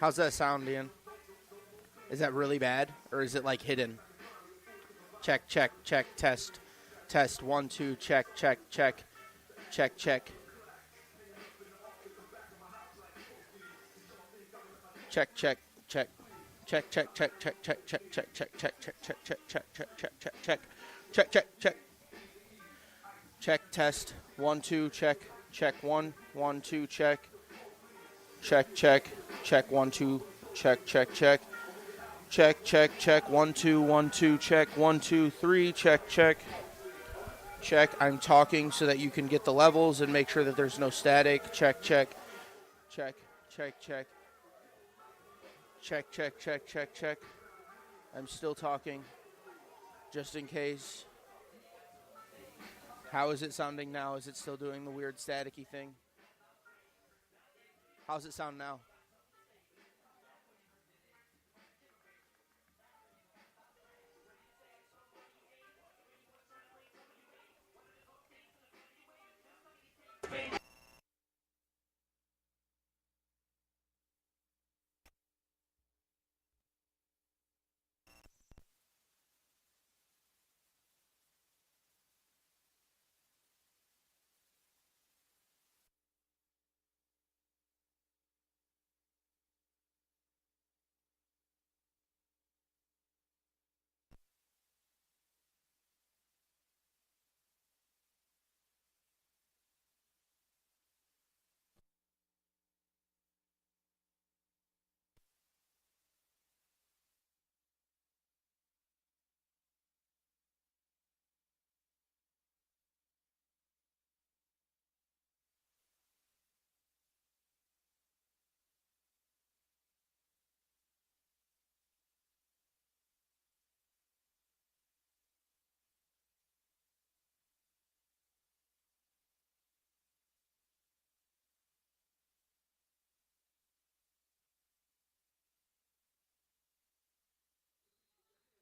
How's that sound, Ian? Is that really bad, or is it like hidden? Check, check, check, test. Test, 1, 2, check, check, check. Check, check. Check, check, check. Check, check, check, check, check, check, check, check, check, check, check, check, check, check, check, check, check. Check, check, check. Check, test, 1, 2, check. Check, 1, 1, 2, check. Check, check, check, 1, 2, check, check, check. Check, check, check, 1, 2, 1, 2, check, 1, 2, 3, check, check. Check, I'm talking so that you can get the levels and make sure that there's no static. Check, check, check, check, check. Check, check, check, check, check. I'm still talking, just in case. How is it sounding now? Is it still doing the weird staticky thing? How's it sound now?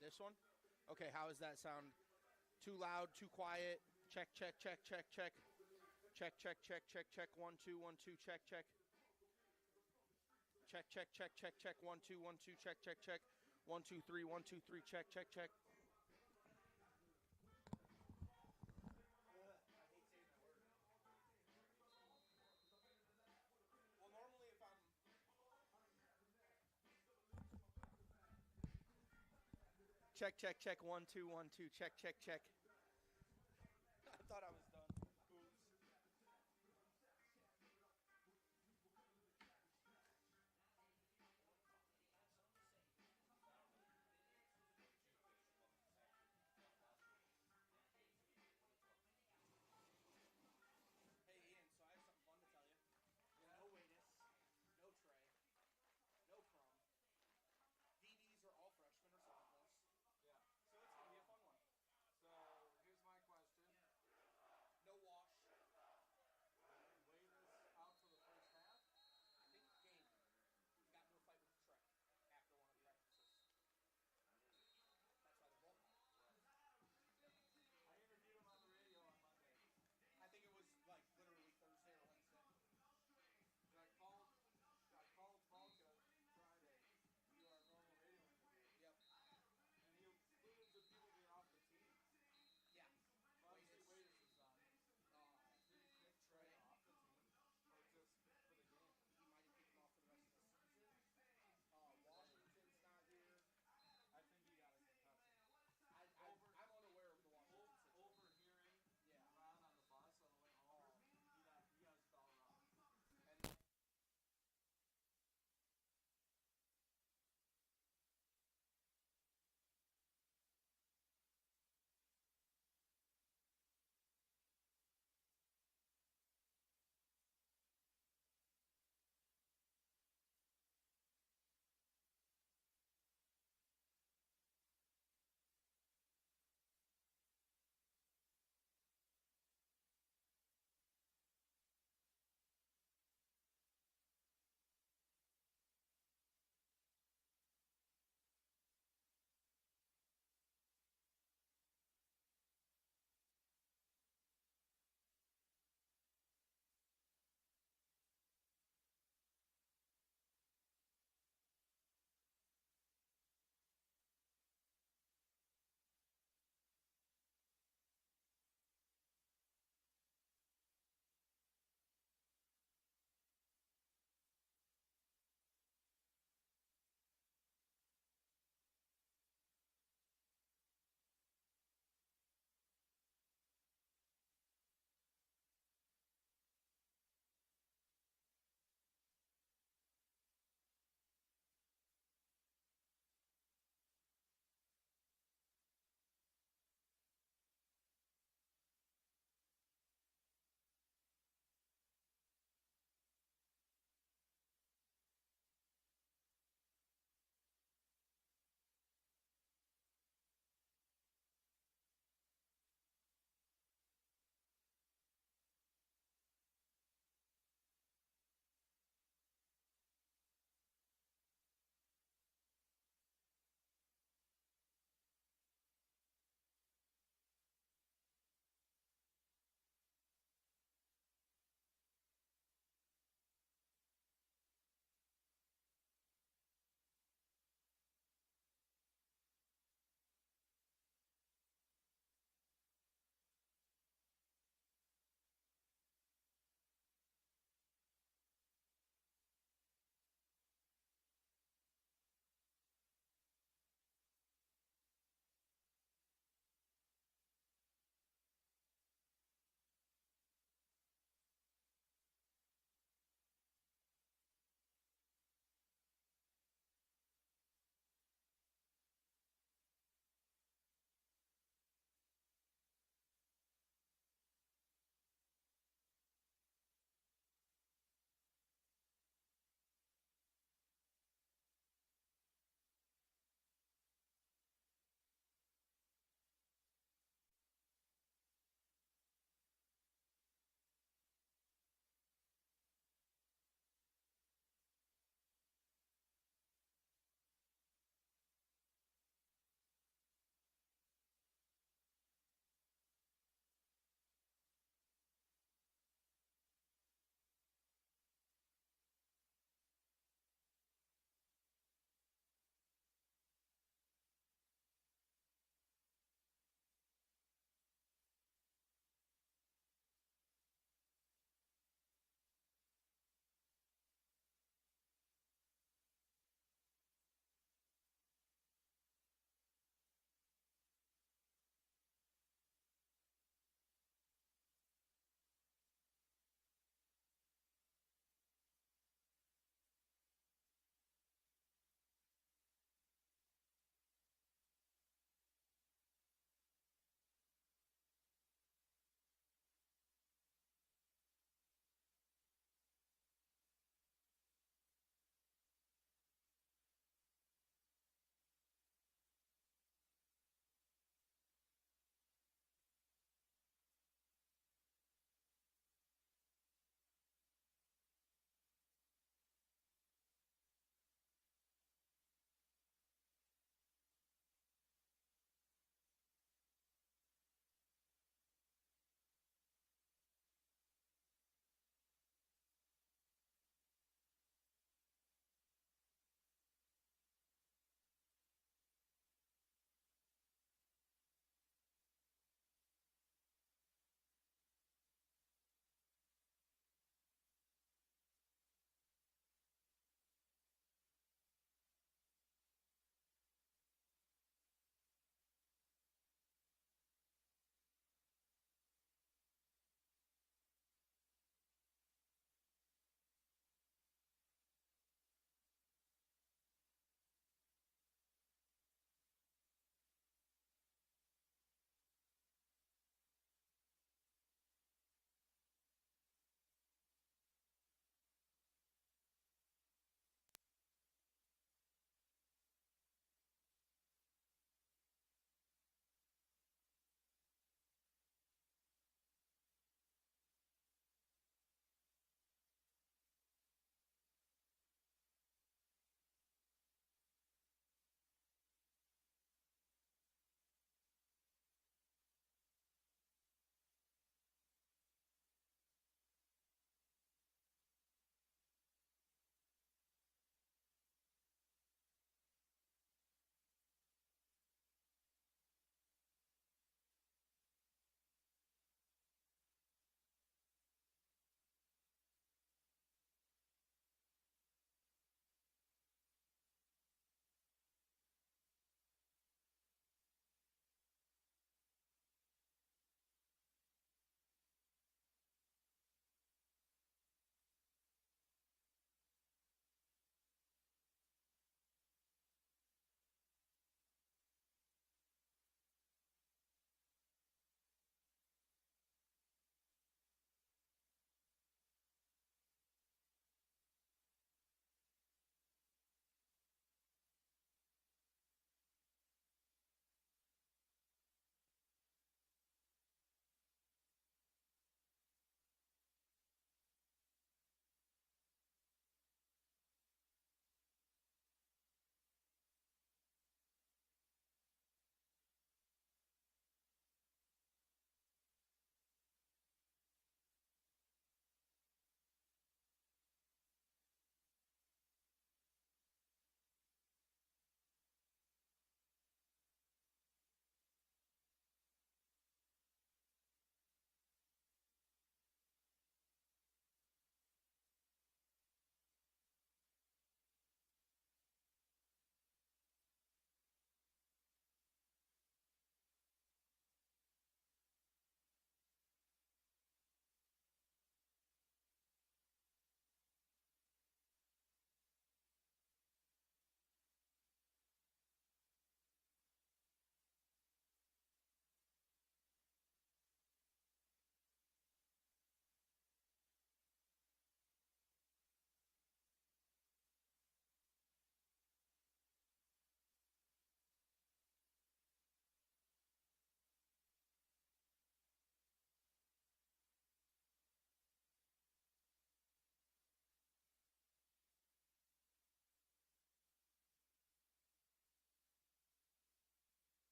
This one? Okay, how does that sound? Too loud, too quiet? Check, check, check, check, check. Check, check, check, check, check. 1, 2, 1, 2, check, check. Check, check, check, check, check. 1, 2, 1, 2, check, check, check. 1, 2, 3, 1, 2, 3, check, check, check. Check, check, check. 1, 2, 1, 2, check, check, check. I thought I was done. DBs are all freshmen or sophomores. Yeah. So it's going to be a fun one. So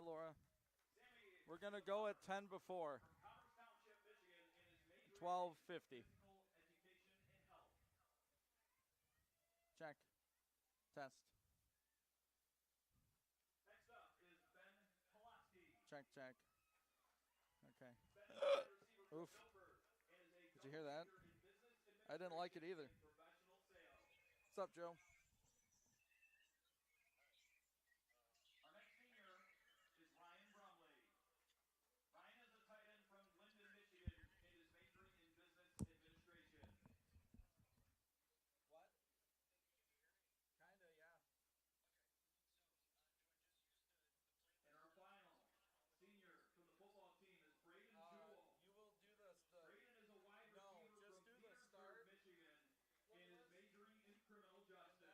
Laura. We're going to go at 10 before. 12:50. Check. Test. Next up is Ben Pulaski. Check, check. Okay. Oof. Did you hear that? I didn't like it either. What's up, Joe? Our next senior is Ryan Brumley. Ryan is a tight end from Linden, Michigan, and is majoring in business administration. What? Kinda, yeah. And our final senior from the football team is Braden Jewell. You will do this. Braden is a wide receiver from Petersburg, Michigan, and is majoring in criminal justice.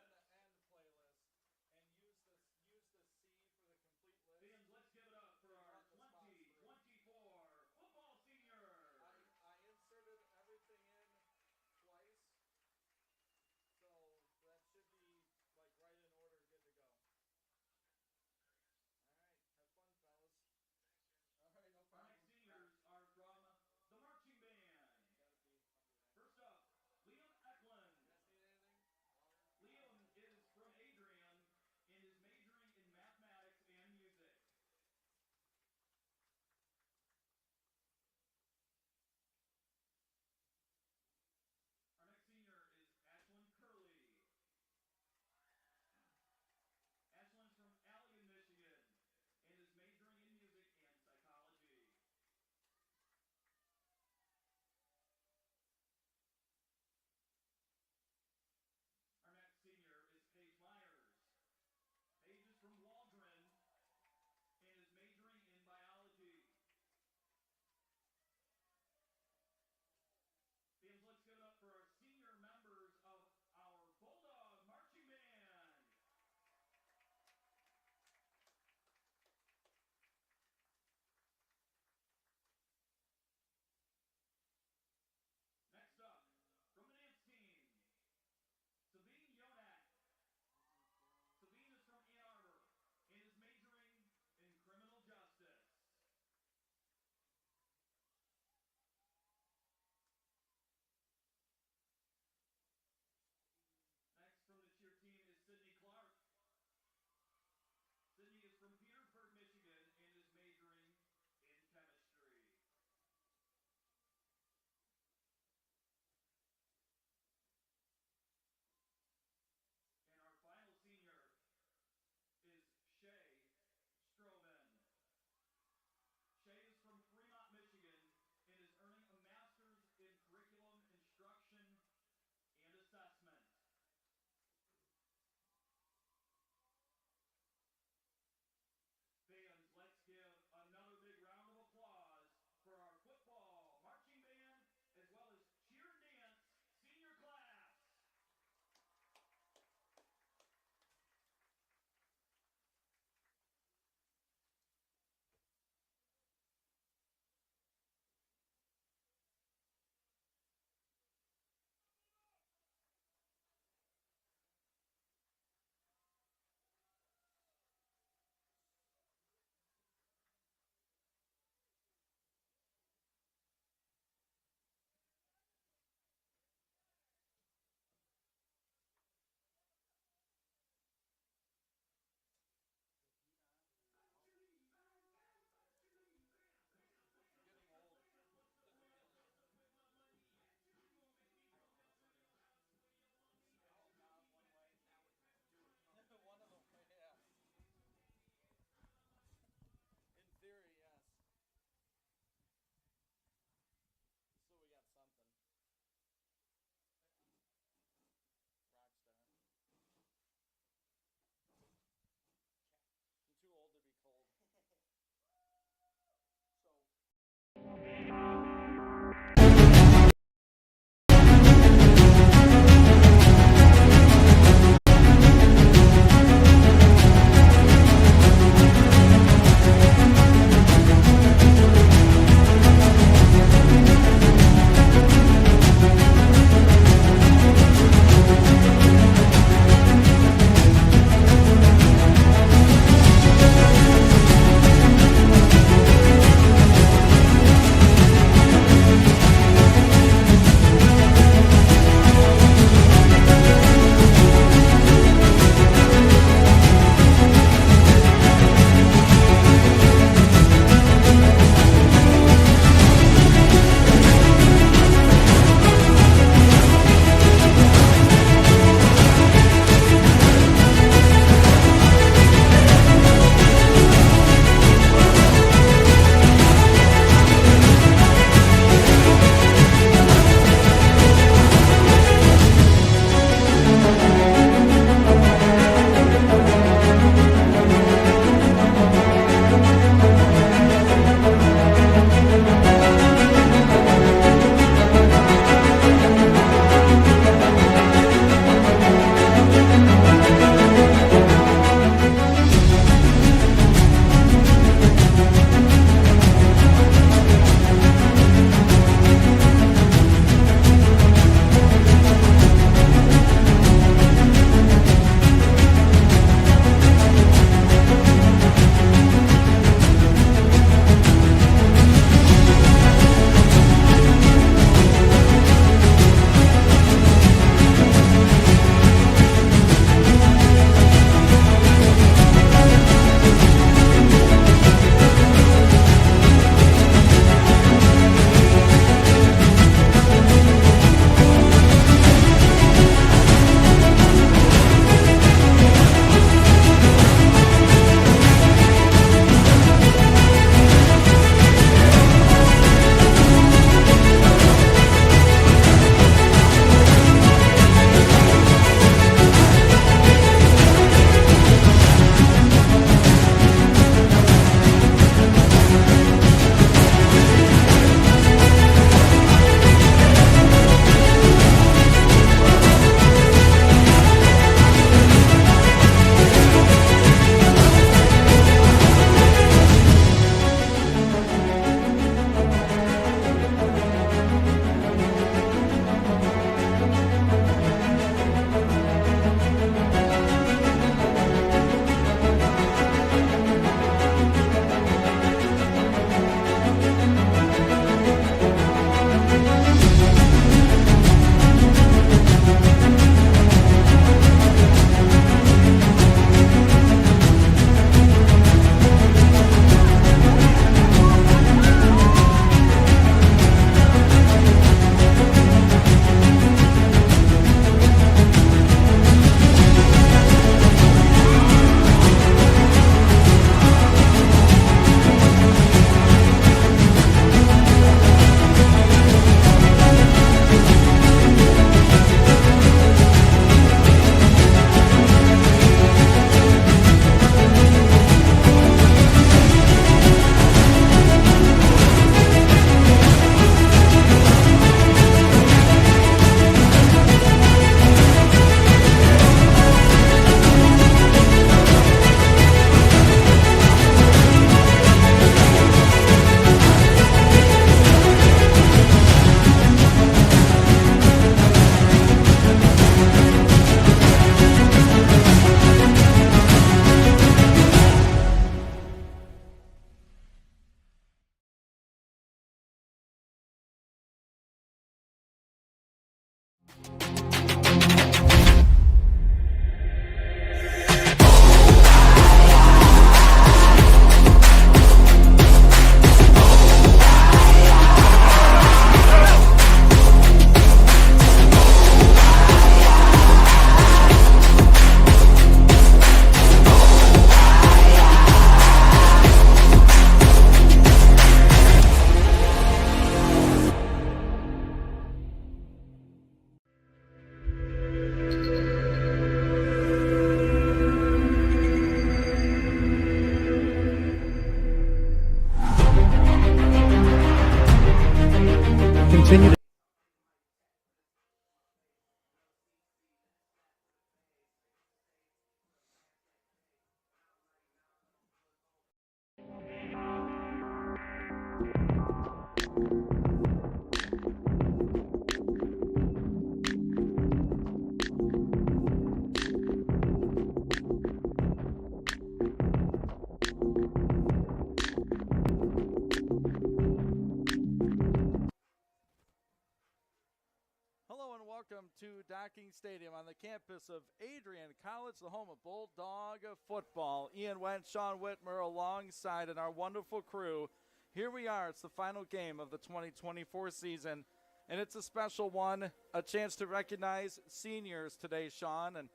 Docking Stadium on the campus of Adrian College, the home of Bulldog football. Ian Wentz, Sean Whitmer alongside, and our wonderful crew. Here we are. It's the final game of the 2024 season, and it's a special one, a chance to recognize seniors today, Sean. And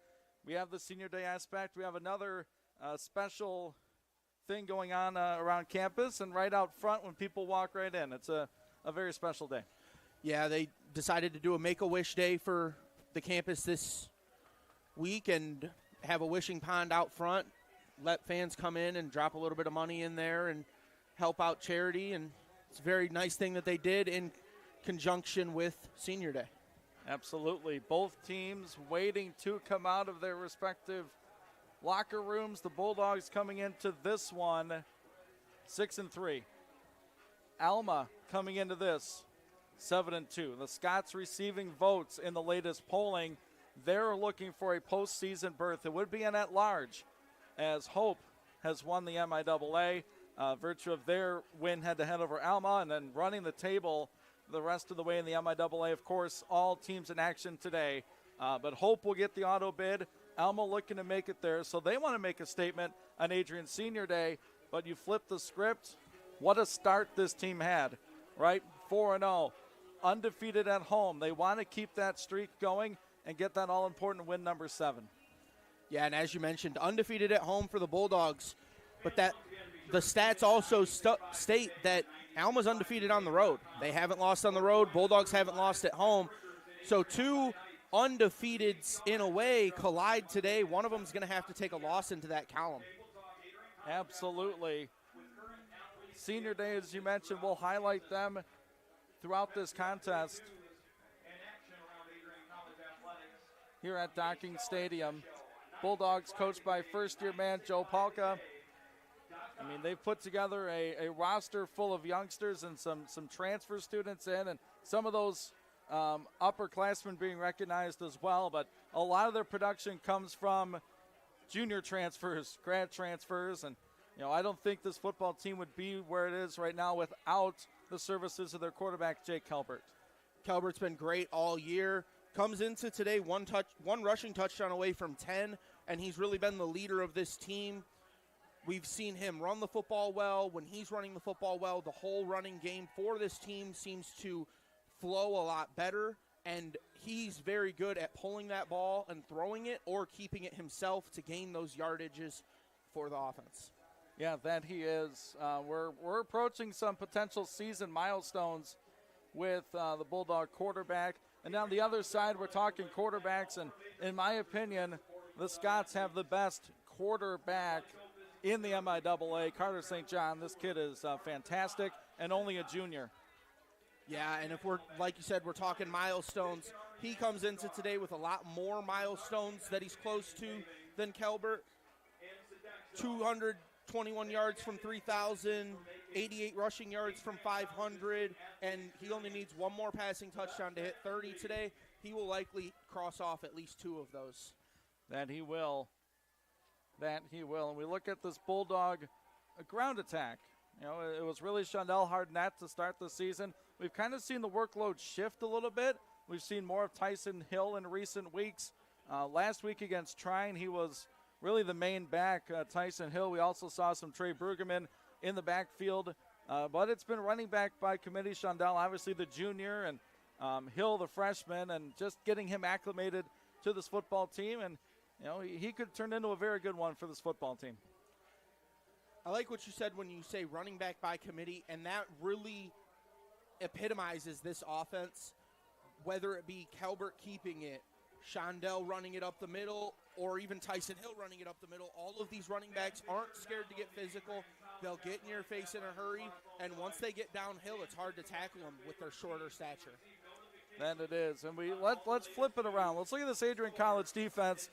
we have the Senior Day aspect. We have another special thing going on around campus and right out front when people walk right in. It's a very special day. Yeah, they decided to do a Make-A-Wish Day for the campus this week and have a wishing pond out front. Let fans come in and drop a little bit of money in there and help out charity. And it's a very nice thing that they did in conjunction with Senior Day. Absolutely. Both teams waiting to come out of their respective locker rooms. The Bulldogs coming into this one 6-3. Alma coming into this 7-2. The Scots receiving votes in the latest polling. They're looking for a postseason berth. It would be an at-large, as Hope has won the MIAA, virtue of their win head-to-head over Alma, and then running the table the rest of the way in the MIAA. Of course, all teams in action today. But Hope will get the auto bid. Alma looking to make it there, so they want to make a statement on Adrian Senior Day. But you flip the script. What a start this team had, right? 4-0. Undefeated at home. They want to keep that streak going and get that all-important win number 7. Yeah, and as you mentioned, undefeated at home for the Bulldogs, but that the stats also state that Alma's undefeated on the road. They haven't lost on the road. Bulldogs haven't lost at home. So two undefeateds in a way collide today. One of them is going to have to take a loss into that column. Absolutely. Senior Day, as you mentioned, we'll highlight them throughout this contest here at Docking Stadium. Bulldogs coached by first-year man Joe Palka. I mean, they've put together a roster full of youngsters and some transfer students in, and some of those upperclassmen being recognized as well. But a lot of their production comes from junior transfers, grad transfers, and I don't think this football team would be where it is right now without the services of their quarterback, Jake Kelbert. Kelbert's been great all year. Comes into today one rushing touchdown away from 10, and he's really been the leader of this team. We've seen him run the football well. When he's running the football well, the whole running game for this team seems to flow a lot better, and he's very good at pulling that ball and throwing it or keeping it himself to gain those yardages for the offense. Yeah, that he is. We're approaching some potential season milestones with the Bulldog quarterback. And on the other side, we're talking quarterbacks. And in my opinion, the Scots have the best quarterback in the MIAA, Carter St. John. This kid is fantastic and only a junior. Yeah, and if we're, like you said, we're talking milestones, he comes into today with a lot more milestones that he's close to than Kelbert. 221 yards from 3,000, 88 rushing yards from 500, and he only needs one more passing touchdown to hit 30 today. He will likely cross off at least 2 of those. That he will. And we look at this Bulldog ground attack. It was really Shondell Hardnett to start the season. We've kind of seen the workload shift a little bit. We've seen more of Tyson Hill in recent weeks. Last week against Trine, he was really the main back, Tyson Hill. We also saw some Trey Brueggemann in the backfield. But it's been running back by committee. Shondell, obviously the junior, and Hill, the freshman, and just getting him acclimated to this football team. And, he could turn into a very good one for this football team. I like what you said when you say running back by committee, and that really epitomizes this offense, whether it be Kelbert keeping it, Shondell running it up the middle, or even Tyson Hill running it up the middle. All of these running backs aren't scared to get physical. They'll get in your face in a hurry, and once they get downhill, it's hard to tackle them with their shorter stature. And it is. And let's flip it around. Let's look at this Adrian College defense.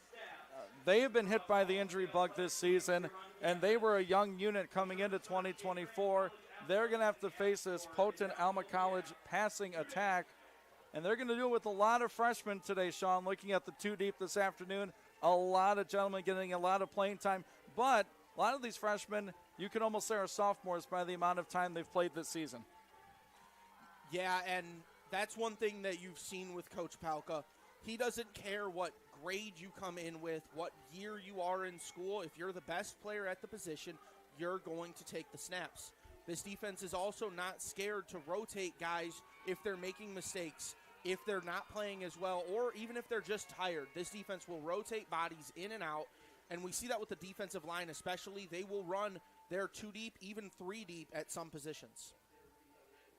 They have been hit by the injury bug this season, and they were a young unit coming into 2024. They're going to have to face this potent Alma College passing attack, and they're going to do it with a lot of freshmen today, Sean. Looking at the 2 deep this afternoon, a lot of gentlemen getting a lot of playing time, but a lot of these freshmen, you can almost say, are sophomores by the amount of time they've played this season. Yeah, and that's one thing that you've seen with Coach Palka. He doesn't care what grade you come in with, what year you are in school. If you're the best player at the position, you're going to take the snaps. This defense is also not scared to rotate guys if they're making mistakes, if they're not playing as well, or even if they're just tired. This defense will rotate bodies in and out, and we see that with the defensive line especially. They will run their 2 deep, even 3 deep at some positions.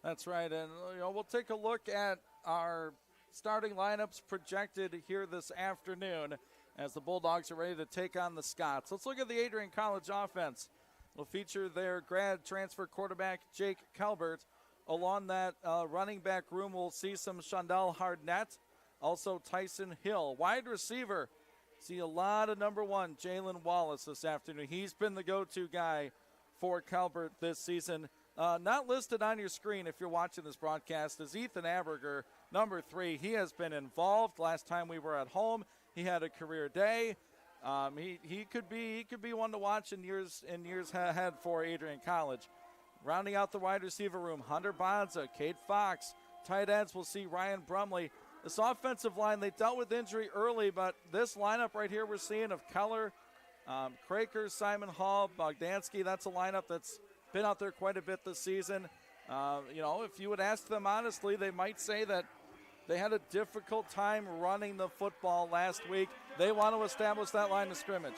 That's right, and we'll take a look at our starting lineups projected here this afternoon as the Bulldogs are ready to take on the Scots. Let's look at the Adrian College offense. Will feature their grad transfer quarterback, Jake Calvert. Along that running back room, we'll see some Shondell Hardnett, also Tyson Hill. Wide receiver, see a lot of number 1, Jalen Wallace this afternoon. He's been the go-to guy for Calvert this season. Not listed on your screen if you're watching this broadcast is Ethan Aberger, number 3. He has been involved. Last time we were at home, he had a career day. He could be one to watch in years ahead for Adrian College. Rounding out the wide receiver room, Hunter Bonza, Cade Fox. Tight ends, we'll see Ryan Brumley. This offensive line, they dealt with injury early, but this lineup right here we're seeing of Keller, Kraker, Simon Hall, Bogdansky, that's a lineup that's been out there quite a bit this season. If you would ask them honestly, they might say that they had a difficult time running the football last week. They want to establish that line of scrimmage.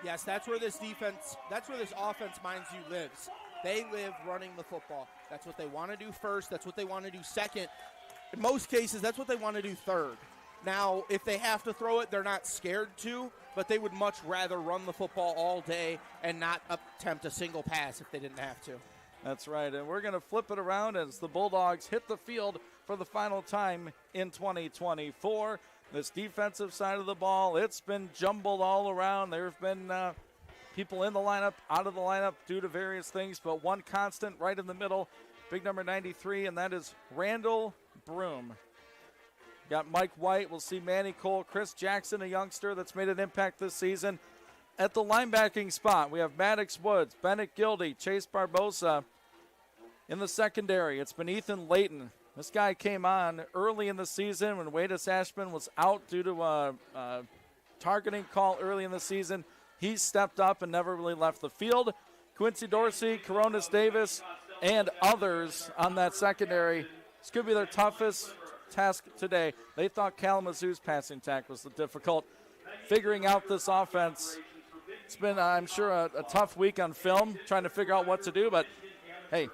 Yes, that's where this offense, mind you, lives. They live running the football. That's what they want to do first. That's what they want to do second. In most cases, that's what they want to do third. Now, if they have to throw it, they're not scared to, but they would much rather run the football all day and not attempt a single pass if they didn't have to. That's right, and we're going to flip it around as the Bulldogs hit the field for the final time in 2024. This defensive side of the ball, it's been jumbled all around. There have been people in the lineup, out of the lineup due to various things, but one constant right in the middle, big number 93, and that is Randall Broom. Got Mike White, we'll see Manny Cole, Chris Jackson, a youngster that's made an impact this season. At the linebacking spot, we have Maddox Woods, Bennett Gildy, Chase Barbosa. In the secondary, it's been Ethan Layton. This guy came on early in the season when Wadis Ashman was out due to a targeting call early in the season. He stepped up and never really left the field. Quincy Dorsey, Coronas Davis, and others on that secondary. This could be their toughest task today. They thought Kalamazoo's passing attack was the difficult. Figuring out this offense, it's been, I'm sure, a tough week on film, trying to figure out what to do. But, hey,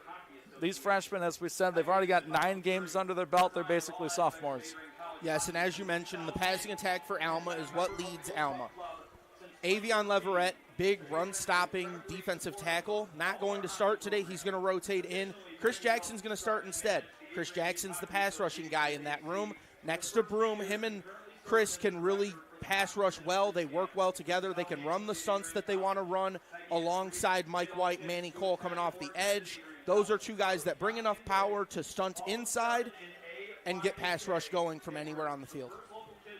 these freshmen, as we said, they've already got 9 games under their belt. They're basically sophomores. Yes, and as you mentioned, the passing attack for Alma is what leads Alma. Avion Leverett, big run-stopping defensive tackle, not going to start today. He's going to rotate in. Chris Jackson's going to start instead. Chris Jackson's the pass-rushing guy in that room. Next to Broom, him and Chris can really pass rush well. They work well together. They can run the stunts that they want to run alongside Mike White, Manny Cole coming off the edge. Those are 2 guys that bring enough power to stunt inside and get pass rush going from anywhere on the field.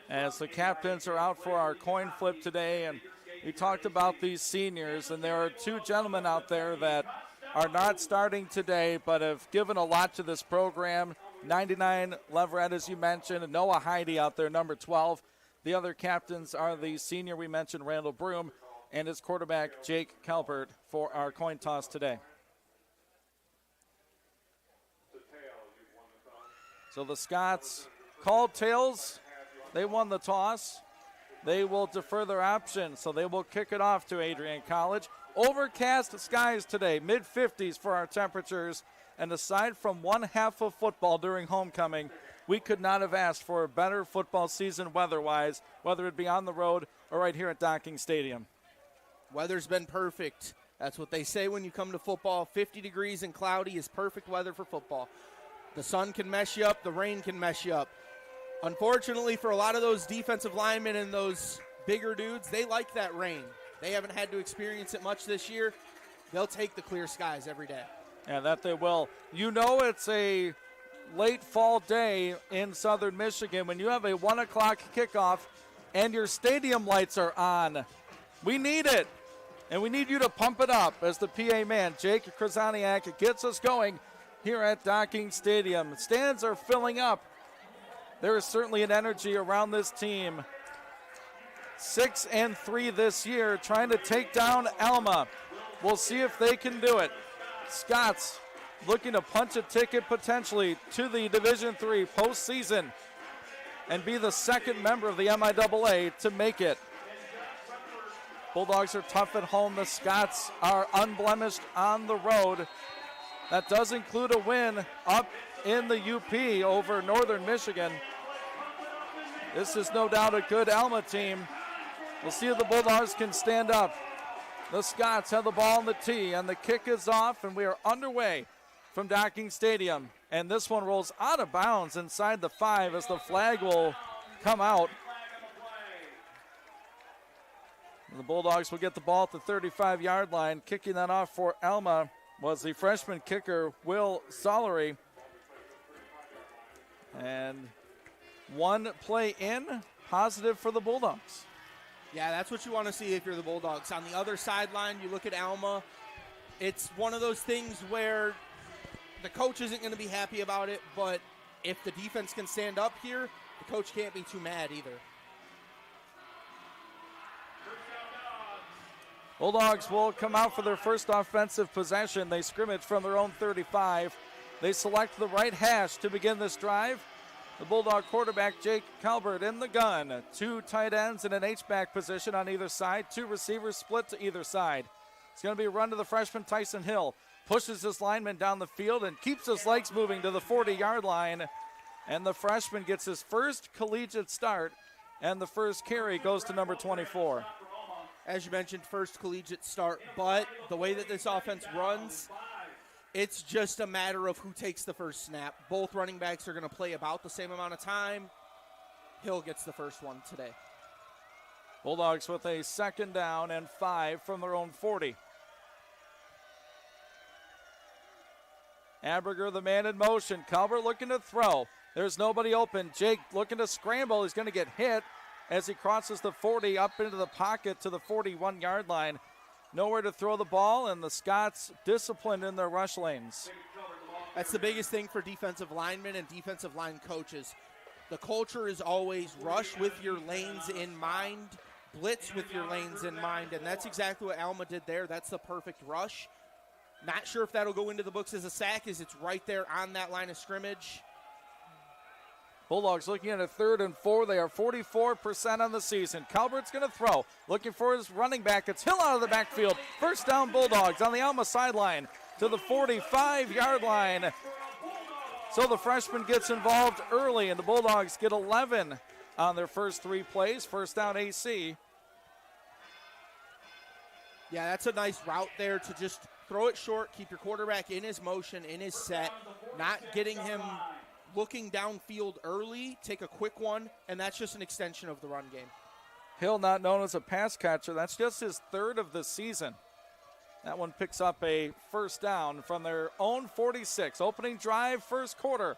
As the captains are out for our coin flip today, and we talked about these seniors, and there are 2 gentlemen out there that are not starting today but have given a lot to this program. 99 Leverett, as you mentioned, and Noah Heide out there, number 12. The other captains are the senior we mentioned, Randall Broom, and his quarterback, Jake Calvert, for our coin toss today. So the Scots called tails. They won the toss. They will defer their option, so they will kick it off to Adrian College. Overcast skies today, mid-50s for our temperatures. And aside from one half of football during homecoming, we could not have asked for a better football season weather-wise, whether it be on the road or right here at Docking Stadium. Weather's been perfect. That's what they say when you come to football. 50 degrees and cloudy is perfect weather for football. The sun can mess you up. The rain can mess you up. Unfortunately, for a lot of those defensive linemen and those bigger dudes, they like that rain. They haven't had to experience it much this year. They'll take the clear skies every day. Yeah, that they will. You know it's a late fall day in southern Michigan when you have a 1 o'clock kickoff and your stadium lights are on. We need it, and we need you to pump it up as the PA man, Jake Krasaniak, gets us going here at Docking Stadium. Stands are filling up. there is certainly an energy around this team. 6-3 this year, trying to take down Alma. We'll see if they can do it. Scots looking to punch a ticket potentially to the Division III postseason and be the second member of the MIAA to make it. Bulldogs are tough at home. The Scots are unblemished on the road. That does include a win up in the UP over Northern Michigan. This is no doubt a good Alma team. We'll see if the Bulldogs can stand up. The Scots have the ball on the tee, and the kick is off, and we are underway from Docking Stadium. And this one rolls out of bounds inside the 5 as the flag will come out. The Bulldogs will get the ball at the 35-yard line. Kicking that off for Alma was the freshman kicker, Will Solery. And one play in, positive for the Bulldogs. Yeah, that's what you want to see if you're the Bulldogs. On the other sideline, you look at Alma. It's one of those things where the coach isn't going to be happy about it, but if the defense can stand up here, the coach can't be too mad either. Bulldogs will come out for their first offensive possession. They scrimmage from their own 35. They select the right hash to begin this drive. The Bulldog quarterback, Jake Calvert, in the gun. 2 tight ends in an H-back position on either side. 2 receivers split to either side. It's going to be a run to the freshman, Tyson Hill. Pushes his lineman down the field and keeps his legs moving to the 40-yard line. And the freshman gets his first collegiate start, and the first carry goes to number 24. As you mentioned, first collegiate start, but the way that this offense runs, it's just a matter of who takes the first snap. Both running backs are going to play about the same amount of time. Hill gets the first one today. Bulldogs with a 2nd down and 5 from their own 40. Aberger, the man in motion. Calvert looking to throw. There's nobody open. Jake looking to scramble. He's going to get hit as he crosses the 40 up into the pocket to the 41-yard line. Nowhere to throw the ball, and the Scots disciplined in their rush lanes. That's the biggest thing for defensive linemen and defensive line coaches. The culture is always rush with your lanes in mind, blitz with your lanes in mind, and that's exactly what Alma did there. That's the perfect rush. Not sure if that'll go into the books as a sack, as it's right there on that line of scrimmage. Bulldogs looking at a 3rd and 4. They are 44% on the season. Calvert's going to throw. Looking for his running back. It's Hill out of the backfield. First down, Bulldogs on the Alma sideline to the 45-yard line. So the freshman gets involved early, and the Bulldogs get 11 on their first 3 plays. First down, AC. Yeah, that's a nice route there to just throw it short, keep your quarterback in his motion, in his set, not getting him looking downfield early, take a quick one, and that's just an extension of the run game. Hill not known as a pass catcher. That's just his 3rd of the season. That one picks up a first down from their own 46. Opening drive, first quarter.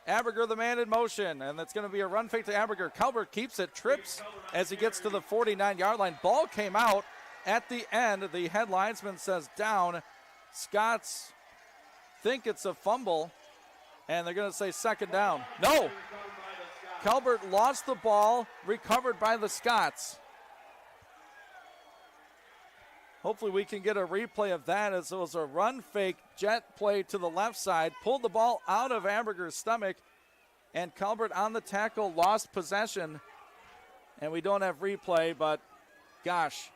Aberger, the man in motion, and that's going to be a run fake to Aberger. Calvert keeps it, trips as he gets to the 49-yard line. Ball came out at the end. The head linesman says down. Scots think it's a fumble, and they're going to say 2nd down. No. Calvert lost the ball, recovered by the Scots. Hopefully we can get a replay of that, as it was a run fake jet play to the left side, pulled the ball out of Aberger's stomach, and Calvert on the tackle lost possession. And we don't have replay, but gosh,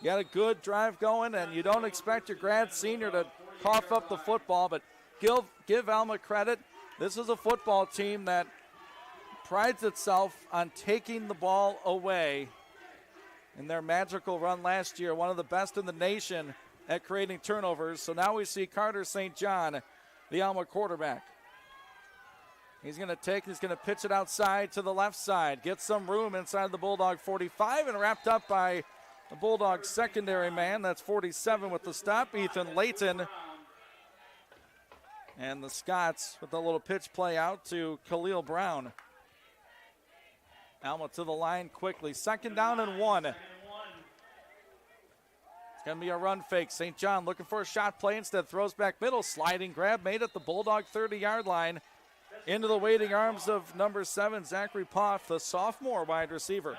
you got a good drive going, and you don't expect your grad senior to cough up the football, but give Alma credit. This is a football team that prides itself on taking the ball away. In their magical run last year, one of the best in the nation at creating turnovers. So now we see Carter St. John, the Alma quarterback. He's going to pitch it outside to the left side, get some room inside the Bulldog 45, and wrapped up by the Bulldog secondary man. That's 47 with the stop, Ethan Layton. And the Scots with a little pitch play out to Khalil Brown. Alma to the line quickly. 2nd down and 1. It's going to be a run fake. St. John looking for a shot play. Instead throws back middle. Sliding grab made at the Bulldog 30-yard line. into the waiting arms of number 7, Zachary Poff, the sophomore wide receiver.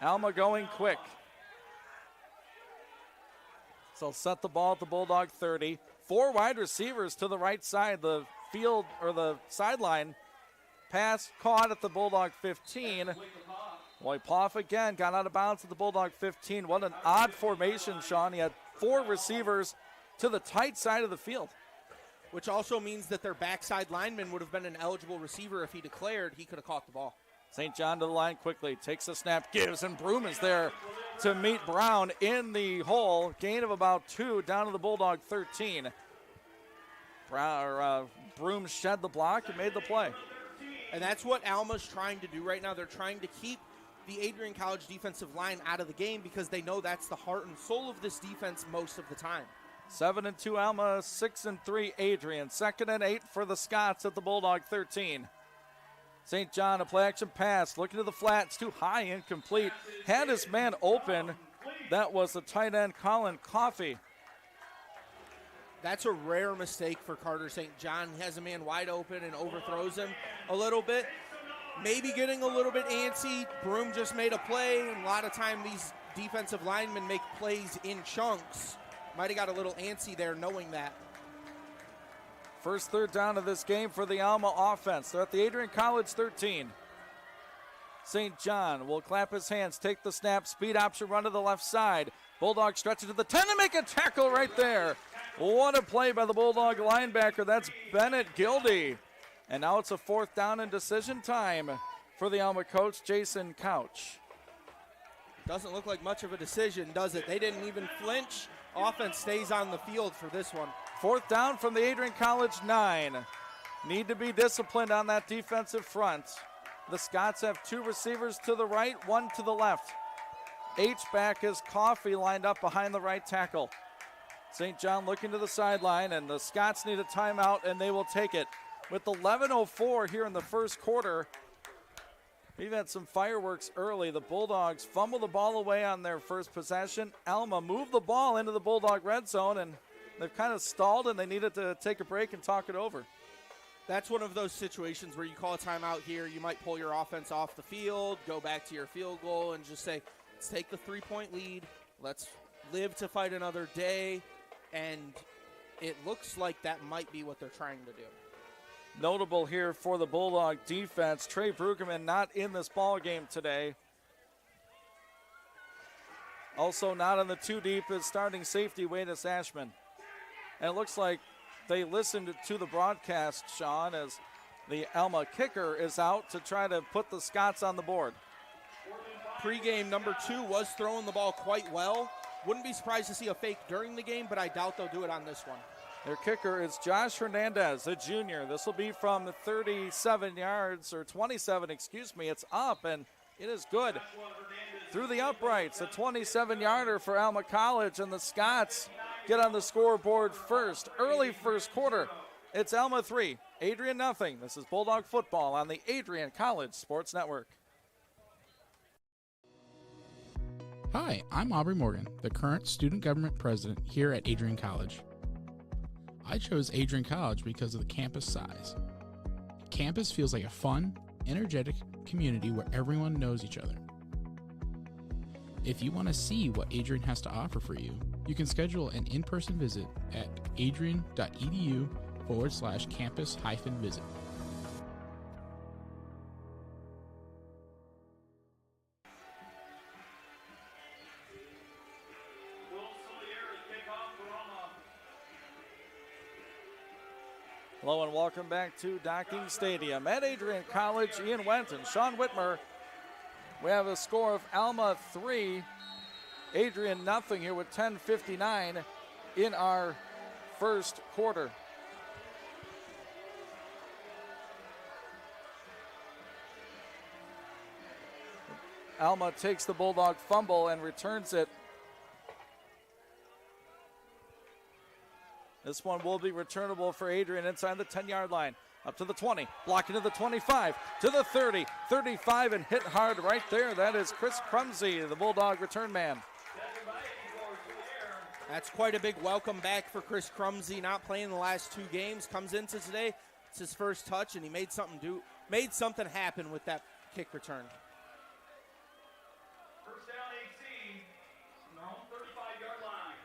Alma going quick. So set the ball at the Bulldog 30. 4 wide receivers to the right side, the field or the sideline. Pass caught at the Bulldog 15. Boy, Poff again got out of bounds at the Bulldog 15. What an odd formation, Sean. He had 4 receivers to the tight side of the field. Which also means that their backside lineman would have been an eligible receiver if he declared he could have caught the ball. St. John to the line quickly, takes the snap, gives, and Broom is there to meet Brown in the hole. Gain of about 2 down to the Bulldog 13. Broom shed the block and made the play. And that's what Alma's trying to do right now. They're trying to keep the Adrian College defensive line out of the game because they know that's the heart and soul of this defense most of the time. 7-2 Alma, 6-3 Adrian. 2nd and 8 for the Scots at the Bulldog 13. St. John, a play action pass, looking to the flat, it's too high, incomplete. Had his man open, that was the tight end Colin Coffey. That's a rare mistake for Carter St. John. He has a man wide open and overthrows him a little bit. Maybe getting a little bit antsy. Broom just made a play, and a lot of time these defensive linemen make plays in chunks. Might have got a little antsy there knowing that. First 3rd down of this game for the Alma offense. They're at the Adrian College 13. St. John will clap his hands, take the snap, speed option run to the left side. Bulldog stretches to the 10 to make a tackle right there. What a play by the Bulldog linebacker. That's Bennett Gildy. And now it's a 4th down and decision time for the Alma coach, Jason Couch. Doesn't look like much of a decision, does it? They didn't even flinch. Offense stays on the field for this one. 4th down from the Adrian College 9. Need to be disciplined on that defensive front. The Scots have 2 receivers to the right, 1 to the left. H-back is Coffey lined up behind the right tackle. St. John looking to the sideline, and the Scots need a timeout, and they will take it. With 11:04 here in the first quarter, we've had some fireworks early. The Bulldogs fumble the ball away on their first possession. Alma moved the ball into the Bulldog red zone, and they've kind of stalled, and they needed to take a break and talk it over. That's one of those situations where you call a timeout here. You might pull your offense off the field, go back to your field goal, and just say, let's take the 3-point lead. Let's live to fight another day. And it looks like that might be what they're trying to do. Notable here for the Bulldog defense, Trey Brueggemann not in this ball game today. Also not on the 2 deep is starting safety Wadis Ashman. And it looks like they listened to the broadcast, Sean, as the Alma kicker is out to try to put the Scots on the board. Pre-game, number 2 was throwing the ball quite well. Wouldn't be surprised to see a fake during the game, but I doubt they'll do it on this one. Their kicker is Josh Hernandez, a junior. This will be from 37 yards, or 27, excuse me. It's up, and it is good. Through the uprights, a 27-yarder for Alma College, and the Scots get on the scoreboard first. Early first quarter, it's Alma 3, Adrian nothing. This is Bulldog football on the Adrian College Sports Network. Hi, I'm Aubrey Morgan, the current student government president here at Adrian College. I chose Adrian College because of the campus size. Campus feels like a fun, energetic community where everyone knows each other. If you want to see what Adrian has to offer for you, you can schedule an in-person visit at adrian.edu/campus-visit. Hello and welcome back to Docking Stadium at Adrian College. Ian Wendt and Sean Whitmer. We have a score of Alma 3, Adrian nothing here with 10:59 in our first quarter. Alma takes the Bulldog fumble and returns it. This one will be returnable for Adrian inside the 10-yard line. Up to the 20, blocking to the 25, to the 30, 35, and hit hard right there. That is Chris Crumsey, the Bulldog return man. That's quite a big welcome back for Chris Crumsey, not playing the last 2 games. Comes into today, it's his first touch, and he made something happen with that kick return. First down, AC. From their own 35-yard line.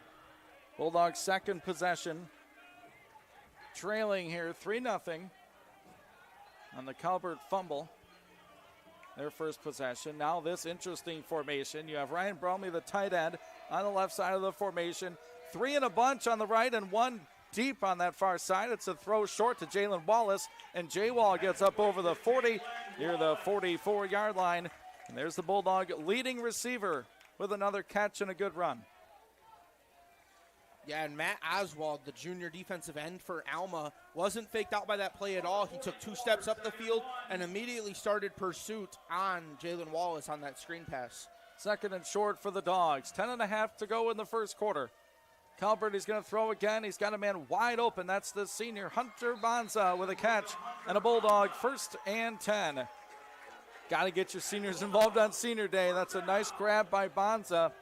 Bulldogs' second possession. Trailing here 3-0 on the Calvert fumble. Their first possession. Now this interesting formation. You have Ryan Bromley, the tight end, on the left side of the formation. 3 in a bunch on the right and 1 deep on that far side. It's a throw short to Jalen Wallace, and J-Wall gets up over the 40 near the 44-yard line. And there's the Bulldog leading receiver with another catch and a good run. Yeah, and Matt Oswald, the junior defensive end for Alma, wasn't faked out by that play at all. He took 2 steps up the field and immediately started pursuit on Jalen Wallace on that screen pass. Second and short for the Dogs. 10.5 to go in the first quarter. Calvert is going to throw again. He's got a man wide open. That's the senior Hunter Bonza with a catch and a Bulldog 1st and 10. Got to get your seniors involved on senior day. That's a nice grab by Bonza.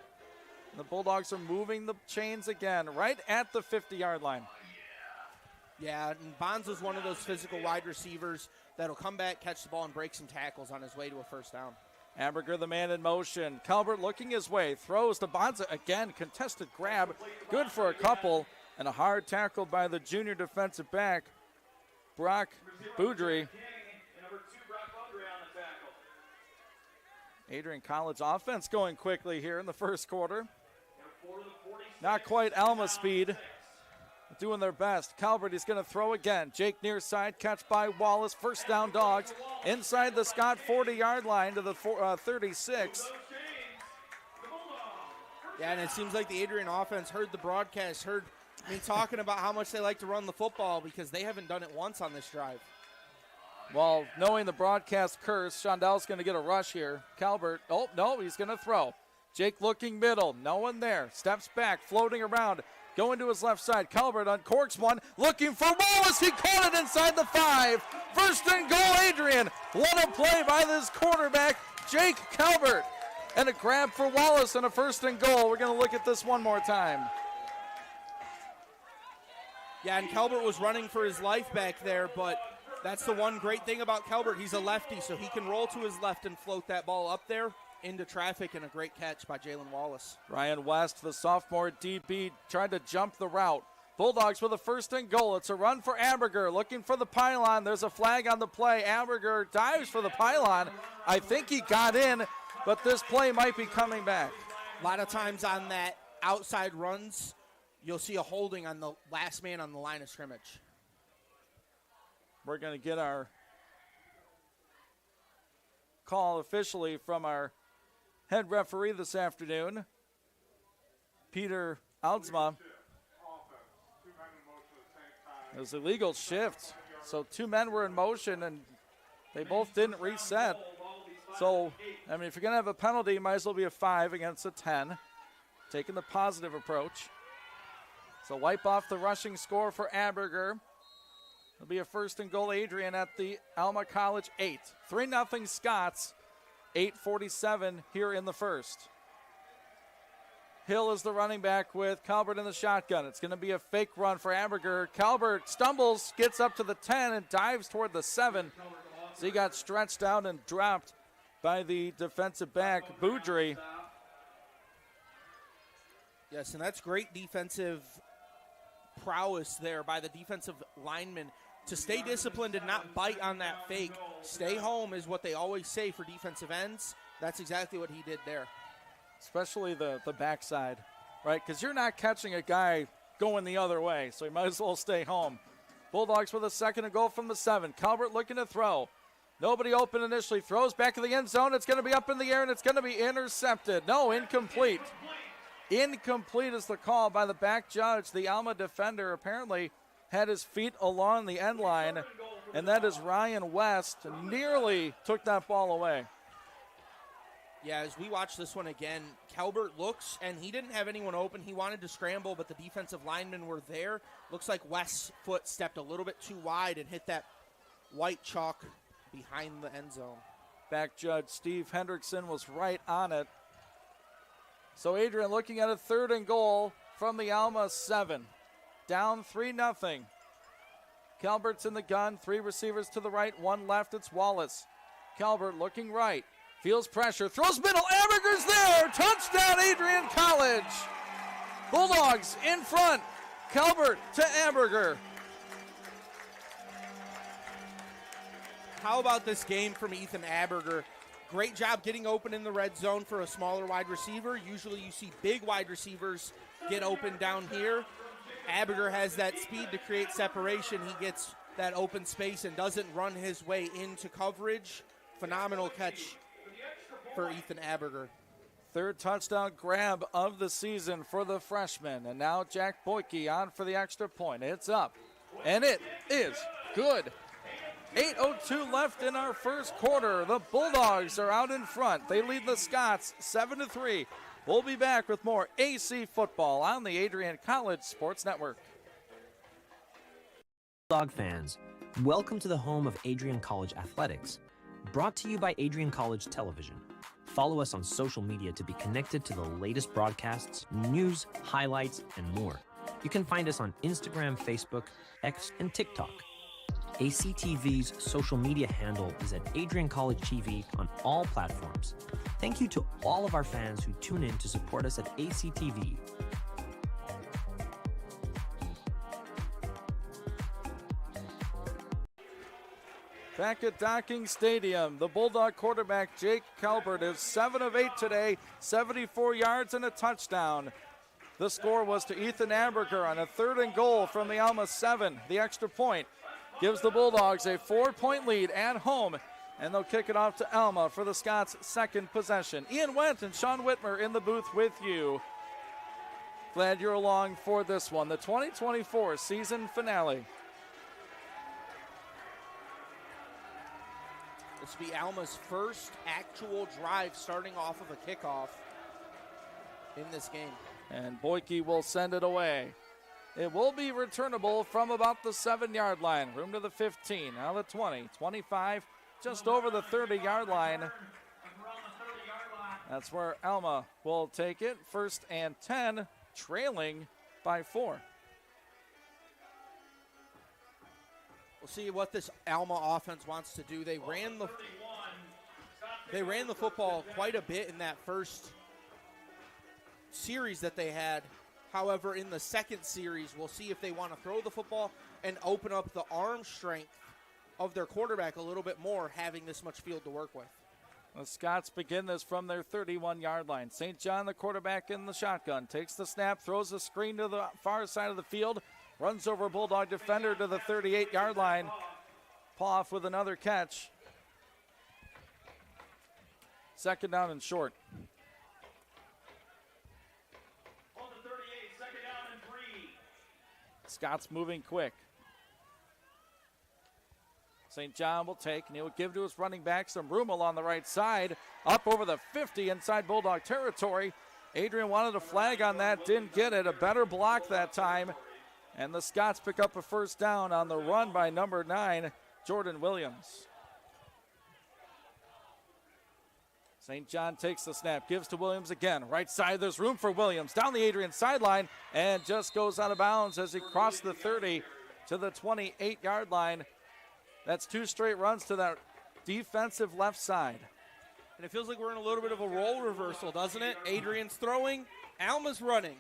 The Bulldogs are moving the chains again right at the 50-yard line. Yeah, and Bonza's one of those physical wide receivers that'll come back, catch the ball, and break some tackles on his way to a first down. Amberger, the man in motion. Calvert looking his way, throws to Bonza again. Contested grab, good for a couple, and a hard tackle by the junior defensive back, Brock Boudry. Adrian College offense going quickly here in the first quarter. Not quite Alma speed, but doing their best. Calvert is going to throw again. Jake near side, catch by Wallace. First down, Dogs. Inside the Scott 40-yard line to the 36. Yeah, and it seems like the Adrian offense heard the broadcast, heard me talking about how much they like to run the football because they haven't done it once on this drive. Well, knowing the broadcast curse, Shondell's going to get a rush here. Calvert, oh, no, he's going to throw. Jake looking middle, no one there. Steps back, floating around, going to his left side. Calvert uncorks one, looking for Wallace. He caught it inside the 5. First and goal, Adrian. What a play by this quarterback, Jake Calvert. And a grab for Wallace and a first and goal. We're going to look at this one more time. Yeah, and Calvert was running for his life back there, but that's the one great thing about Calvert. He's a lefty, so he can roll to his left and float that ball up there into traffic, and a great catch by Jalen Wallace. Ryan West, the sophomore DB, tried to jump the route. Bulldogs with a first and goal. It's a run for Amberger, looking for the pylon. There's a flag on the play. Amberger dives for the pylon. I think he got in, but this play might be coming back. A lot of times on that outside runs, you'll see a holding on the last man on the line of scrimmage. We're going to get our call officially from our head referee this afternoon, Peter Altsma. It was a legal shift, so 2 men were in motion, and they both didn't reset. So, I mean, if you're going to have a penalty, it might as well be a 5 against a 10, taking the positive approach. So wipe off the rushing score for Amberger. It'll be a first and goal, Adrian, at the Alma College 8. 3-0 Scots, 8:47 here in the first. Hill is the running back with Calvert in the shotgun. It's going to be a fake run for Amberger. Calvert stumbles, gets up to the 10, and dives toward the 7. So he got stretched out and dropped by the defensive back, Boudry. Yes, and that's great defensive prowess there by the defensive lineman to stay disciplined and not bite on that fake. Stay home is what they always say for defensive ends. That's exactly what he did there. Especially the backside, right? Because you're not catching a guy going the other way, so he might as well stay home. Bulldogs with a second and goal from the 7. Calvert looking to throw. Nobody open initially. Throws back in the end zone. It's going to be up in the air, and it's going to be intercepted. No, incomplete. Incomplete is the call by the back judge. The Alma defender apparently had his feet along the end line, and that is Ryan West. Nearly took that ball away. Yeah, as we watch this one again, Calvert looks, and he didn't have anyone open. He wanted to scramble, but the defensive linemen were there. Looks like West's foot stepped a little bit too wide and hit that white chalk behind the end zone. Back judge Steve Hendrickson was right on it. So Adrian looking at a third and goal from the Alma 7. Down 3-0. Calbert's in the gun. 3 receivers to the right, 1 left. It's Wallace. Calbert looking right. Feels pressure. Throws middle. Amberger's there. Touchdown, Adrian College. Bulldogs in front. Calbert to Amberger. How about this game from Ethan Aberger? Great job getting open in the red zone for a smaller wide receiver. Usually you see big wide receivers get open down here. Aberger has that speed to create separation. He gets that open space and doesn't run his way into coverage. Phenomenal catch for Ethan Aberger. 3rd touchdown grab of the season for the freshman. And now Jack Boyke on for the extra point. It's up, and it is good. 8:02 left in our first quarter. The Bulldogs are out in front. They lead the Scots 7-3. We'll be back with more AC football on the Adrian College Sports Network. Bulldog fans, welcome to the home of Adrian College Athletics. Brought to you by Adrian College Television. Follow us on social media to be connected to the latest broadcasts, news, highlights, and more. You can find us on Instagram, Facebook, X, and TikTok. ACTV's social media handle is at Adrian College TV on all platforms. Thank you to all of our fans who tune in to support us at ACTV. Back at Docking Stadium, the Bulldog quarterback Jake Calbert is 7 of 8 today, 74 yards and a touchdown. The score was to Ethan Amberger on a 3rd and goal from the Alma 7. The extra point gives the Bulldogs a 4-point lead at home, and they'll kick it off to Alma for the Scots' 2nd possession. Ian Wendt and Sean Whitmer in the booth with you. Glad you're along for this one, the 2024 season finale. This will be Alma's first actual drive starting off of a kickoff in this game. And Boyke will send it away. It will be returnable from about the 7-yard line. Room to the 15, now the 20, 25, just over the 30-yard line. That's where Alma will take it. 1st and 10, trailing by 4. We'll see what this Alma offense wants to do. They ran the football quite a bit in that first series that they had. However, in the second series, we'll see if they want to throw the football and open up the arm strength of their quarterback a little bit more, having this much field to work with. The Scots begin this from their 31-yard line. St. John, the quarterback in the shotgun, takes the snap, throws a screen to the far side of the field, runs over a Bulldog defender to the 38-yard line. Poff with another catch. 2nd down and short. Scott's moving quick. St. John will take, and he'll give to his running back some room along the right side. Up over the 50 inside Bulldog territory. Adrian wanted a flag on that, didn't get it. A better block that time. And the Scots pick up a 1st down on the run by number 9, Jordan Williams. St. John takes the snap, gives to Williams again. Right side, there's room for Williams. Down the Adrian sideline, and just goes out of bounds as he crossed the 30 to the 28-yard line. That's 2 straight runs to that defensive left side. And it feels like we're in a little bit of a role reversal, doesn't it? Adrian's throwing, Alma's running.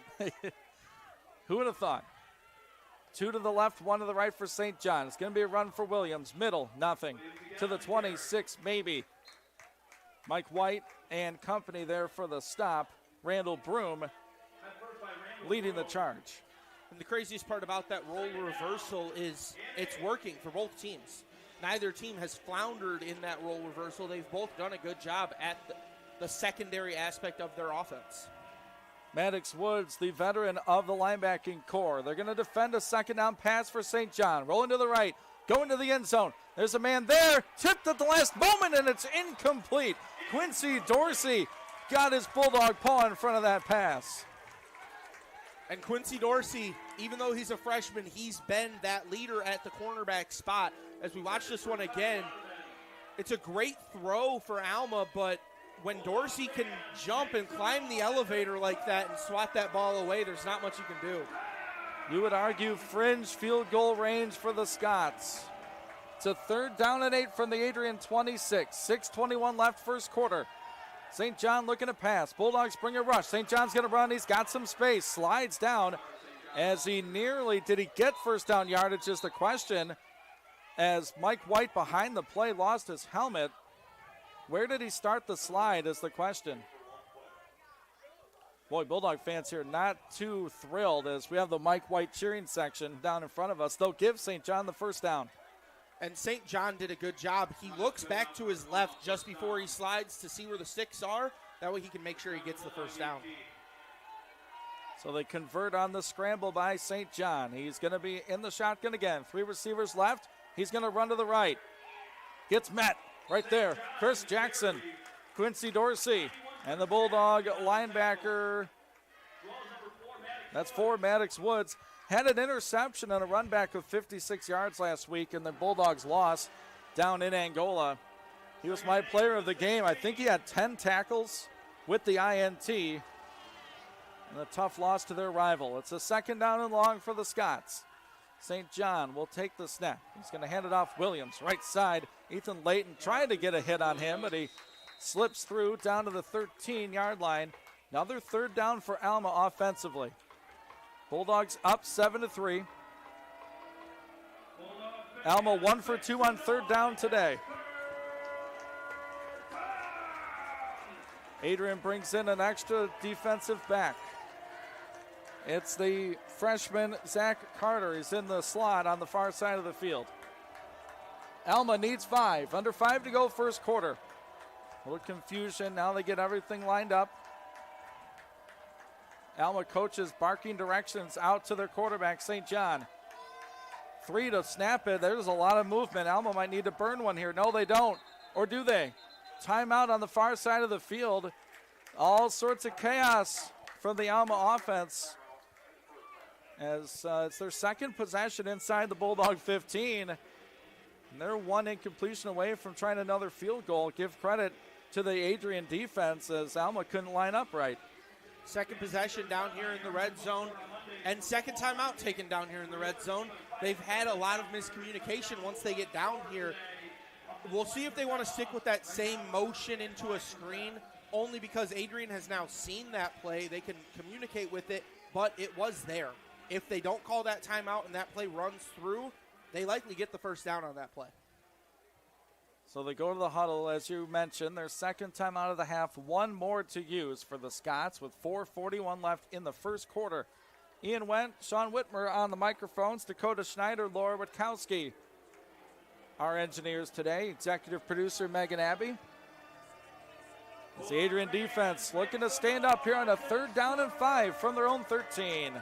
Who would have thought? 2 to the left, 1 to the right for St. John. It's going to be a run for Williams. Middle, nothing. To the 26, maybe. Mike White and company there for the stop. Randall Broom leading the charge. And the craziest part about that role reversal is it's working for both teams. Neither team has floundered in that role reversal. They've both done a good job at the secondary aspect of their offense. Maddox Woods, the veteran of the linebacking core. They're going to defend a 2nd down pass for St. John. Rolling to the right, going to the end zone. There's a man there, tipped at the last moment, and it's incomplete. Quincy Dorsey got his Bulldog paw in front of that pass. And Quincy Dorsey, even though he's a freshman, he's been that leader at the cornerback spot. As we watch this one again, it's a great throw for Alma, but when Dorsey can jump and climb the elevator like that and swat that ball away, there's not much you can do. You would argue fringe field goal range for the Scots. It's a 3rd down and 8 from the Adrian 26. 6:21 left first quarter. St. John looking to pass. Bulldogs bring a rush. St. John's going to run. He's got some space. Slides down as he nearly, did he get first down yardage is the question, as Mike White behind the play lost his helmet. Where did he start the slide is the question. Boy, Bulldog fans here not too thrilled as we have the Mike White cheering section down in front of us. They'll give St. John the first down. And St. John did a good job. He looks back to his left just before he slides to see where the sticks are. That way he can make sure he gets the first down. So they convert on the scramble by St. John. He's going to be in the shotgun again. 3 receivers left. He's going to run to the right. Gets met right there. Chris Jackson, Quincy Dorsey, and the Bulldog linebacker. That's for Maddox Woods. Had an interception on a run back of 56 yards last week, and the Bulldogs lost down in Angola. He was my player of the game. I think he had 10 tackles with the INT. And a tough loss to their rival. It's a 2nd down and long for the Scots. St. John will take the snap. He's going to hand it off Williams, right side. Ethan Layton trying to get a hit on him, but he slips through down to the 13-yard line. Another 3rd down for Alma offensively. Bulldogs up 7-3. Alma 1 for 2 on 3rd down today. Adrian brings in an extra defensive back. It's the freshman Zach Carter. He's in the slot on the far side of the field. Alma needs 5. Under 5 to go first quarter. A little confusion. Now they get everything lined up. Alma coaches barking directions out to their quarterback, St. John. 3 to snap it. There's a lot of movement. Alma might need to burn one here. No, they don't. Or do they? Timeout on the far side of the field. All sorts of chaos from the Alma offense. As it's their 2nd possession inside the Bulldog 15. And they're 1 incompletion away from trying another field goal. Give credit to the Adrian defense as Alma couldn't line up right. 2nd possession down here in the red zone, and 2nd timeout taken down here in the red zone. They've had a lot of miscommunication once they get down here. We'll see if they want to stick with that same motion into a screen, only because Adrian has now seen that play. They can communicate with it, but it was there. If they don't call that timeout and that play runs through, they likely get the first down on that play. So they go to the huddle, as you mentioned, their 2nd time out of the half, 1 more to use for the Scots with 4:41 left in the first quarter. Ian Wendt, Sean Whitmer on the microphones, Dakota Schneider, Laura Witkowski. Our engineers today, executive producer Megan Abbey. It's the Adrian defense looking to stand up here on a 3rd down and 5 from their own 13.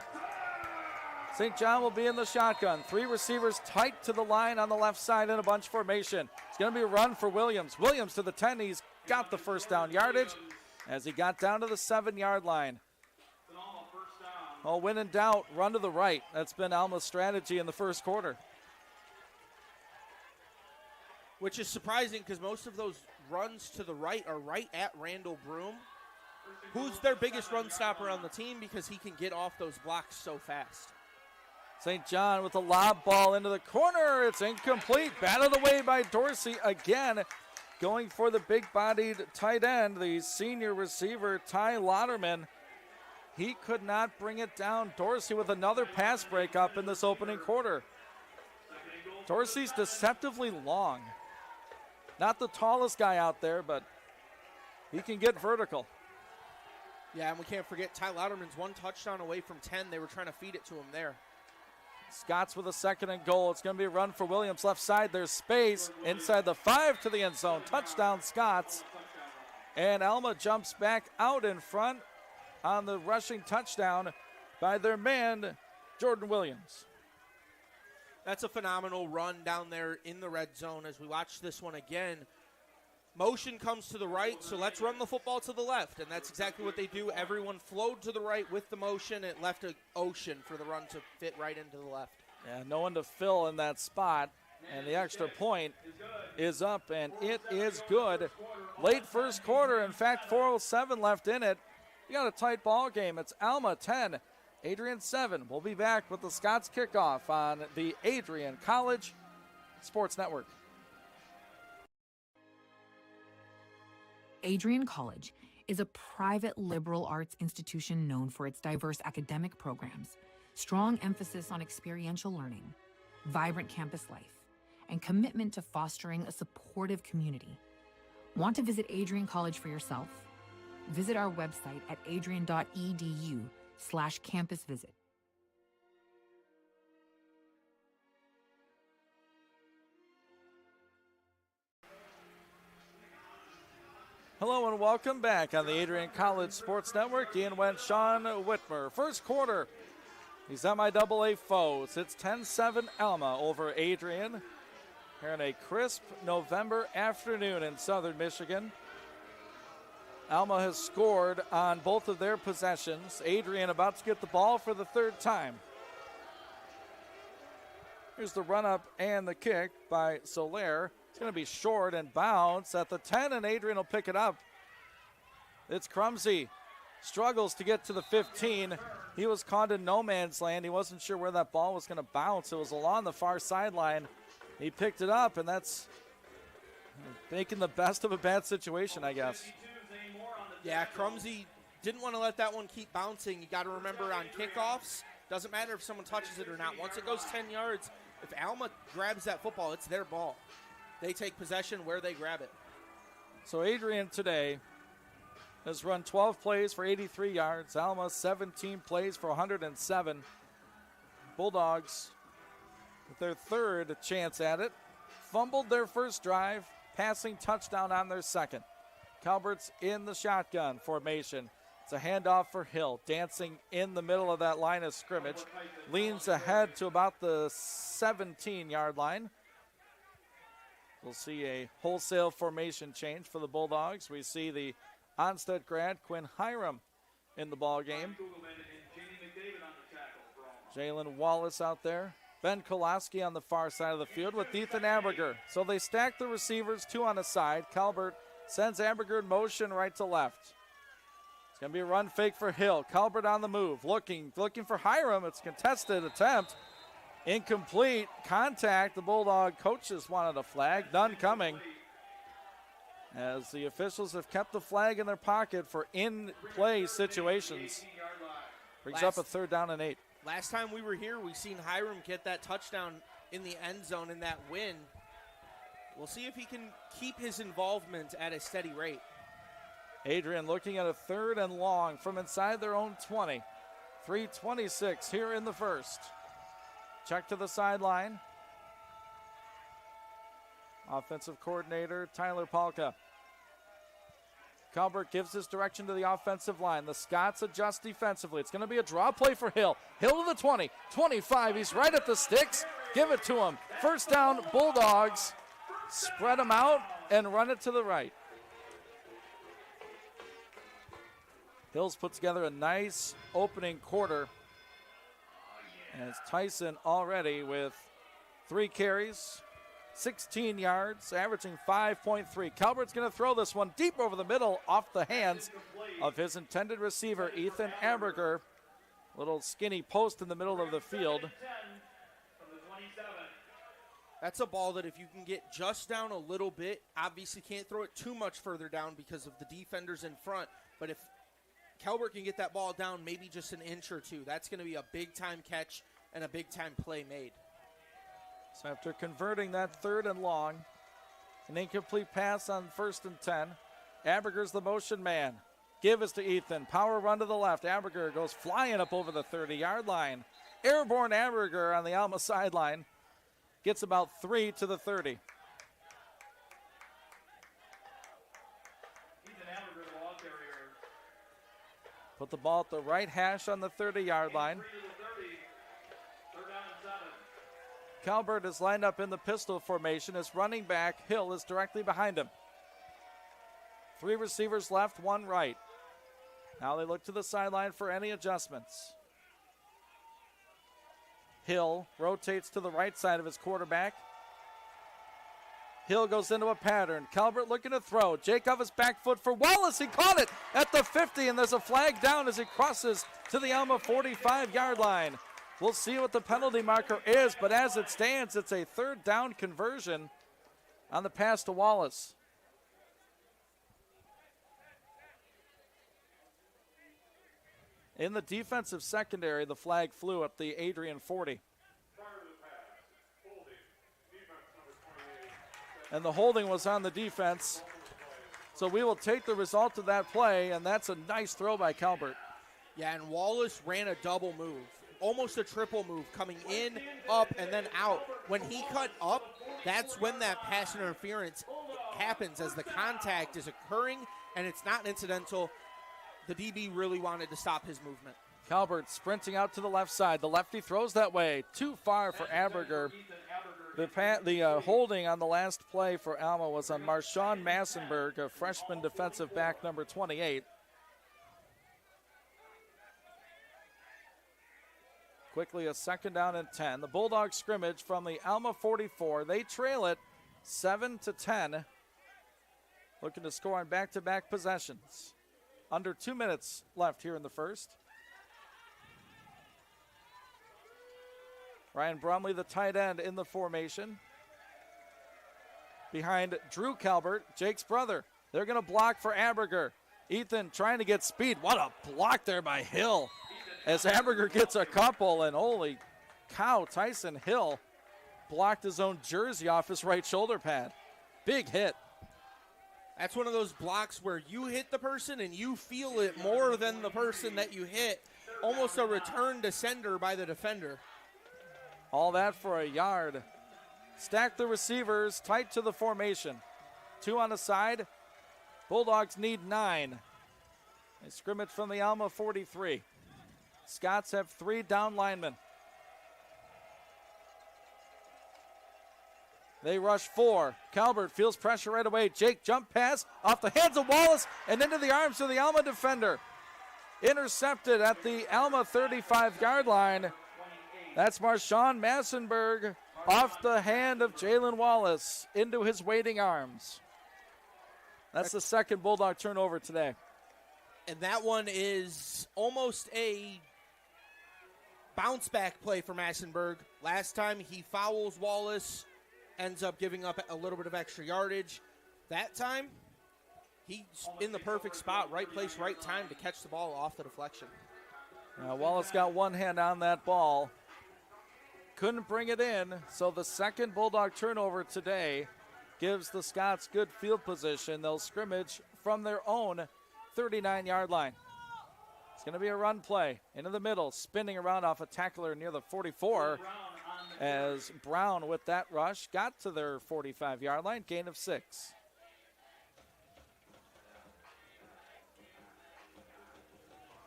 St. John will be in the shotgun. 3 receivers tight to the line on the left side in a bunch formation. It's going to be a run for Williams. Williams to the 10. He's got the first down yardage as he got down to the 7-yard line. Oh, when in doubt, run to the right. That's been Alma's strategy in the first quarter. Which is surprising because most of those runs to the right are right at Randall Broom, who's their biggest run stopper on the team because he can get off those blocks so fast. St. John with a lob ball into the corner. It's incomplete. Batted away by Dorsey again. Going for the big-bodied tight end, the senior receiver, Ty Lauderman. He could not bring it down. Dorsey with another pass breakup in this opening quarter. Dorsey's deceptively long. Not the tallest guy out there, but he can get vertical. Yeah, and we can't forget Ty Lauderman's 1 touchdown away from 10. They were trying to feed it to him there. Scots with a 2nd and goal. It's going to be a run for Williams. Left side, there's space. Inside the 5 to the end zone. Touchdown, Scots. And Alma jumps back out in front on the rushing touchdown by their man, Jordan Williams. That's a phenomenal run down there in the red zone as we watch this one again. Motion comes to the right, so let's run the football to the left, and that's exactly what they do. Everyone flowed to the right with the motion. It left an ocean for the run to fit right into the left. Yeah, no one to fill in that spot. And the extra point is up, and it is good. Late first quarter, in fact, 4:07 left in it. We got a tight ball game. It's Alma 10, Adrian 7. We'll be back with the Scots kickoff on the Adrian College Sports Network. Adrian College is a private liberal arts institution known for its diverse academic programs, strong emphasis on experiential learning, vibrant campus life, and commitment to fostering a supportive community. Want to visit Adrian College for yourself? Visit our website at adrian.edu/campus visit. Hello and welcome back on the Adrian College Sports Network. Ian Wentz, Sean Whitmer. First quarter, these MIAA foes. It's 10-7 Alma over Adrian here on a crisp November afternoon in southern Michigan. Alma has scored on both of their possessions. Adrian about to get the ball for the third time. Here's the run-up and the kick by Soler. It's going to be short and bounce at the 10, and Adrian will pick it up. It's Crumsey. Struggles to get to the 15. He was caught in no man's land. He wasn't sure where that ball was going to bounce. It was along the far sideline. He picked it up, and that's making the best of a bad situation, I guess. Yeah, Crumsey didn't want to let that one keep bouncing. You got to remember on kickoffs, doesn't matter if someone touches it or not. Once it goes 10 yards, if Alma grabs that football, it's their ball. They take possession where they grab it. So Adrian today has run 12 plays for 83 yards. Alma 17 plays for 107. Bulldogs with their third chance at it. Fumbled their first drive, passing touchdown on their second. Calvert's in the shotgun formation. It's a handoff for Hill, dancing in the middle of that line of scrimmage. Leans ahead to about the 17-yard line. We'll see a wholesale formation change for the Bulldogs. We see the Onstead grad Quinn Hiram in the ball game. Jalen Wallace out there. Ben Kolaski on the far side of the field with Ethan Aberger. So they stack the receivers, two on the side. Calvert sends Aberger in motion right to left. It's going to be a run fake for Hill. Calvert on the move, looking for Hiram. It's a contested attempt. Incomplete. Contact. The Bulldog coaches wanted a flag. None coming, as the officials have kept the flag in their pocket for in-play situations. Brings up a 3rd down and 8. Last time we were here, we seen Hiram get that touchdown in the end zone in that win. We'll see if he can keep his involvement at a steady rate. Adrian looking at a 3rd and long from inside their own 20. 3:26 here in the first. Check to the sideline. Offensive coordinator Tyler Palka. Calvert gives his direction to the offensive line. The Scots adjust defensively. It's going to be a draw play for Hill. Hill to the 20, 25. He's right at the sticks. Give it to him. First down, Bulldogs. Spread them out and run it to the right. Hills put together a nice opening quarter. And it's Tyson already with 3 carries, 16 yards, averaging 5.3. Calvert's going to throw this one deep over the middle off the hands of his intended receiver, Ethan Aberger. Little skinny post in the middle of the field. That's a ball that if you can get just down a little bit, obviously can't throw it too much further down because of the defenders in front, but if Calvert can get that ball down maybe just an inch or two, that's going to be a big-time catch and a big-time play made. So after converting that 3rd and long, an incomplete pass on 1st and 10, Aberger's the motion man. Give is to Ethan. Power run to the left. Aberger goes flying up over the 30-yard line. Airborne Aberger on the Alma sideline gets about 3 to the 30. Put the ball at the right hash on the 30-yard line. Calvert is lined up in the pistol formation. His running back, Hill, is directly behind him. 3 receivers left, 1 right. Now they look to the sideline for any adjustments. Hill rotates to the right side of his quarterback. Hill goes into a pattern. Calvert looking to throw. Jake off his back foot for Wallace. He caught it at the 50, and there's a flag down as he crosses to the Alma 45-yard line. We'll see what the penalty marker is, but as it stands, it's a third down conversion on the pass to Wallace. In the defensive secondary, the flag flew at the Adrian 40. And the holding was on the defense. So we will take the result of that play, and that's a nice throw by Calvert. Yeah, and Wallace ran a double move, almost a triple move, coming in, up, and then out. When he cut up, that's when that pass interference happens, as the contact is occurring, and it's not incidental. The DB really wanted to stop his movement. Calvert sprinting out to the left side. The lefty throws that way. Too far for Aberger. The holding on the last play for Alma was on Marshawn Massenberg, a freshman defensive back, number 28. Quickly a second down and 10. The Bulldogs scrimmage from the Alma 44. They trail it 7-10. Looking to score on back-to-back possessions. Under 2 minutes left here in the first. Ryan Brumley, the tight end, in the formation. Behind Drew Calvert, Jake's brother. They're going to block for Aberger. Ethan trying to get speed. What a block there by Hill. As Aberger gets a couple, and holy cow, Tyson Hill blocked his own jersey off his right shoulder pad. Big hit. That's one of those blocks where you hit the person and you feel it more than the person that you hit. Almost a return to sender by the defender. All that for a yard. Stack the receivers tight to the formation. 2 on the side. Bulldogs need 9. They scrimmage from the Alma 43. Scots have 3 down linemen. They rush 4. Calvert feels pressure right away. Jake jump pass off the hands of Wallace and into the arms of the Alma defender. Intercepted at the Alma 35-yard line. That's Marshawn Massenberg off the hand of Jalen Wallace into his waiting arms. That's the second Bulldog turnover today. And that one is almost a bounce back play for Massenberg. Last time he fouls Wallace, ends up giving up a little bit of extra yardage. That time, he's in the perfect spot, right place, right time to catch the ball off the deflection. Now Wallace got one hand on that ball. Couldn't bring it in, so the second Bulldog turnover today gives the Scots good field position. They'll scrimmage from their own 39-yard line. It's going to be a run play into the middle, spinning around off a tackler near the 44 as Brown with that rush got to their 45-yard line, gain of 6.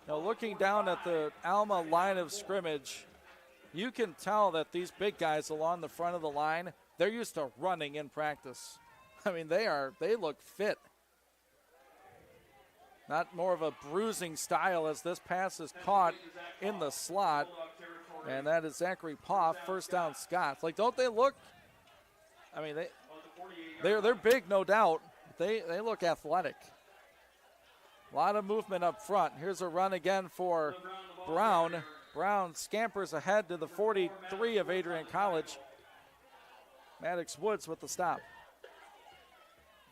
Now looking down at the Alma line of scrimmage, you can tell that these big guys along the front of the line, they're used to running in practice. I mean, they look fit. Not more of a bruising style as this pass is caught in the slot. And that is Zachary Poff, first down Scots. Like, don't they look, I mean, they're big, no doubt. They look athletic. A lot of movement up front. Here's a run again for Brown. Brown scampers ahead to the 43 of Adrian College. Maddox Woods with the stop.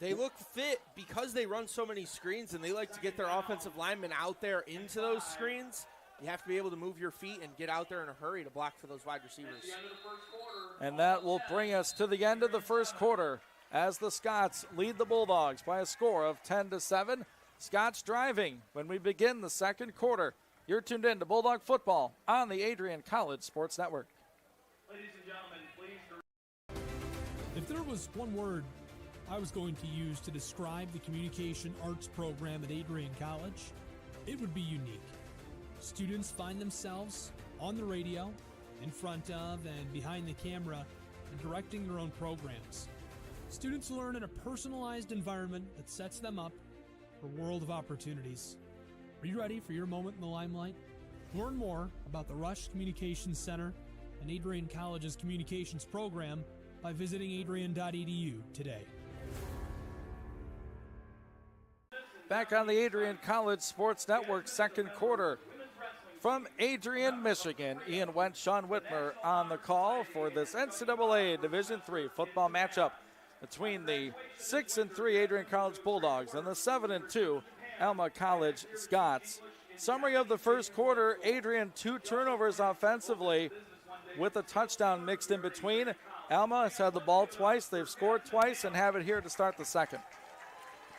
They look fit because they run so many screens and they like to get their offensive linemen out there into those screens. You have to be able to move your feet and get out there in a hurry to block for those wide receivers. And that will bring us to the end of the first quarter as the Scots lead the Bulldogs by a score of 10-7. Scots driving when we begin the second quarter. You're tuned in to Bulldog Football on the Adrian College Sports Network. Ladies and gentlemen, please. If there was one word I was going to use to describe the communication arts program at Adrian College, it would be unique. Students find themselves on the radio, in front of and behind the camera, and directing their own programs. Students learn in a personalized environment that sets them up for a world of opportunities. Are you ready for your moment in the limelight? Learn more about the Rush Communications Center and Adrian College's communications program by visiting adrian.edu today. Back on the Adrian College Sports Network second quarter. From Adrian, Michigan, Ian Wentz, Sean Whitmer on the call for this NCAA Division III football matchup between the 6-3 Adrian College Bulldogs and the 7-2 Alma College Scots. Summary of the first quarter, Adrian 2 turnovers offensively with a touchdown mixed in between. Alma has had the ball twice, they've scored twice, and have it here to start the second.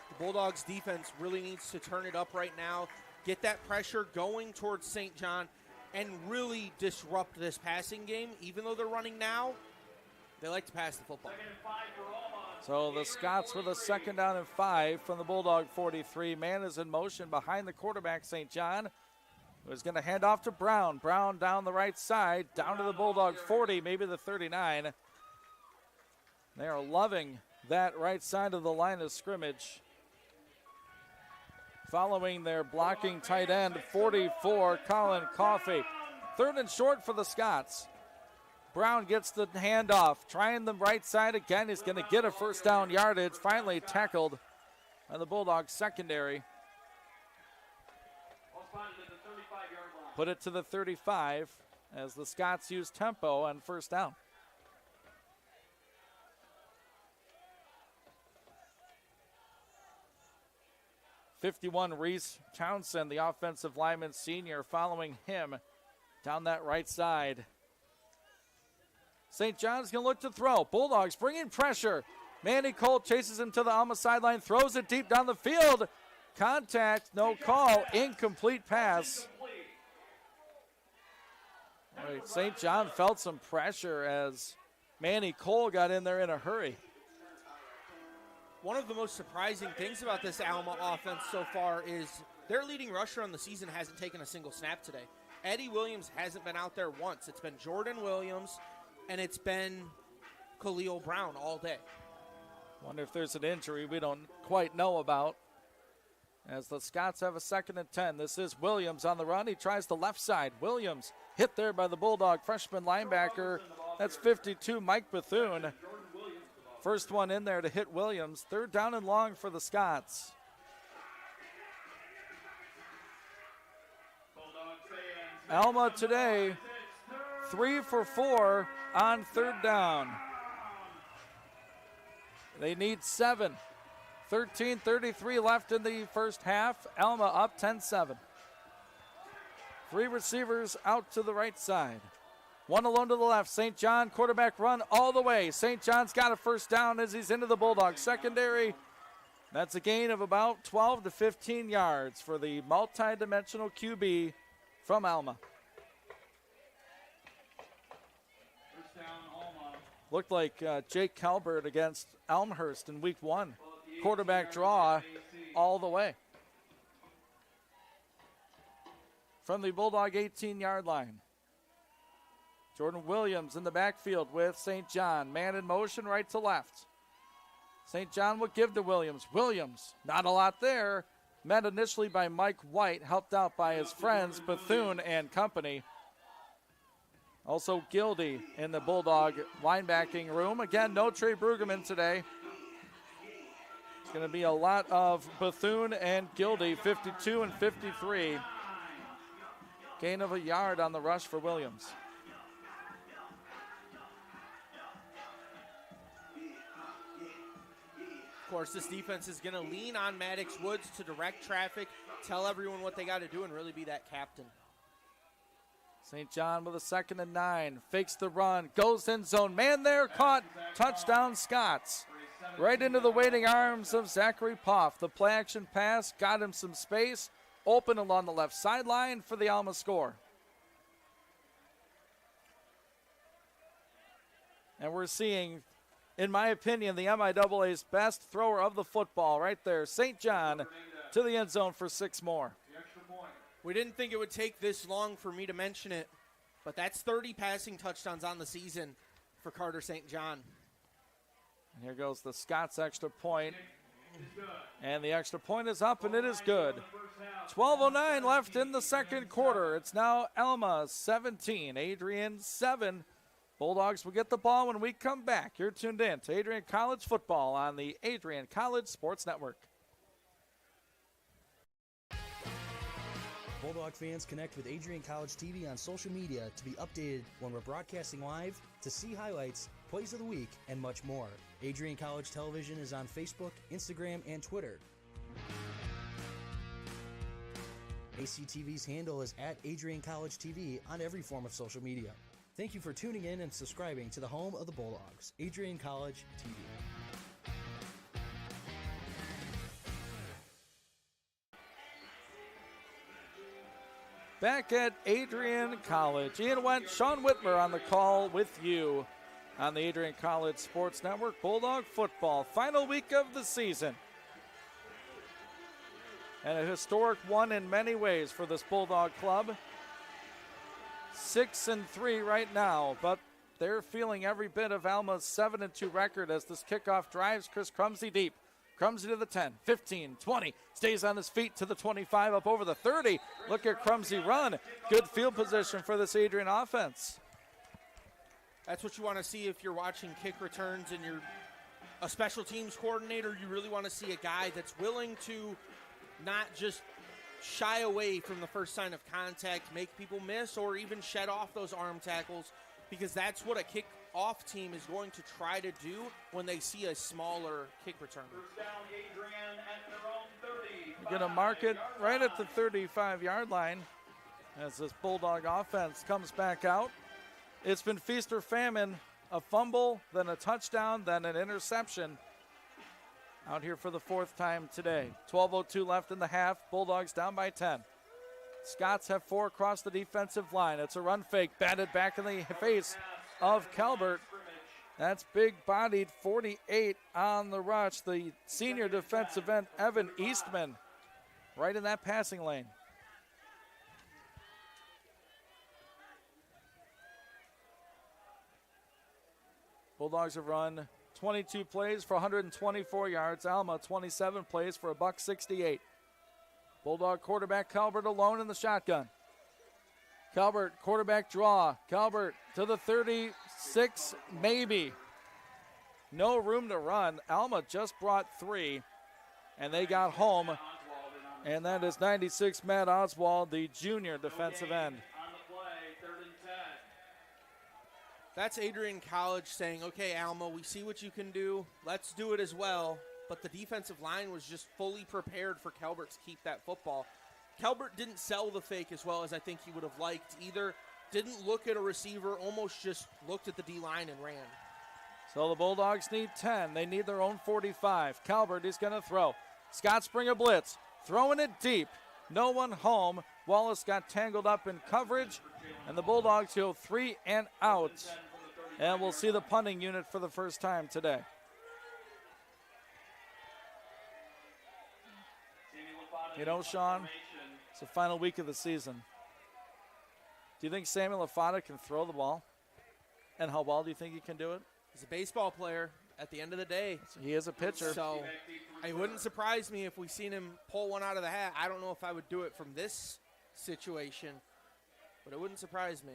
The Bulldogs defense really needs to turn it up right now, get that pressure going towards St. John, and really disrupt this passing game. Even though they're running now, they like to pass the football. So the Scots with a 2nd down and 5 from the Bulldog 43. Man is in motion behind the quarterback, St. John, who is going to hand off to Brown. Brown down the right side, down to the Bulldog 40, maybe the 39. They are loving that right side of the line of scrimmage. Following their blocking tight end, 44, Colin Coffey. 3rd and short for the Scots. Brown gets the handoff, trying the right side again. He's going to get a 1st down yardage. Finally tackled by the Bulldogs secondary. Put it to the 35 as the Scots use tempo on 1st down. '51 Reese Townsend, the offensive lineman senior, following him down that right side. St. John's going to look to throw. Bulldogs bringing pressure. Manny Cole chases him to the Alma sideline, throws it deep down the field. Contact, no call, incomplete pass. Right, St. John felt some pressure as Manny Cole got in there in a hurry. One of the most surprising things about this Alma offense so far is their leading rusher on the season hasn't taken a single snap today. Eddie Williams hasn't been out there once. It's been Jordan Williams, and it's been Khalil Brown all day. Wonder if there's an injury we don't quite know about. As the Scots have a 2nd and 10. This is Williams on the run. He tries the left side. Williams hit there by the Bulldog freshman linebacker. That's 52, Mike Bethune. First one in there to hit Williams. 3rd down and long for the Scots. Alma today, 3 for 4 on 3rd down. They need 7. 13:33 left in the first half. Alma up 10-7. 3 receivers out to the right side. 1 alone to the left. St. John quarterback run all the way. St. John's got a 1st down as he's into the Bulldogs secondary. That's a gain of about 12 to 15 yards for the multi-dimensional QB from Alma. Looked like Jake Calbert against Elmhurst in week 1. Quarterback draw all the way. From the Bulldog 18-yard line. Jordan Williams in the backfield with St. John. Man in motion right to left. St. John will give to Williams. Williams, not a lot there. Met initially by Mike White, helped out by his friends Bethune and company. Also Gildy in the Bulldog linebacking room. Again, no Trey Brueggemann today. It's going to be a lot of Bethune and Gildy, 52 and 53. Gain of a yard on the rush for Williams. Of course, this defense is going to lean on Maddox Woods to direct traffic, tell everyone what they got to do, and really be that captain. St. John with a 2nd and 9. Fakes the run. Goes end zone. Man there, caught. Touchdown, Scots. Right into the waiting arms of Zachary Poff. The play action pass got him some space. Open along the left sideline for the Alma score. And we're seeing, in my opinion, the MIAA's best thrower of the football right there. St. John to the end zone for 6 more. We didn't think it would take this long for me to mention it, but that's 30 passing touchdowns on the season for Carter St. John. And here goes the Scots extra point. And the extra point is up, and it is good. 12:09 left in the second quarter. It's now Alma 17, Adrian 7. Bulldogs will get the ball when we come back. You're tuned in to Adrian College football on the Adrian College Sports Network. Bulldog fans, connect with Adrian College TV on social media to be updated when we're broadcasting live, to see highlights, plays of the week, and much more. Adrian College Television is on Facebook, Instagram, and Twitter. ACTV's handle is at Adrian College TV on every form of social media. Thank you for tuning in and subscribing to the home of the Bulldogs, Adrian College TV. Back at Adrian College, Ian Went, Sean Whitmer on the call with you on the Adrian College Sports Network. Bulldog football, final week of the season. And a historic one in many ways for this Bulldog club. 6-3 right now, but they're feeling every bit of Alma's 7-2 record as this kickoff drives Chris Crumsey deep. Crumsey to the 10, 15, 20, stays on his feet to the 25, up over the 30. Look at Crumsey run. Good field position for this Adrian offense. That's what you want to see if you're watching kick returns and you're a special teams coordinator. You really want to see a guy that's willing to not just shy away from the first sign of contact, make people miss, or even shed off those arm tackles, because that's what a kick-off team is going to try to do when they see a smaller kick return. You're going to mark it right at the 35-yard line as this Bulldog offense comes back out. It's been feast or famine, a fumble, then a touchdown, then an interception. Out here for the fourth time today. 12:02 left in the half. Bulldogs down by 10. Scots have 4 across the defensive line. It's a run fake, batted back in the face of Calvert. That's big-bodied 48 on the rush. The senior defensive end, Evan Eastman, right in that passing lane. Bulldogs have run 22 plays for 124 yards. Alma 27 plays for $168. Bulldog quarterback Calvert alone in the shotgun. Calvert quarterback draw. Calvert to the 36, maybe. No room to run. Alma just brought 3, and they got home. And that is 96 Matt Oswald, the junior defensive end. That's Adrian College saying, okay, Alma, we see what you can do. Let's do it as well. But the defensive line was just fully prepared for Calvert to keep that football. Calvert didn't sell the fake as well as I think he would have liked either. Didn't look at a receiver, almost just looked at the D-line and ran. So the Bulldogs need 10. They need their own 45. Calvert is going to throw. Scots bring a blitz. Throwing it deep. No one home. Wallace got tangled up in coverage. And the Bulldogs go 3 and out. And we'll see the punting unit for the first time today. You know, Sean, it's the final week of the season. Do you think Samuel Lafada can throw the ball? And how well do you think he can do it? He's a baseball player at the end of the day. He is a pitcher. So it wouldn't surprise me if we seen him pull one out of the hat. I don't know if I would do it from this situation, but it wouldn't surprise me.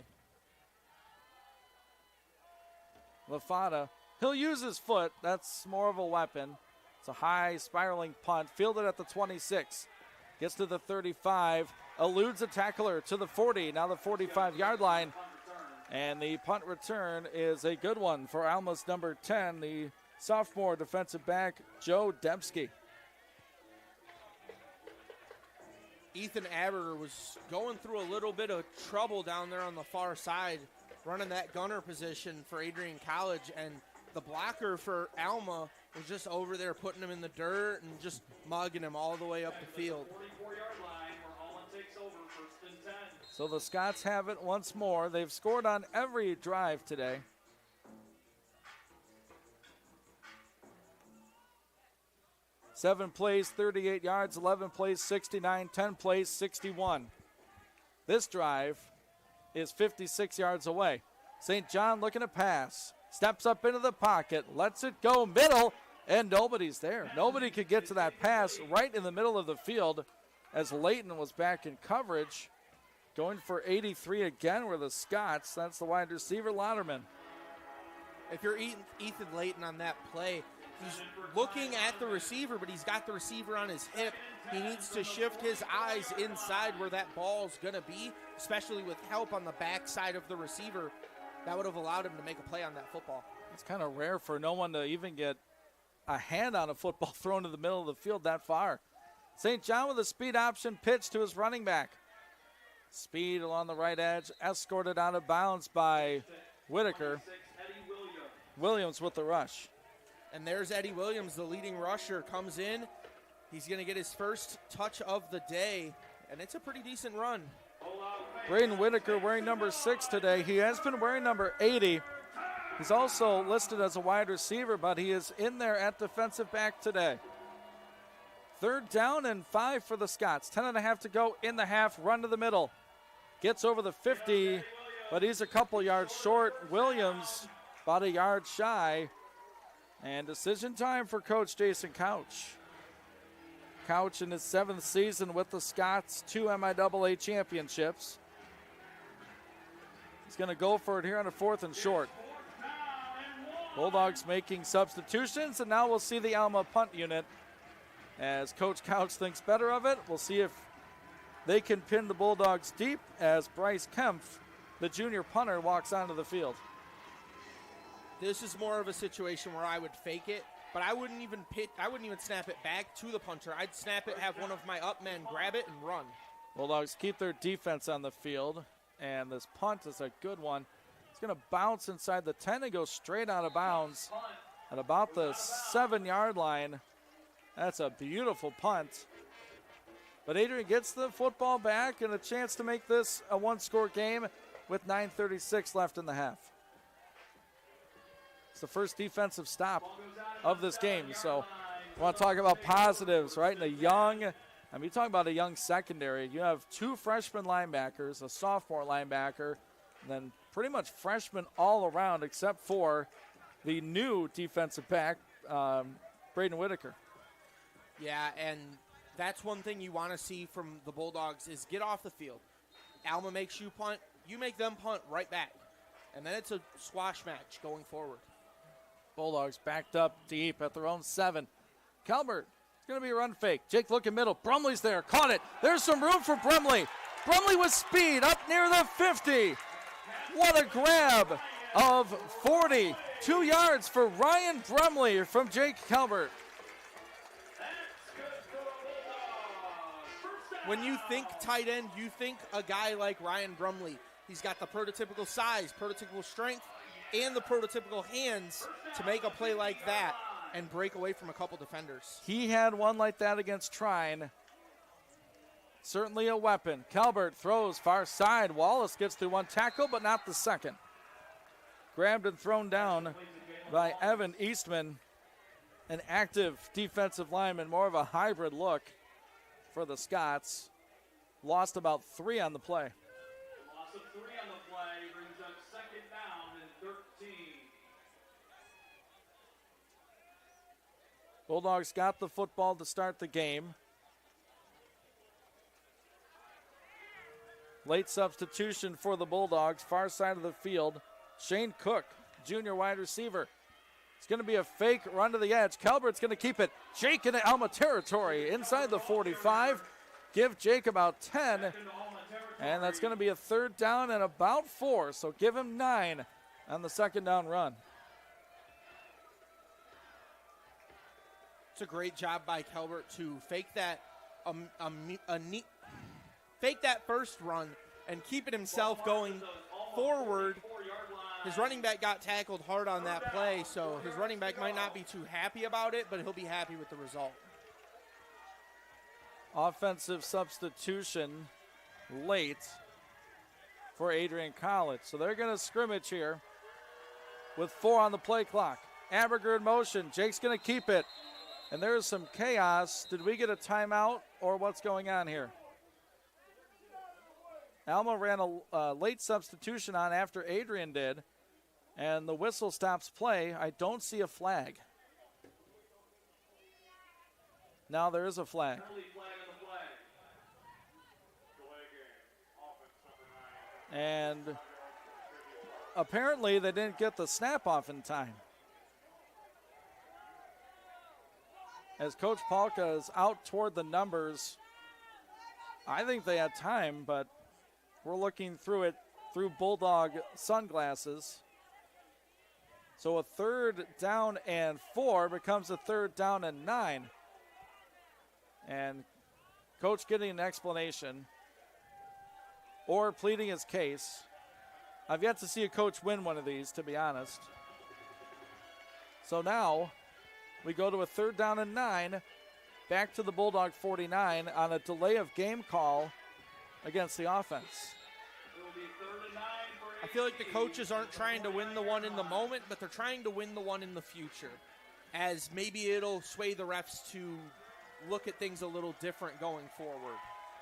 Lafada, he'll use his foot. That's more of a weapon. It's a high spiraling punt, fielded at the 26. Gets to the 35, eludes a tackler to the 40, now the 45-yard line. And the punt return is a good one for Alma's number 10, the sophomore defensive back, Joe Debsky. Ethan Aber was going through a little bit of trouble down there on the far side, running that gunner position for Adrian College, and the blocker for Alma was just over there putting him in the dirt and just mugging him all the way up the field. So the Scots have it once more. They've scored on every drive today. Seven plays, 38 yards, 11 plays, 69, 10 plays, 61. This drive is 56 yards away. St. John looking to pass. Steps up into the pocket, lets it go middle, and nobody's there. Nobody could get to that pass right in the middle of the field as Layton was back in coverage. Going for 83 again were the Scots. That's the wide receiver, Lauderman. if you're Ethan Layton on that play, he's looking at the receiver, but he's got the receiver on his hip. He needs to shift his eyes inside where that ball's going to be, especially with help on the backside of the receiver. That would have allowed him to make a play on that football. It's kind of rare for no one to even get a hand on a football thrown to the middle of the field that far. St. John with a speed option pitch to his running back. Speed along the right edge, escorted out of bounds by Whitaker. Williams with the rush. And there's Eddie Williams, the leading rusher, comes in. He's going to get his first touch of the day, and it's a pretty decent run. Braden Whitaker wearing number 6 today. He has been wearing number 80. He's also listed as a wide receiver, but he is in there at defensive back today. 3rd down and 5 for the Scots. 10.5 to go in the half. Run to the middle. Gets over the 50, but he's a couple yards short. Williams about a yard shy. And decision time for Coach Jason Couch. Couch in his 7th season with the Scots, 2 MIAA championships. He's going to go for it here on a 4th and short. Bulldogs making substitutions, and now we'll see the Alma punt unit. As Coach Couch thinks better of it, we'll see if they can pin the Bulldogs deep as Bryce Kempf, the junior punter, walks onto the field. This is more of a situation where I would fake it, but I wouldn't even snap it back to the punter. I'd snap it, have one of my up men grab it, and run. Bulldogs keep their defense on the field, and this punt is a good one. It's going to bounce inside the 10 and go straight out of bounds at about the 7-yard line. That's a beautiful punt. But Adrian gets the football back and a chance to make this a 1-score game with 9:36 left in the half. It's the first defensive stop of this game. So I want to talk about positives, right? And you talk about a young secondary. You have 2 freshman linebackers, a sophomore linebacker, and then pretty much freshmen all around except for the new defensive back, Braden Whitaker. Yeah, and that's one thing you want to see from the Bulldogs is get off the field. Alma makes you punt, you make them punt right back. And then it's a squash match going forward. Bulldogs backed up deep at their own 7. Calbert, it's going to be a run fake. Jake looking middle. Brumley's there. Caught it. There's some room for Brumley. Brumley with speed up near the 50. What a grab of 40. 2 yards for Ryan Brumley from Jake Calbert. When you think tight end, you think a guy like Ryan Brumley. He's got the prototypical size, prototypical strength, and the prototypical hands to make a play like that and break away from a couple defenders. He had one like that against Trine. Certainly a weapon. Calbert throws far side. Wallace gets through 1 tackle, but not the second. Grabbed and thrown down by Evan Eastman, an active defensive lineman, more of a hybrid look for the Scots. Lost about 3 on the play. Loss of 3 on the play brings up 2nd down and 13. Bulldogs got the football to start the game. Late substitution for the Bulldogs, far side of the field. Shane Cook, junior wide receiver. It's going to be a fake run to the edge. Calbert's going to keep it. Jake in the Alma territory inside the 45. Give Jake about 10. And that's going to be a 3rd down and about 4. So give him 9 on the 2nd down run. It's a great job by Calbert to fake that fake that first run and keep it himself going forward. His running back got tackled hard on that play, so his running back might not be too happy about it, but he'll be happy with the result. Offensive substitution late for Adrian College. So they're going to scrimmage here with 4 on the play clock. Aberger in motion. Jake's going to keep it. And there's some chaos. Did we get a timeout or what's going on here? Alma ran a late substitution on after Adrian did, and the whistle stops play. I don't see a flag. Now there is a flag. And apparently they didn't get the snap off in time. As Coach Palka is out toward the numbers, I think they had time, but we're looking through it through Bulldog sunglasses. So a 3rd down and 4 becomes a 3rd down and 9. And Coach getting an explanation or pleading his case. I've yet to see a coach win one of these, to be honest. So now we go to a 3rd down and 9, back to the Bulldog 49 on a delay of game call against the offense. I feel like the coaches aren't trying to win the one in the moment, but they're trying to win the one in the future, as maybe it'll sway the refs to look at things a little different going forward.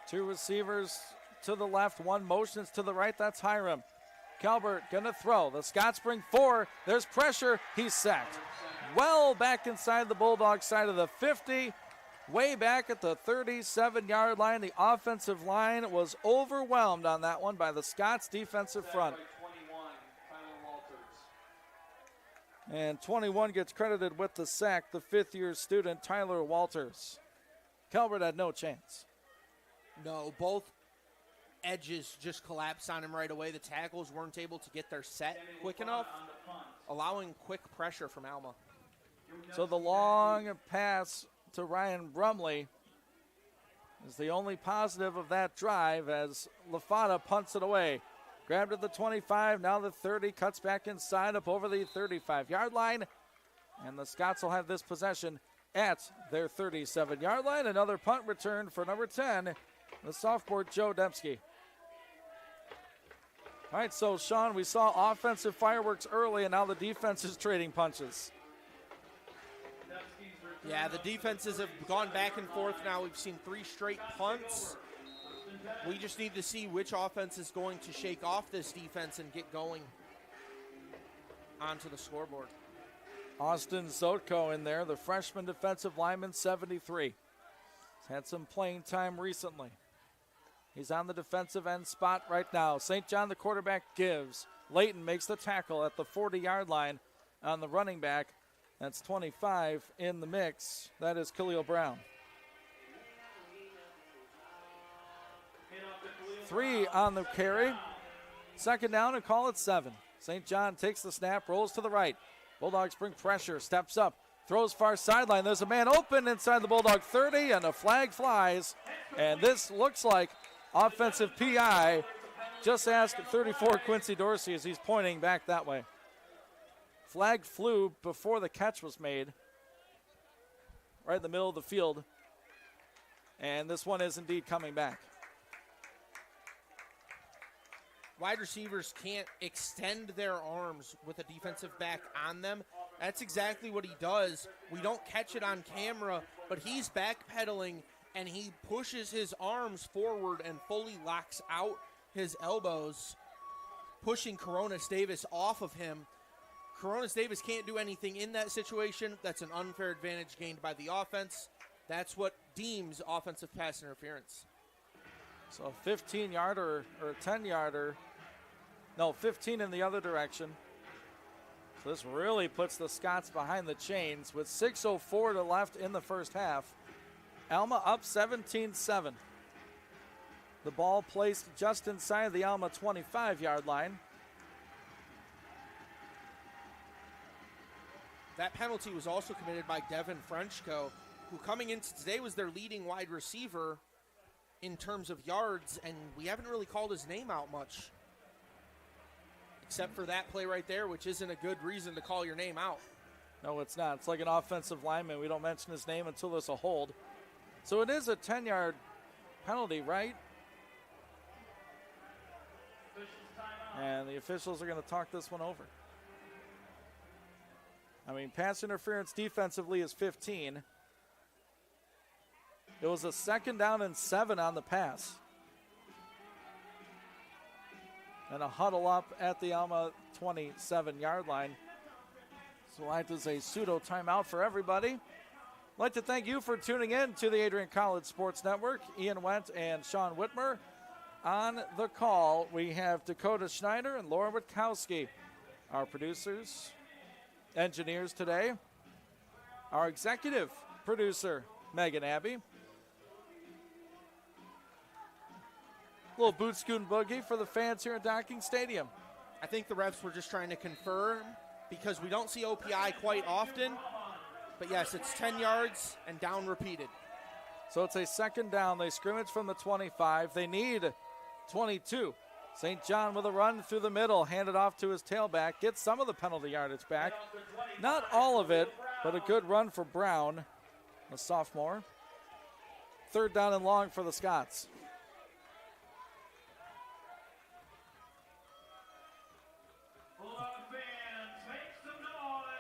2 receivers to the left, 1 motions to the right. That's Hiram. Calvert gonna throw. The Scots bring 4. There's pressure. He's sacked. Well back inside the Bulldog side of the 50. Way back at the 37-yard line. The offensive line was overwhelmed on that one by the Scots defensive front. And 21 gets credited with the sack, the 5th-year student, Tyler Walters. Calvert had no chance. No, both edges just collapsed on him right away. The tackles weren't able to get their set quick enough, allowing quick pressure from Alma. So the long pass to Ryan Brumley is the only positive of that drive as LaFada punts it away. Grabbed at the 25, now the 30, cuts back inside up over the 35-yard line. And the Scots will have this possession at their 37-yard line. Another punt return for number 10, the sophomore Joe Dembski. All right, so Sean, we saw offensive fireworks early, and now the defense is trading punches. Yeah, the defenses have gone back and forth now. We've seen 3 straight punts. We just need to see which offense is going to shake off this defense and get going onto the scoreboard. Austin Zotko in there, the freshman defensive lineman, 73. He's had some playing time recently. He's on the defensive end spot right now. St. John, the quarterback, gives. Layton makes the tackle at the 40-yard line on the running back. That's 25 in the mix. That is Khalil Brown. 3 on the carry. 2nd down and call it 7. St. John takes the snap, rolls to the right. Bulldogs bring pressure, steps up, throws far sideline. There's a man open inside the Bulldog 30, and a flag flies. And this looks like offensive PI. Just ask 34 Quincy Dorsey as he's pointing back that way. Flag flew before the catch was made, right in the middle of the field. And this one is indeed coming back. Wide receivers can't extend their arms with a defensive back on them. That's exactly what he does. We don't catch it on camera, but he's backpedaling, and he pushes his arms forward and fully locks out his elbows, pushing Coronas Davis off of him. Coronas Davis can't do anything in that situation. That's an unfair advantage gained by the offense. That's what deems offensive pass interference. So a 15-yarder or a 10-yarder. No, 15 in the other direction. So this really puts the Scots behind the chains with 6:04 to left in the first half. Alma up 17-7. The ball placed just inside the Alma 25-yard line. That penalty was also committed by Devin Frenchko, who coming into today was their leading wide receiver in terms of yards, and we haven't really called his name out much, except for that play right there, which isn't a good reason to call your name out. No, it's not. It's like an offensive lineman. We don't mention his name until there's a hold. So it is a 10-yard penalty, right? And the officials are going to talk this one over. I mean, pass interference defensively is 15. It was a 2nd down and 7 on the pass. And a huddle up at the Alma 27-yard line. So that is a pseudo timeout for everybody. I'd like to thank you for tuning in to the Adrian College Sports Network. Ian Wendt and Sean Whitmer. On the call, we have Dakota Schneider and Laura Witkowski. our producers, engineers today, our executive producer, Megan Abbey. Little boot scoot and boogie for the fans here at Docking Stadium. I think the refs were just trying to confirm because we don't see OPI quite often. But yes, it's 10 yards and down repeated. So it's a second down. They scrimmage from the 25. They need 22. St. John with a run through the middle, handed off to his tailback, gets some of the penalty yardage back. Not all of it, but a good run for Brown, a sophomore. Third down and long for the Scots.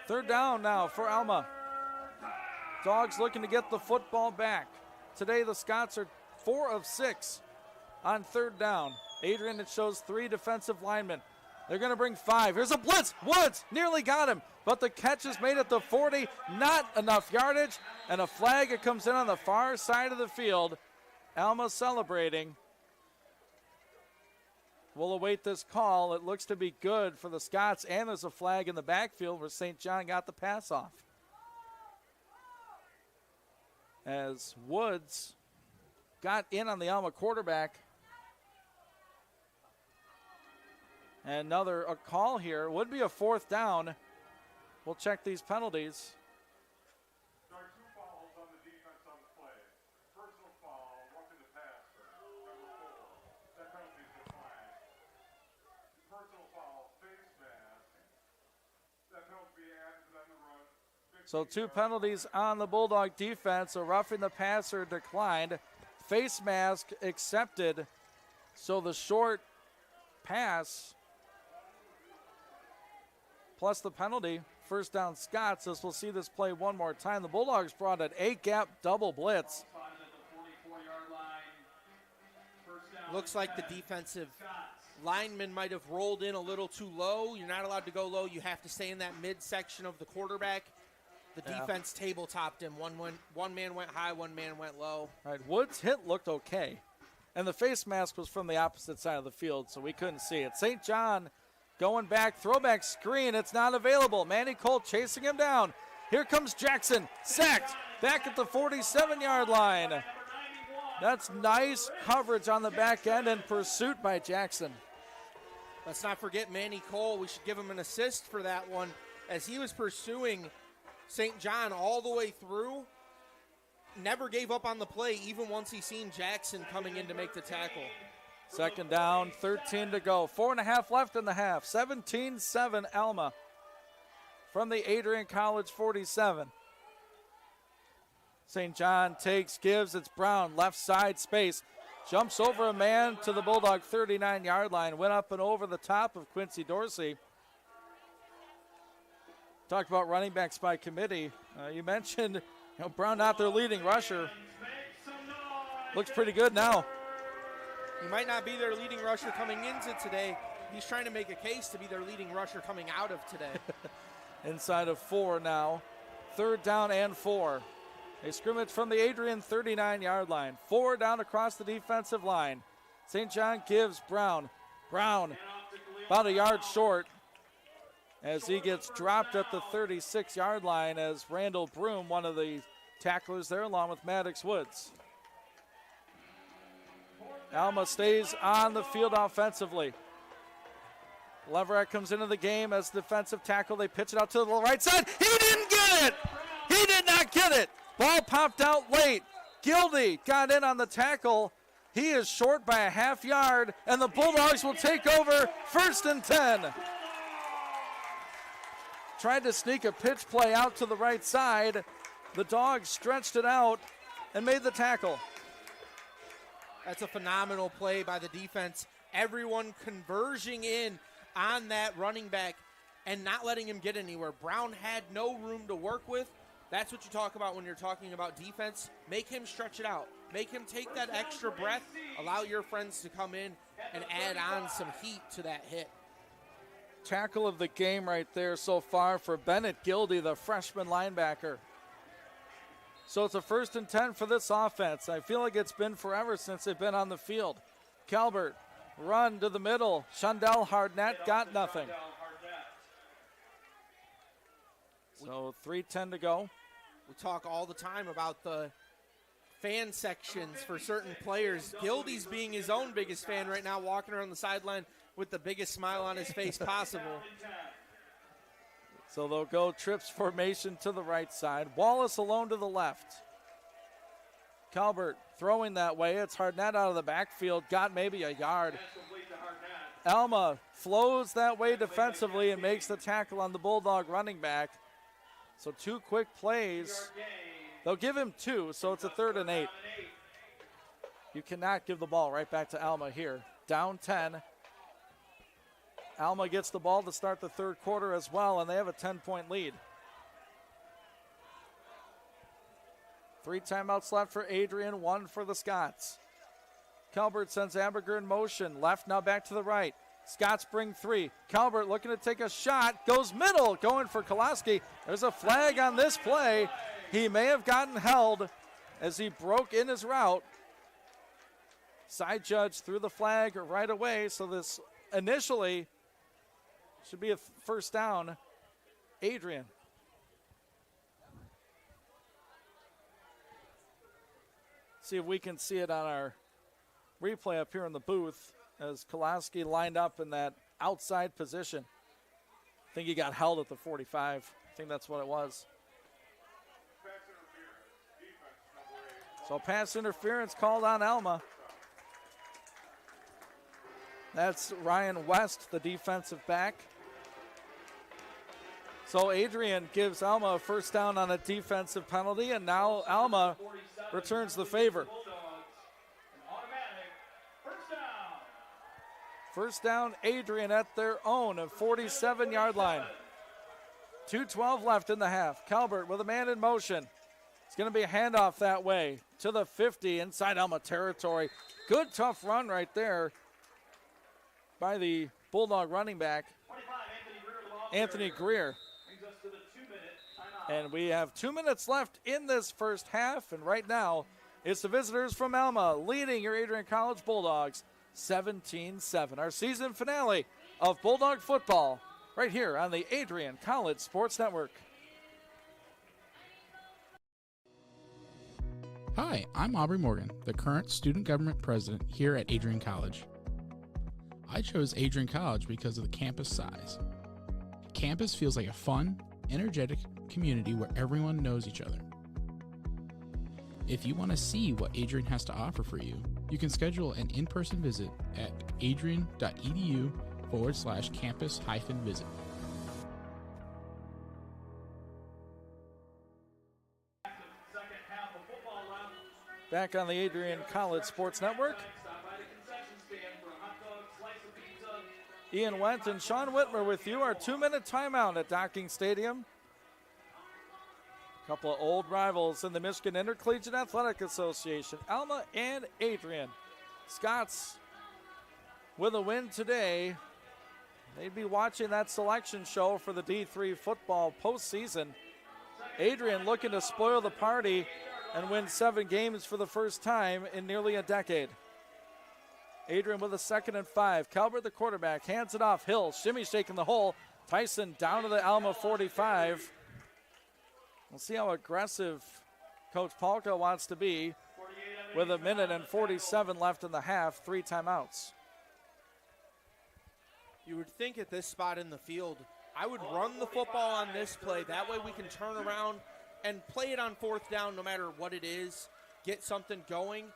Third down now for Alma. Dogs looking to get the football back. Today the Scots are 4 of 6 on third down. Adrian, it shows 3 defensive linemen. They're going to bring 5. Here's a blitz. Woods nearly got him, but the catch is made at the 40. Not enough yardage, and a flag. It comes in on the far side of the field. Alma celebrating. We'll await this call. It looks to be good for the Scots, and there's a flag in the backfield where St. John got the pass off. As Woods got in on the Alma quarterback. And another call here. Would be a fourth down. We'll check these penalties. There are 2 fouls on the defense on the play. Personal foul, roughing the passer, number 4. That penalty is declined. Personal foul, face mask. That penalty added to the run. So 2 penalties on the Bulldog defense. A roughing the passer declined. Face mask accepted. So the short pass plus the penalty, first down Scots, as we'll see this play one more time. The Bulldogs brought an 8-gap double blitz. Looks like the defensive lineman might have rolled in a little too low. You're not allowed to go low. You have to stay in that midsection of the quarterback. The defense tabletoped him. One man went high, one man went low. All right, Woods' hit looked okay. And the face mask was from the opposite side of the field, so we couldn't see it. St. John going back, throwback screen. It's not available. Manny Cole chasing him down. Here comes Jackson, sacked, back at the 47-yard line. That's nice coverage on the back end and pursuit by Jackson. Let's not forget Manny Cole. We should give him an assist for that one as he was pursuing St. John all the way through. Never gave up on the play, even once he seen Jackson coming in to make the tackle. Second down, 13 to go. 4.5 left in the half. 17-7 Alma from the Adrian College 47. St. John takes, gives. It's Brown, left side space. Jumps over a man to the Bulldog 39-yard line. Went up and over the top of Quincy Dorsey. Talked about running backs by committee. You mentioned Brown not their leading rusher. Looks pretty good now. He might not be their leading rusher coming into today. He's trying to make a case to be their leading rusher coming out of today. Inside of 4 now. Third down and 4. A scrimmage from the Adrian 39-yard line. 4 down across the defensive line. St. John gives Brown. Brown about a yard short as he gets dropped at the 36-yard line as Randall Broom, one of the tacklers there, along with Maddox Woods. Alma stays on the field offensively. Leverett comes into the game as defensive tackle. They pitch it out to the right side. He didn't get it. He did not get it. Ball popped out late. Gildy got in on the tackle. He is short by a half yard, and the Bulldogs will take over 1st and 10. Tried to sneak a pitch play out to the right side. The Dogs stretched it out and made the tackle. That's a phenomenal play by the defense. Everyone converging in on that running back and not letting him get anywhere. Brown had no room to work with. That's what you talk about when you're talking about defense. Make him stretch it out. Make him take that extra breath. Allow your friends to come in and add on some heat to that hit. Tackle of the game right there so far for Bennett Gildy, the freshman linebacker. So it's a 1st and 10 for this offense. I feel like it's been forever since they've been on the field. Calvert, run to the middle. Shundell Hardnett got nothing. So 3:10 to go. We talk all the time about the fan sections for certain players. Gildy's being his own biggest fan right now, walking around the sideline with the biggest smile on his face possible. So they'll go trips formation to the right side. Wallace alone to the left. Calvert throwing that way. It's Hartnett out of the backfield. Got maybe a yard. Alma flows that way defensively and makes the tackle on the Bulldog running back. So 2 quick plays. They'll give him 2, so it's a 3rd and 8. You cannot give the ball right back to Alma here. Down 10. Alma gets the ball to start the 3rd quarter as well, and they have a 10-point lead. 3 timeouts left for Adrian, 1 for the Scots. Calvert sends Aberger in motion. Left, now back to the right. Scots bring 3. Calvert looking to take a shot. Goes middle, going for Kolaski. There's a flag on this play. He may have gotten held as he broke in his route. Side judge threw the flag right away, so this initially should be a 1st down. Adrian. See if we can see it on our replay up here in the booth as Kolaski lined up in that outside position. I think he got held at the 45. I think that's what it was. So pass interference called on Alma. That's Ryan West, the defensive back. So Adrian gives Alma a 1st down on a defensive penalty, and now Alma returns the favor. 1st down, Adrian at their own 47-yard line. 2:12 left in the half. Calvert with a man in motion. It's going to be a handoff that way to the 50 inside Alma territory. Good tough run right there by the Bulldog running back, Anthony Greer. And we have 2 minutes left in this 1st half, and right now it's the visitors from Alma leading your Adrian College Bulldogs 17-7. Our season finale of Bulldog football right here on the Adrian College Sports Network. Hi, I'm Aubrey Morgan, the current student government president here at Adrian College. I chose Adrian College because of the campus size. Campus feels like a fun, energetic community where everyone knows each other. If you want to see what Adrian has to offer for you, you can schedule an in-person visit at adrian.edu/campus-visit. Back on the Adrian College Sports Network. Ian Wendt and Sean Whitmer with you. Our 2-minute timeout at Docking Stadium. A couple of old rivals in the Michigan Intercollegiate Athletic Association, Alma and Adrian. Scots with a win today. They'd be watching that selection show for the D3 football postseason. Adrian looking to spoil the party and win 7 games for the first time in nearly a decade. Adrian with a 2nd and 5. Calvert, the quarterback, hands it off. Hill, shimmy shaking the hole. Tyson down to the Alma 45. We'll see how aggressive Coach Palka wants to be with 1:47 left in the half, 3 timeouts. You would think at this spot in the field, I would run the football on this play. That way we can turn around and play it on 4th down no matter what it is. Get something going.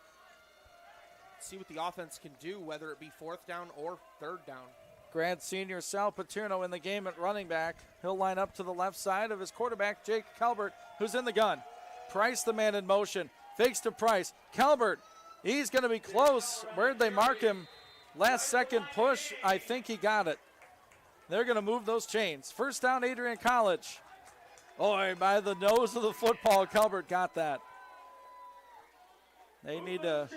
See what the offense can do, whether it be 4th down or 3rd down. Grad senior Sal Paterno in the game at running back. He'll line up to the left side of his quarterback, Jake Calvert, who's in the gun. Price, the man in motion. Fakes to Price. Calvert, he's going to be close. Where'd they mark him? Last second push. I think he got it. They're going to move those chains. 1st down, Adrian College. Oh, by the nose of the football, Calvert got that. They need to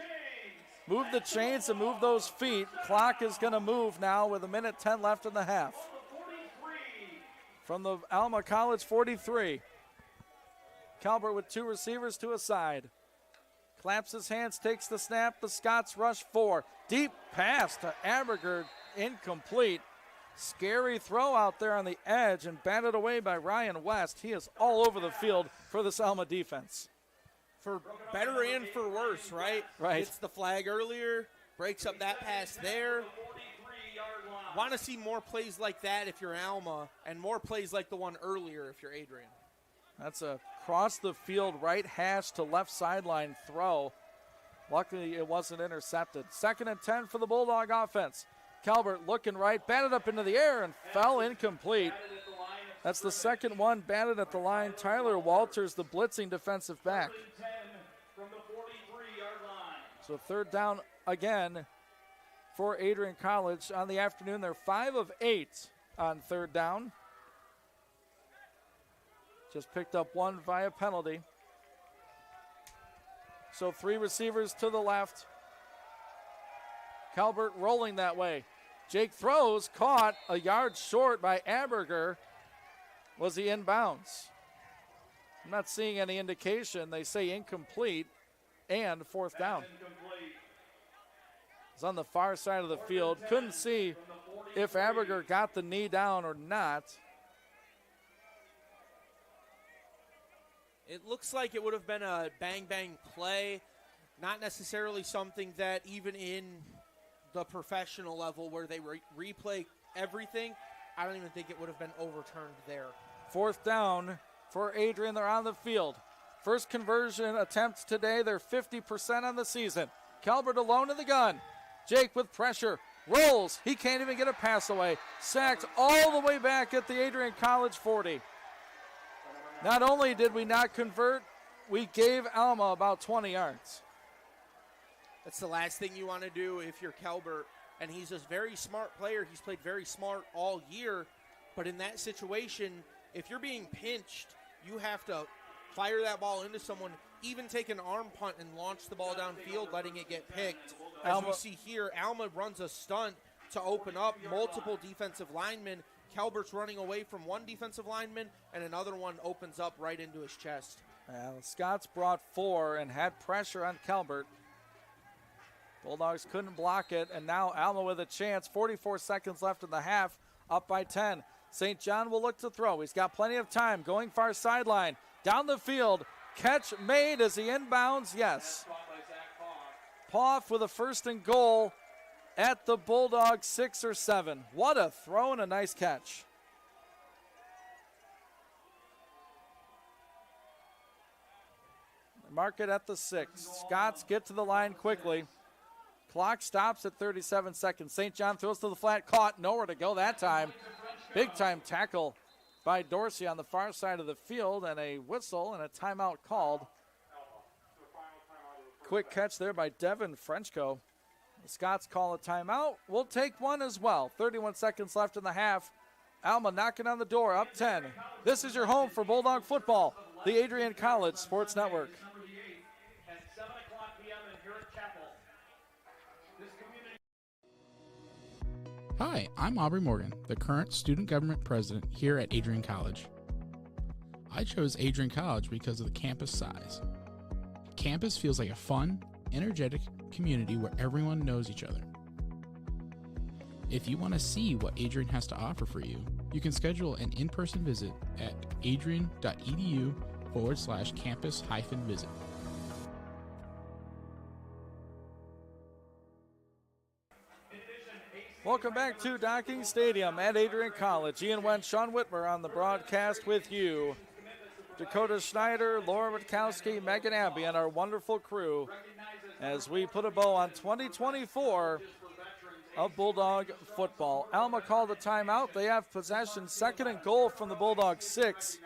move the chains and move those feet. Clock is going to move now with 1:10 left in the half. From the Alma College 43. Calvert with 2 receivers to a side. Claps his hands, takes the snap. The Scots rush 4. Deep pass to Aberger, incomplete. Scary throw out there on the edge and batted away by Ryan West. He is all over the field for this Alma defense. For better and for worse, right? Right. Gets the flag earlier, breaks up that pass there. Want to see more plays like that if you're Alma, and more plays like the one earlier if you're Adrian. That's a cross the field right hash to left sideline throw. Luckily, it wasn't intercepted. 2nd and 10 for the Bulldog offense. Calvert looking right, batted up into the air and fell incomplete. That's the second one batted at the line. Tyler Walters, the blitzing defensive back. So 3rd down again for Adrian College on the afternoon. They're 5 of 8 on 3rd down. Just picked up 1 via penalty. So 3 receivers to the left. Calvert rolling that way. Jake throws, caught a yard short by Aberger. Was he inbounds? I'm not seeing any indication. They say incomplete and 4th down. It's on the far side of the field. Couldn't see if Aberger got the knee down or not. It looks like it would have been a bang-bang play, not necessarily something that even in the professional level where they replay everything, I don't even think it would have been overturned there. 4th down for Adrian. They're on the field. First conversion attempt today. They're 50% on the season. Calvert alone in the gun. Jake with pressure. Rolls. He can't even get a pass away. Sacked all the way back at the Adrian College 40. Not only did we not convert, we gave Alma about 20 yards. That's the last thing you want to do if you're Calvert. And he's a very smart player. He's played very smart all year. But in that situation, if you're being pinched, you have to fire that ball into someone, even take an arm punt and launch the ball downfield, letting it get picked. As we see here, Alma runs a stunt to open up multiple defensive linemen. Calvert's running away from one defensive lineman, and another one opens up right into his chest. Scott's brought 4 and had pressure on Calvert. Bulldogs couldn't block it, and now Alma with a chance. 44 seconds left in the half, up by 10. St. John will look to throw. He's got plenty of time, going far sideline. Down the field, catch made as he inbounds, yes. Poff with a 1st and goal at the Bulldogs 6 or 7. What a throw and a nice catch. Mark it at the 6. Scots get to the line quickly. Clock stops at 37 seconds. St. John throws to the flat, caught, nowhere to go that time. Big time tackle by Dorsey on the far side of the field, and a whistle and a timeout called. Quick catch there by Devin Frenchco. The Scots call a timeout. We'll take one as well. 31 seconds left in the half. Alma knocking on the door, up 10. This is your home for Bulldog football, the Adrian College Sports Network. Hi, I'm Aubrey Morgan, the current student government president here at Adrian College. I chose Adrian College because of the campus size. Campus feels like a fun, energetic community where everyone knows each other. If you want to see what Adrian has to offer for you, you can schedule an in-person visit at adrian.edu/campus-visit. Welcome back to Docking Stadium at Adrian College. Ian Wentz, Sean Whitmer on the broadcast with you. Dakota Schneider, Laura Witkowski, Megan Abbey, and our wonderful crew as we put a bow on 2024 of Bulldog football. Alma called a timeout. They have possession, 2nd and goal from the Bulldogs 6.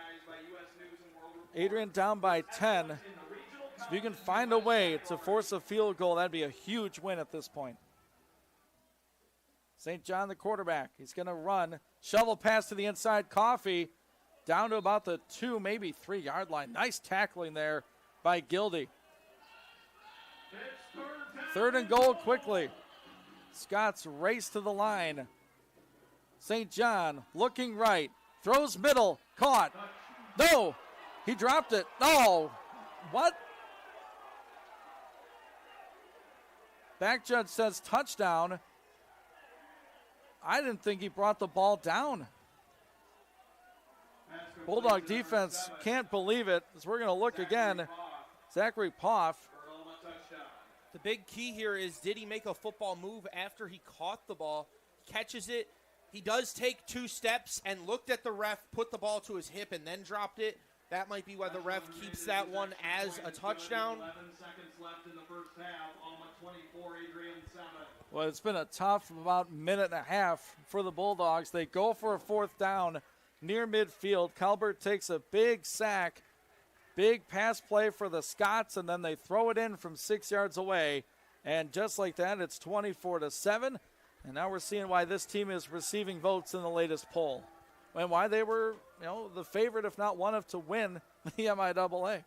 Adrian down by 10. So if you can find a way to force a field goal, that'd be a huge win at this point. St. John, the quarterback. He's going to run. Shovel pass to the inside. Coffee down to about the 2, maybe 3-yard line. Nice tackling there by Gildy. 3rd and goal quickly. Scots race to the line. St. John looking right. Throws middle. Caught. No. He dropped it. No. What? Back judge says touchdown. I didn't think he brought the ball down. Bulldog defense can't believe it, as we're going to look again. Zachary Poff. The big key here is, did he make a football move after he caught the ball, catches it? He does take 2 steps and looked at the ref, put the ball to his hip, and then dropped it. That might be why the ref keeps that one as a touchdown. 11 seconds left in the first half. Alma 24, Adrian 7. Well, it's been a tough about minute and a half for the Bulldogs. They go for a 4th down near midfield. Calbert takes a big sack. Big pass play for the Scots, and then they throw it in from 6 yards away. And just like that, it's 24-7. And now we're seeing why this team is receiving votes in the latest poll, and why they were, the favorite, if not one of, to win the MIAA.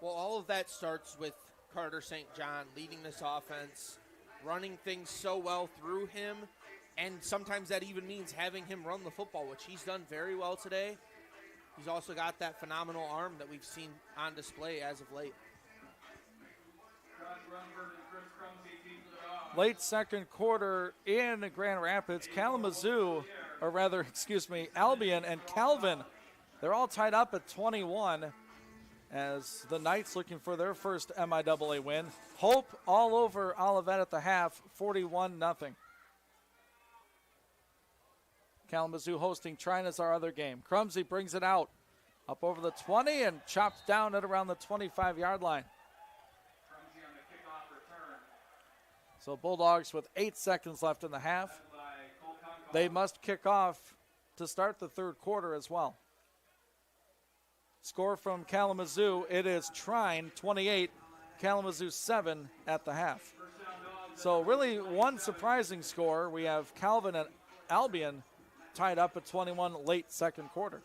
Well, all of that starts with Carter St. John leading this offense, running things so well through him, and sometimes that even means having him run the football, which he's done very well today. He's also got that phenomenal arm that we've seen on display as of late. Late second quarter in Grand Rapids, Albion and Calvin, they're all tied up at 21 as the Knights looking for their first MIAA win. Hope all over Olivet at the half, 41-0. Kalamazoo hosting Trina's our other game. Crumsey brings it out up over the 20 and chopped down at around the 25-yard line. So Bulldogs with 8 seconds left in the half. They must kick off to start the third quarter as well. Score from Kalamazoo, it is Trine 28, Kalamazoo 7 at the half. So really one surprising score. We have Calvin and Albion tied up at 21 late second quarter.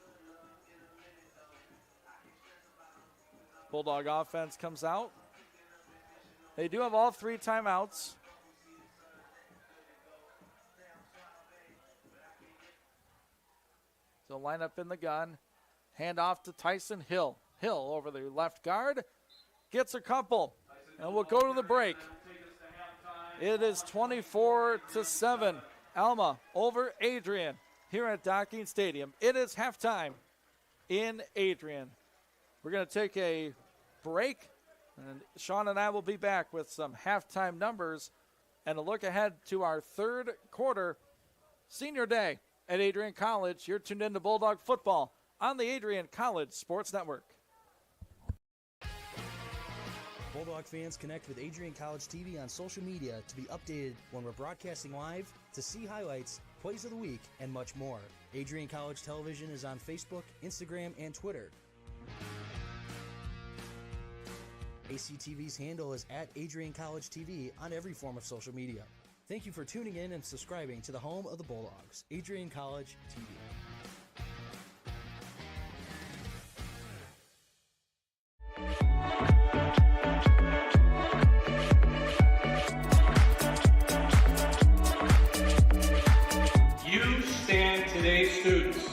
Bulldog offense comes out. They do have all 3 timeouts. So line up in the gun. Hand off to Tyson Hill. Hill over the left guard. Gets a couple. And we'll go to the break. It is 24-7. Alma over Adrian here at Docking Stadium. It is halftime in Adrian. We're going to take a break. And Sean and I will be back with some halftime numbers and a look ahead to our third quarter senior day at Adrian College. You're tuned in to Bulldog football on the Adrian College Sports Network. Bulldog fans, connect with Adrian College TV on social media to be updated when we're broadcasting live, to see highlights, plays of the week, and much more. Adrian College Television is on Facebook, Instagram, and Twitter. ACTV's handle is at Adrian College TV on every form of social media. Thank you for tuning in and subscribing to the home of the Bulldogs, Adrian College TV. You stand today, students,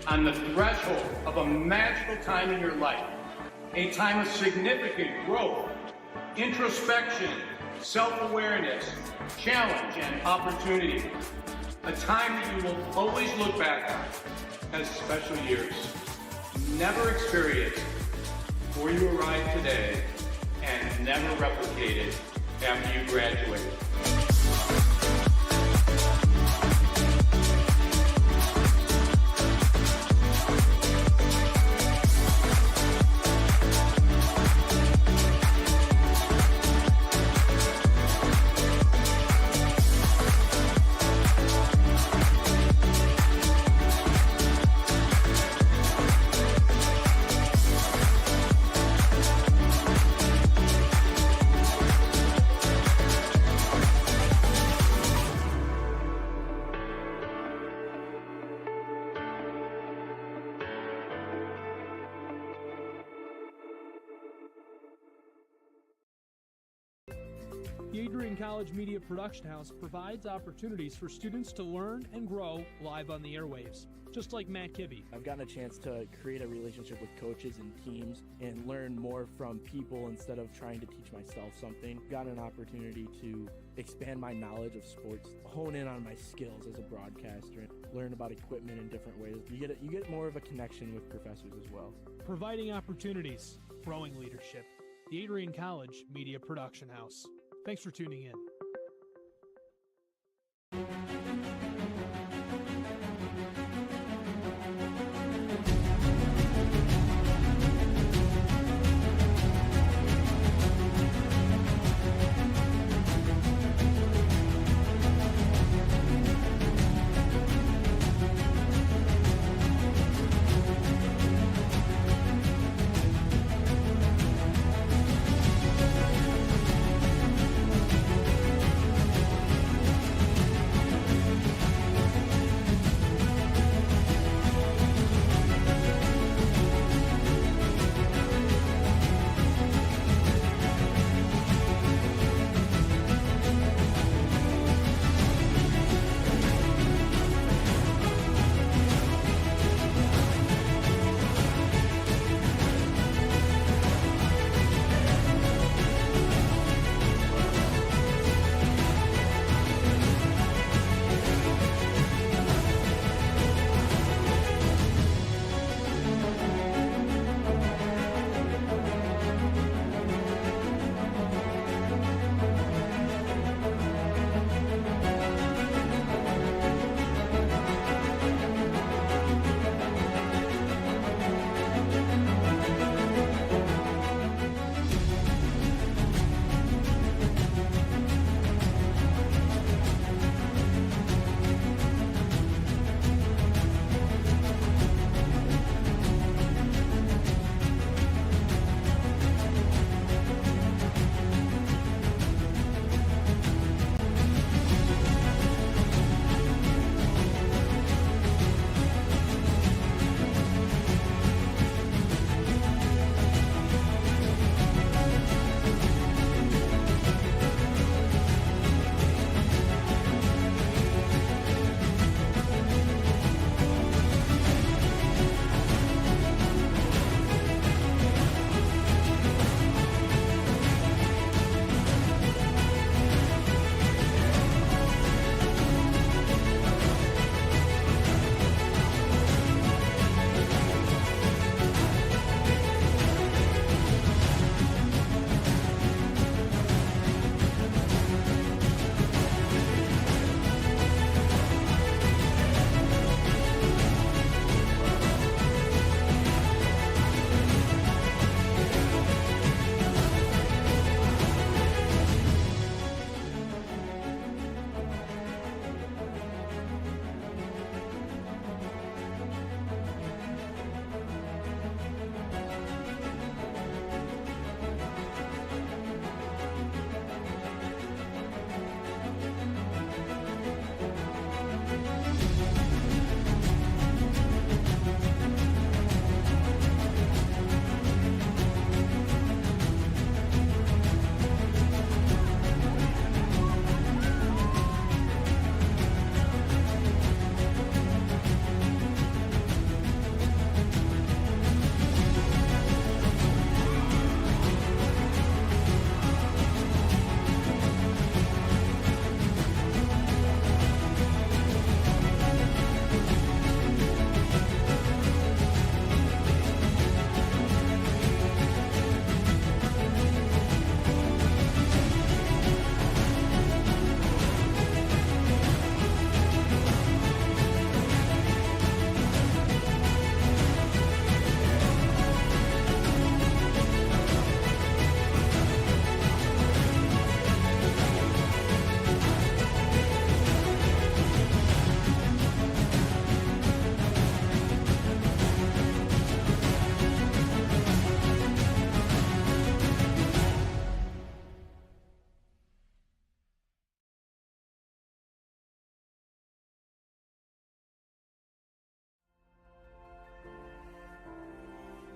on the threshold of a magical time in your life, a time of significant growth, introspection, self-awareness, challenge, and opportunity. A time that you will always look back on as special years. Never experienced before you arrived today, and never replicated after you graduate. The Adrian College Media Production House provides opportunities for students to learn and grow live on the airwaves, just like Matt Kibbe. I've gotten a chance to create a relationship with coaches and teams and learn more from people instead of trying to teach myself something. Gotten an opportunity to expand my knowledge of sports, hone in on my skills as a broadcaster, and learn about equipment in different ways. You get more of a connection with professors as well. Providing opportunities, growing leadership. The Adrian College Media Production House. Thanks for tuning in.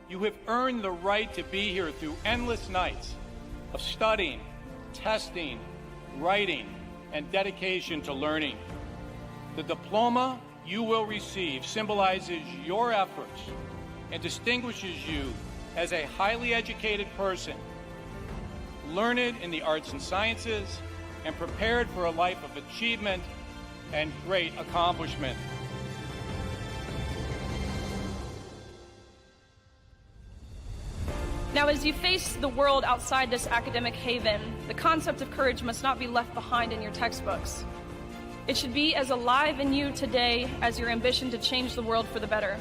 You have earned the right to be here through endless nights of studying, testing, writing, and dedication to learning. The diploma you will receive symbolizes your efforts and distinguishes you as a highly educated person, learned in the arts and sciences, and prepared for a life of achievement and great accomplishment. Now, as you face the world outside this academic haven, the concept of courage must not be left behind in your textbooks. It should be as alive in you today as your ambition to change the world for the better.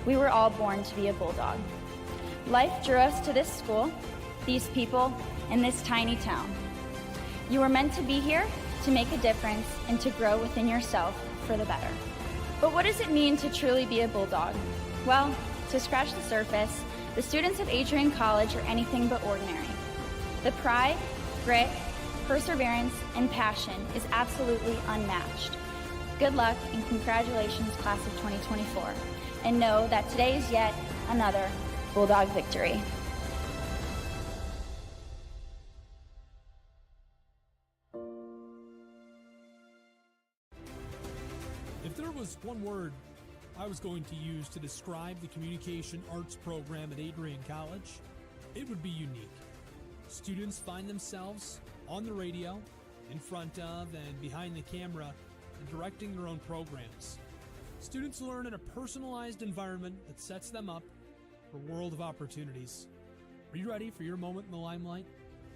We were all born to be a Bulldog. Life drew us to this school, these people, and this tiny town. You were meant to be here to make a difference and to grow within yourself for the better. But what does it mean to truly be a Bulldog? Well, to scratch the surface, the students of Adrian College are anything but ordinary. The pride, grit, perseverance, and passion is absolutely unmatched. Good luck and congratulations, class of 2024. And know that today is yet another Bulldog victory. If there was one word I was going to use to describe the communication arts program at Adrian College, it would be unique. Students find themselves on the radio, in front of and behind the camera, and directing their own programs. Students learn in a personalized environment that sets them up for a world of opportunities. Are you ready for your moment in the limelight?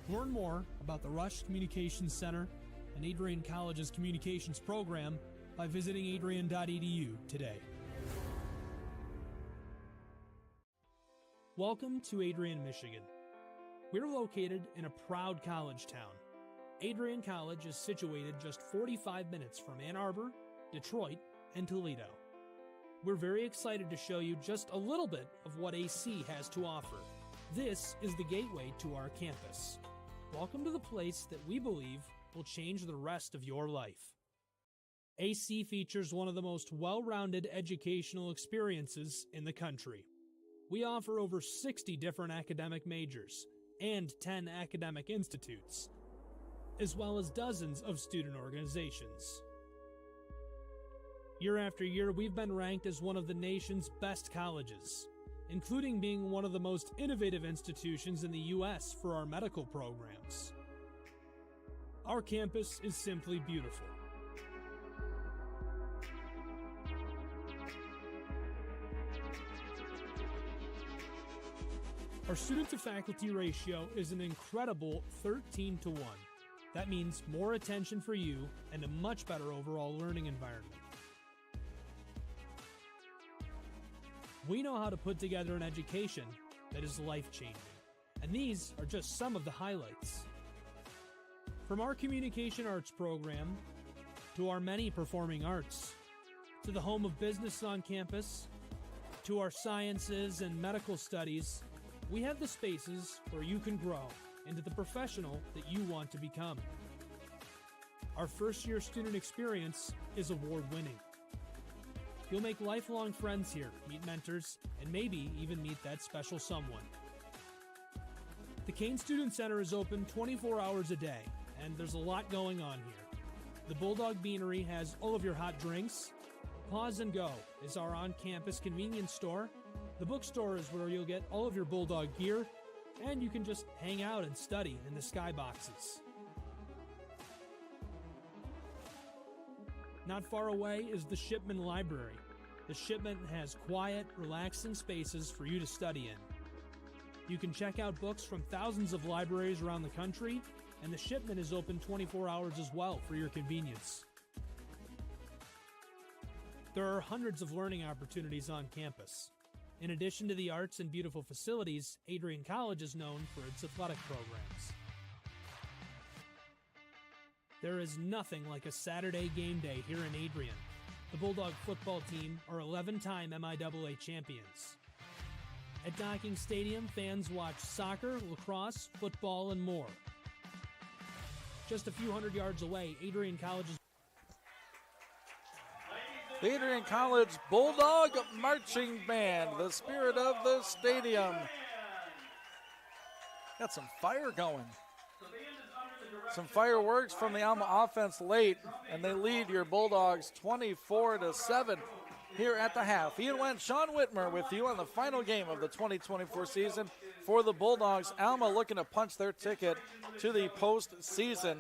Learn more about the Rush Communications Center and Adrian College's communications program by visiting adrian.edu today. Welcome to Adrian, Michigan. We're located in a proud college town. Adrian College is situated just 45 minutes from Ann Arbor, Detroit, and Toledo. We're very excited to show you just a little bit of what AC has to offer. This is the gateway to our campus. Welcome to the place that we believe will change the rest of your life. AC features one of the most well-rounded educational experiences in the country. We offer over 60 different academic majors and 10 academic institutes, as well as dozens of student organizations. Year after year, we've been ranked as one of the nation's best colleges, including being one of the most innovative institutions in the U.S. for our medical programs. Our campus is simply beautiful. Our student-to-faculty ratio is an incredible 13-to-1. That means more attention for you and a much better overall learning environment. We know how to put together an education that is life-changing, and these are just some of the highlights. From our communication arts program, to our many performing arts, to the home of business on campus, to our sciences and medical studies, we have the spaces where you can grow into the professional that you want to become. Our first-year student experience is award-winning. You'll make lifelong friends here, meet mentors, and maybe even meet that special someone. The Kane Student Center is open 24 hours a day, and there's a lot going on here. The Bulldog Beanery has all of your hot drinks. Pause and Go is our on-campus convenience store. The bookstore is where you'll get all of your Bulldog gear, and you can just hang out and study in the skyboxes. Not far away is the Shipman Library. The Shipman has quiet, relaxing spaces for you to study in. You can check out books from thousands of libraries around the country, and the Shipman is open 24 hours as well for your convenience. There are hundreds of learning opportunities on campus. In addition to the arts and beautiful facilities, Adrian College is known for its athletic programs. There is nothing like a Saturday game day here in Adrian. The Bulldog football team are 11-time MIAA champions. At Docking Stadium, fans watch soccer, lacrosse, football, and more. Just a few hundred yards away, Adrian College is The Adrian College Bulldog Marching Band, the spirit of the stadium. Got some fire going. Some fireworks from the Alma offense late, and they lead your Bulldogs 24-7 here at the half. Ian Wentz, Sean Whitmer with you on the final game of the 2024 season for the Bulldogs. Alma looking to punch their ticket to the postseason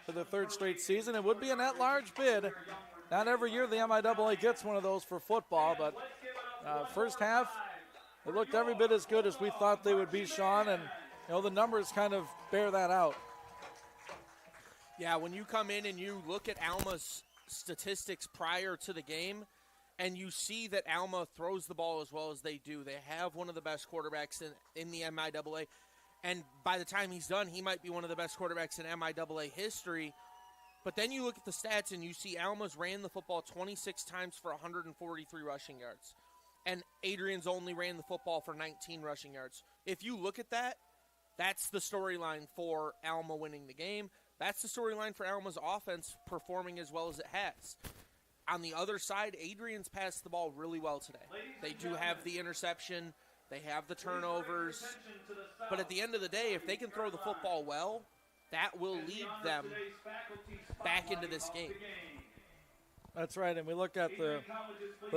for the third straight season. It would be an at-large bid. Not every year the MIAA gets one of those for football, but first half, it looked every bit as good as we thought they would be, Sean, and the numbers kind of bear that out. Yeah, when you come in and you look at Alma's statistics prior to the game, and you see that Alma throws the ball as well as they do. They have one of the best quarterbacks in the MIAA, and by the time he's done, he might be one of the best quarterbacks in MIAA history. But then you look at the stats, and you see Alma's ran the football 26 times for 143 rushing yards, and Adrian's only ran the football for 19 rushing yards. If you look at that, that's the storyline for Alma winning the game. That's the storyline for Alma's offense performing as well as it has. On the other side, Adrian's passed the ball really well today. They do have the interception. They have the turnovers. But at the end of the day, if they can throw the football well, that will lead them back into this game. That's right, and we look at the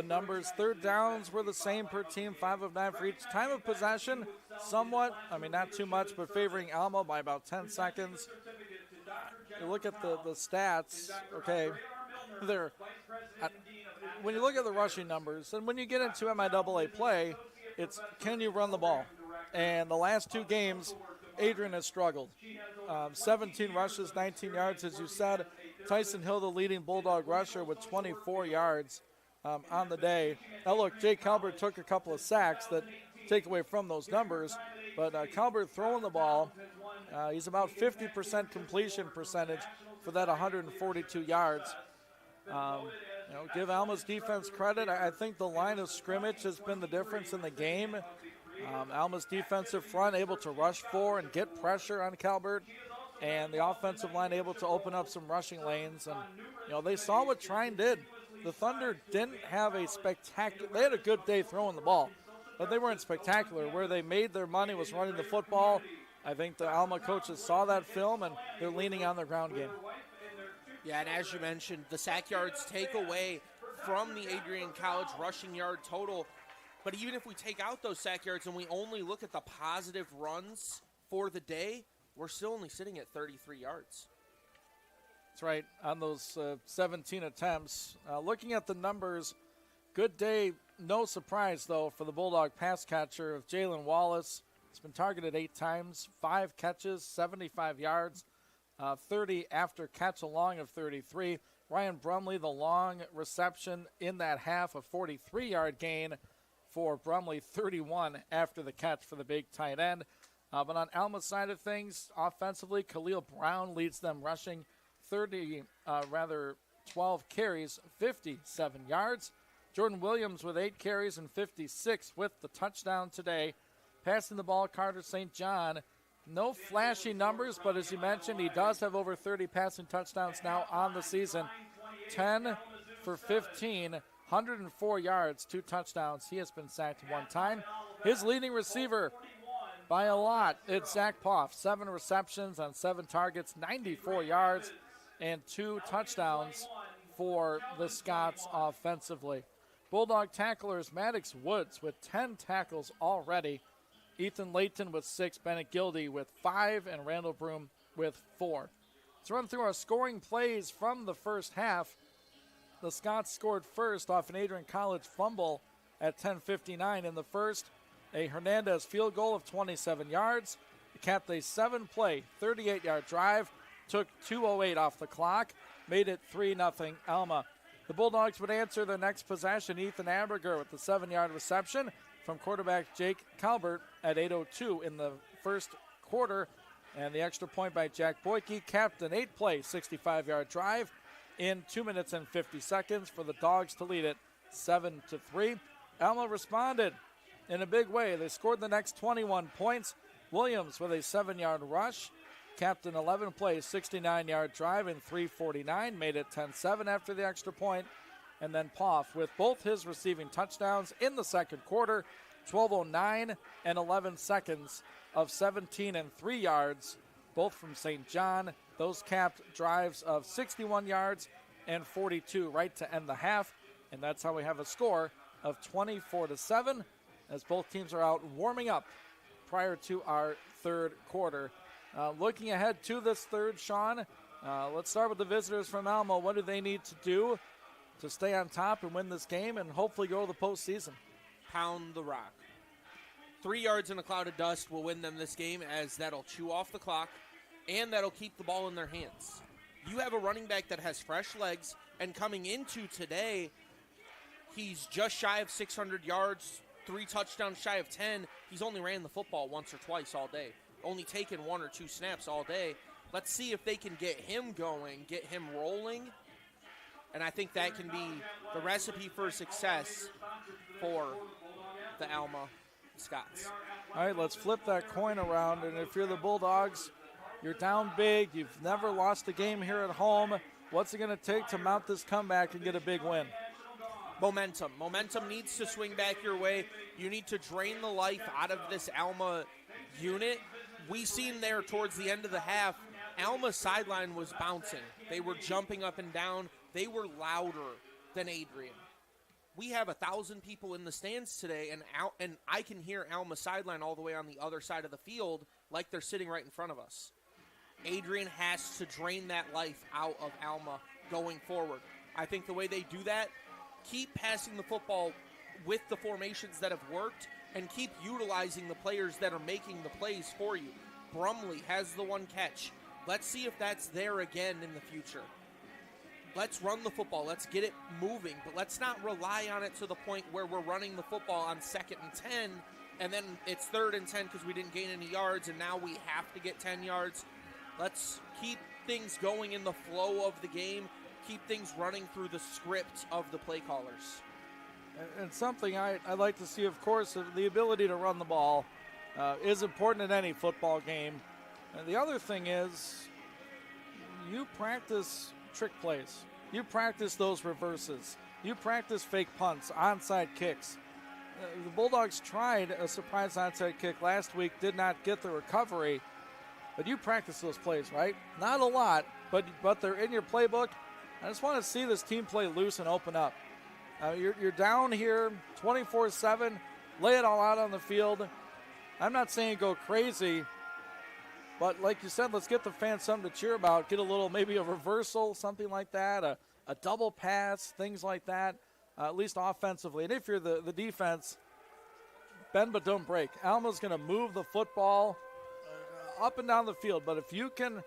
numbers. Third downs were the same per team, 5 of 9 for each. Time of possession, somewhat, not too much, but favoring Alma by about 10 seconds. You look at the stats, okay, when you look at the rushing numbers, and when you get into MIAA play, it's can you run the ball? And the last 2 games, Adrian has struggled. 17 rushes, 19 yards, as you said. Tyson Hill, the leading Bulldog rusher, with 24 yards on the day. Now, look, Jake Calbert took a couple of sacks that take away from those numbers, but Calbert throwing the ball, he's about 50% completion percentage for that 142 yards. Give Alma's defense credit. I think the line of scrimmage has been the difference in the game. Alma's defensive front able to rush for and get pressure on Calbert, and the offensive line able to open up some rushing lanes. And, they saw what Trine did. The Thunder didn't have a spectacular – they had a good day throwing the ball, but they weren't spectacular. Where they made their money was running the football. I think the Alma coaches saw that film, and they're leaning on their ground game. Yeah, and as you mentioned, the sack yards take away from the Adrian College rushing yard total. But even if we take out those sack yards and we only look at the positive runs for the day, we're still only sitting at 33 yards. That's right, on those 17 attempts. Looking at the numbers, good day, no surprise, though, for the Bulldog pass catcher of Jalen Wallace. He's been targeted 8 times, 5 catches, 75 yards. 30 after catch, a long of 33. Ryan Brumley, the long reception in that half, a 43-yard gain for Brumley, 31 after the catch for the big tight end. But on Alma's side of things, offensively, Khalil Brown leads them rushing 12 carries, 57 yards. Jordan Williams with 8 carries and 56 with the touchdown today. Passing the ball, Carter St. John. No flashy numbers, but as you mentioned, he does have over 30 passing touchdowns now on the season. 10 for 15, 104 yards, 2 touchdowns. He has been sacked 1 time. His leading receiver by a lot, it's Zach Poff. 7 receptions on 7 targets, 94 yards, and 2 touchdowns for the Scots offensively. Bulldog tacklers, Maddox Woods with 10 tackles already. Ethan Layton with 6, Bennett Gildy with 5, and Randall Broom with 4. Let's run through our scoring plays from the first half. The Scots scored first off an Adrian College fumble at 10:59 in the first. A Hernandez field goal of 27 yards. It capped a 7-play, 38-yard drive. Took 2:08 off the clock. Made it 3-0 Alma. The Bulldogs would answer their next possession. Ethan Aberger with the 7-yard reception from quarterback Jake Calbert at 8:02 in the first quarter. And the extra point by Jack Boyke capped an 8-play, 65-yard drive in 2 minutes and 50 seconds for the Dogs to lead it 7-3. Alma responded in a big way. They scored the next 21 points. Williams with a 7-yard rush capped an 11-play, 69-yard drive in 3:49, made it 10-7 after the extra point. And then Poff with both his receiving touchdowns in the second quarter, 12:09 and 11 seconds of 17 and 3 yards, both from St. John. Those capped drives of 61 yards and 42 right to end the half. And that's how we have a score of 24-7 as both teams are out warming up prior to our third quarter. Looking ahead to this third, Sean, let's start with the visitors from Alma. What do they need to do to stay on top and win this game and hopefully go to the postseason? Pound the rock. 3 yards in a cloud of dust will win them this game, as that'll chew off the clock and that'll keep the ball in their hands. You have a running back that has fresh legs, and coming into today, he's just shy of 600 yards, 3 touchdowns shy of 10. He's only ran the football once or twice all day, only taken 1 or 2 snaps all day. Let's see if they can get him going, get him rolling, and I think that can be the recipe for success for the Alma Scots. All right, let's flip that coin around, and if you're the Bulldogs, you're down big, you've never lost a game here at home. What's it going to take to mount this comeback and get a big win? Momentum. Momentum needs to swing back your way. You need to drain the life out of this Alma unit. We seen there towards the end of the half, Alma's sideline was bouncing. They were jumping up and down. They were louder than Adrian. We have 1,000 people in the stands today, and I can hear Alma's sideline all the way on the other side of the field like they're sitting right in front of us. Adrian has to drain that life out of Alma going forward. I think the way they do that, keep passing the football with the formations that have worked and keep utilizing the players that are making the plays for you. Brumley has the 1 catch. Let's see if that's there again in the future. Let's run the football. Let's get it moving, but let's not rely on it to the point where we're running the football on 2nd and 10, and then it's 3rd and 10 because we didn't gain any yards, and now we have to get 10 yards. Let's keep things going in the flow of the game, keep things running through the script of the play callers. And something I'd like to see, of course, the ability to run the ball is important in any football game. And the other thing is, you practice trick plays. You practice those reverses. You practice fake punts, onside kicks. The Bulldogs tried a surprise onside kick last week, did not get the recovery. But you practice those plays, right? Not a lot, but they're in your playbook. I just want to see this team play loose and open up. You're down here 24-7. Lay it all out on the field. I'm not saying go crazy, but like you said, let's get the fans something to cheer about. Get a little, maybe a reversal, something like that, a double pass, things like that, at least offensively. And if you're the defense, bend but don't break. Alma's going to move the football up and down the field, but if you can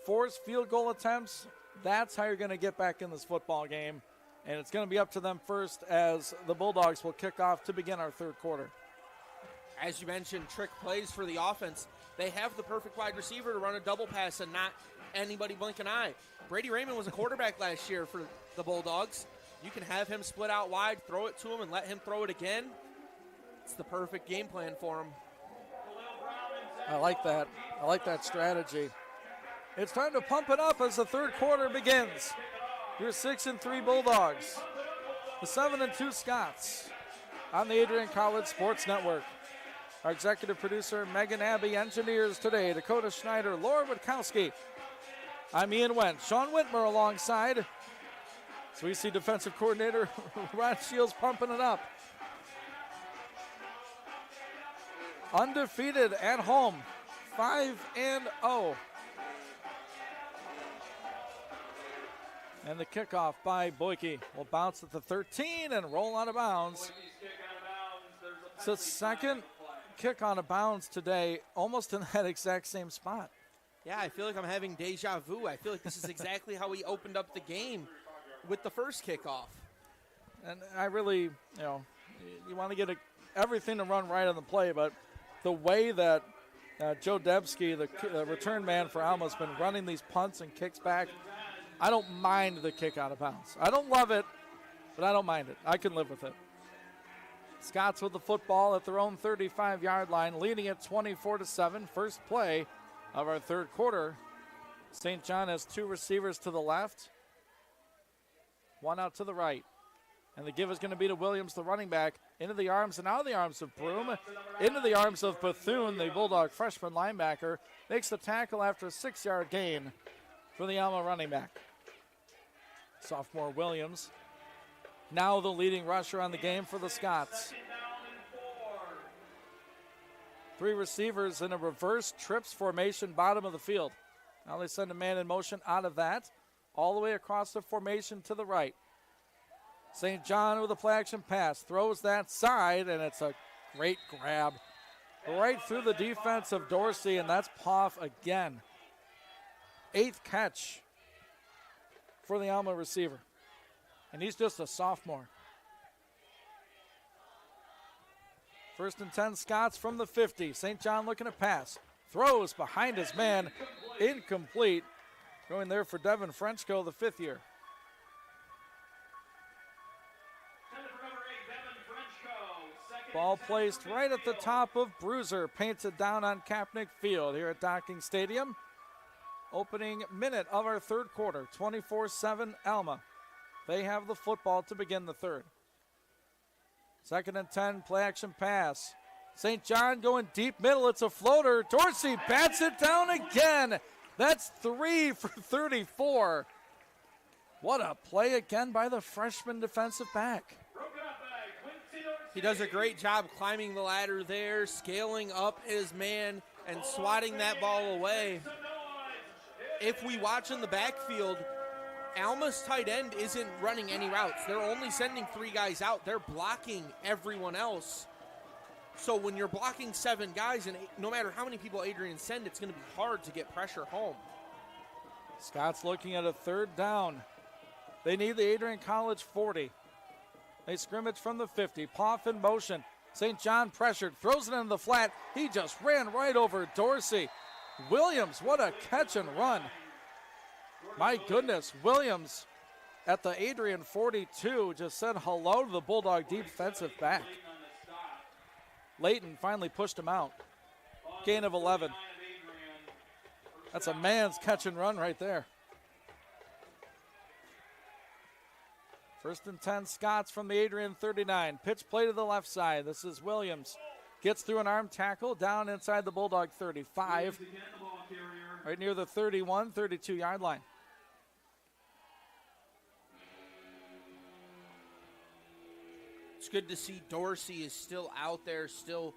force field goal attempts, that's how you're going to get back in this football game. And it's going to be up to them first as the Bulldogs will kick off to begin our third quarter. As you mentioned, trick plays for the offense. They have the perfect wide receiver to run a double pass and not anybody blink an eye. Brady Raymond was a quarterback last year for the Bulldogs. You can have him split out wide, throw it to him, and let him throw it again. It's the perfect game plan for him. I like that. I like that strategy. It's time to pump it up as the third quarter begins. Your 6-3 Bulldogs, the 7-2 Scots on the Adrian College Sports Network. Our executive producer, Megan Abbey, engineers today, Dakota Schneider, Laura Witkowski. I'm Ian Wendt, Sean Whitmer alongside. So we see defensive coordinator Ron Shields pumping it up. Undefeated at home, 5-0. And the kickoff by Boyke will bounce at the 13 and roll out of bounds. It's the second kick on a bounds today, almost in that exact same spot. Yeah, I feel like I'm having deja vu. I feel like this is exactly how we opened up the game with the first kickoff. And I really, you want to get everything to run right on the play, but the way that Joe Debsky, the return man for Alma, has been running these punts and kicks back, I don't mind the kick out of bounds. I don't love it, but I don't mind it. I can live with it. Scots with the football at their own 35-yard line, leading at 24-7. First play of our third quarter. St. John has 2 receivers to the left, 1 out to the right. And the give is going to be to Williams, the running back. Into the arms and out of the arms of Broom. Into the arms of Bethune, the Bulldog freshman linebacker. Makes the tackle after a 6-yard gain for the Alma running back. Sophomore Williams, now the leading rusher on the game for the Scots. 3 receivers in a reverse trips formation, bottom of the field. Now they send a man in motion out of that, all the way across the formation to the right. St. John with a play action pass, throws that side, and it's a great grab right through the defense of Dorsey, and that's Poff again. 8th catch for the Alma receiver, and he's just a sophomore. 1st and 10 Scots from the 50. St. John looking to pass, throws behind his man, incomplete. Going there for Devin Frenchco, the 5th year. Ball placed right at the top of Bruiser, painted down on Kapnick Field here at Docking Stadium. Opening minute of our 3rd quarter, 24-7 Alma. They have the football to begin the 3rd. 2nd and 10, play action pass. St. John going deep middle, it's a floater. Dorsey bats it down again. That's 3 for 34. What a play again by the freshman defensive back. He does a great job climbing the ladder there, scaling up his man, and swatting that ball away. If we watch in the backfield, Alma's tight end isn't running any routes. They're only sending 3 guys out. They're blocking everyone else. So when you're blocking 7 guys, and no matter how many people Adrian send, it's going to be hard to get pressure home. Scott's looking at a 3rd down. They need the Adrian College 40. They scrimmage from the 50. Poff in motion. St. John pressured, throws it into the flat. He just ran right over Dorsey. Williams, what a catch and run. My goodness, Williams at the Adrian 42 just said hello to the Bulldog defensive back. Layton finally pushed him out. Gain of 11. That's a man's catch and run right there. 1st and 10 Scots from the Adrian 39. Pitch play to the left side. This is Williams. Gets through an arm tackle down inside the Bulldog 35. Right near the 31, 32-yard line. It's good to see Dorsey is still out there, still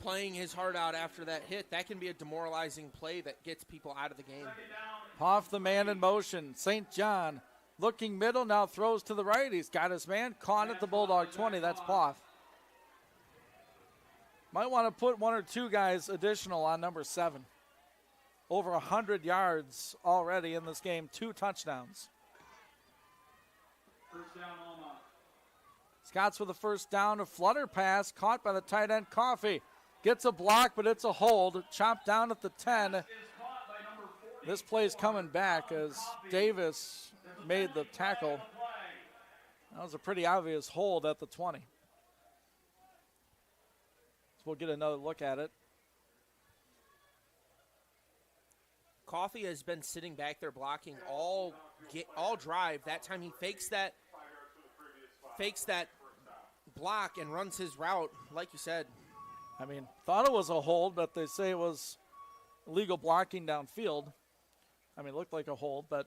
playing his heart out after that hit. That can be a demoralizing play that gets people out of the game. Poff the man in motion. St. John looking middle, now throws to the right. He's got his man caught at the Bulldog 20. That's Poff. Might want to put 1 or 2 guys additional on number 7. Over 100 yards already in this game, 2 touchdowns. First down, Alma. Scott's with a 1st down, a flutter pass caught by the tight end Coffey. Gets a block, but it's a hold. Chopped down at the 10. This play's coming back as Davis made the tackle. That was a pretty obvious hold at the 20. So we'll get another look at it. Coffey has been sitting back there blocking all drive. That time he fakes that block and runs his route, like you said. I mean, thought it was a hold, but they say it was illegal blocking downfield. I mean, it looked like a hold, but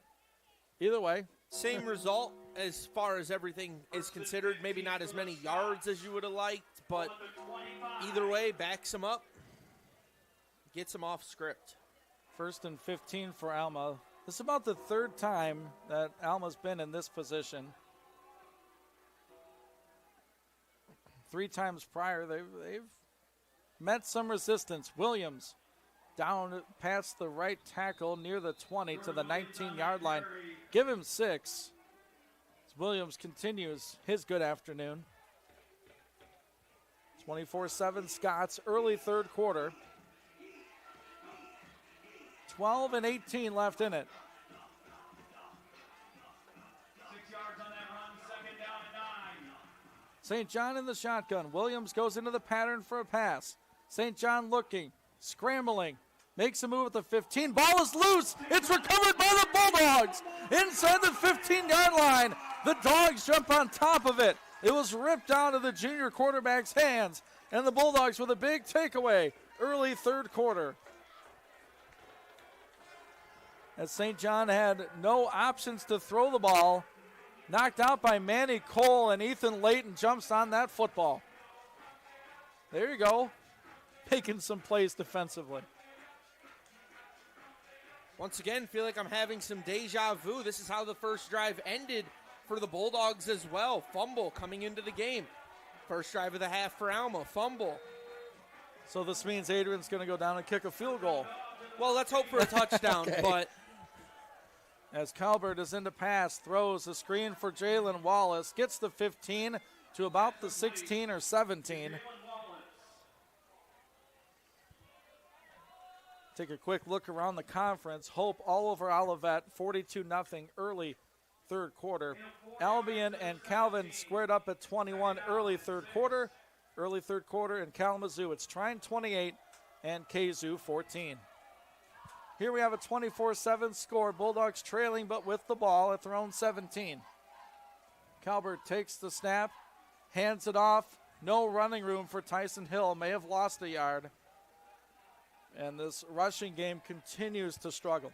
either way. Same result as far as everything is considered. Maybe not as many yards as you would have liked, but either way, backs him up, gets him off script. 1st and 15 for Alma. This is about the 3rd time that Alma's been in this position. 3 times prior, they've met some resistance. Williams down past the right tackle near the 20 to the 19-yard line. Give him 6. As Williams continues his good afternoon. 24-7 Scots, early 3rd quarter. 12 and 18 left in it. 6 yards on that run, 2nd down and 9. St. John in the shotgun. Williams goes into the pattern for a pass. St. John looking, scrambling, makes a move at the 15. Ball is loose. It's recovered by the Bulldogs inside the 15-yard line. The Dogs jump on top of it. It was ripped out of the junior quarterback's hands, and the Bulldogs with a big takeaway early third quarter. As St. John had no options to throw the ball, knocked out by Manny Cole, and Ethan Layton jumps on that football. There you go, making some plays defensively. Once again, feel like I'm having some deja vu. This is how the first drive ended for the Bulldogs as well. Fumble coming into the game. First drive of the half for Alma, fumble. So this means Adrian's going to go down and kick a field goal. Well, let's hope for a touchdown, Okay. But as Calvert is in to pass, throws a screen for Jalen Wallace, gets the 15 to about the 16 or 17. Take a quick look around the conference. Hope all over Olivet, 42-0 early third quarter. Albion and Calvin squared up at 21 early third quarter. Early third quarter in Kalamazoo, it's Trine 28 and Kazoo 14. Here we have a 24-7 score. Bulldogs trailing but with the ball at their own 17. Calvert takes the snap, hands it off. No running room for Tyson Hill. May have lost a yard. And this rushing game continues to struggle.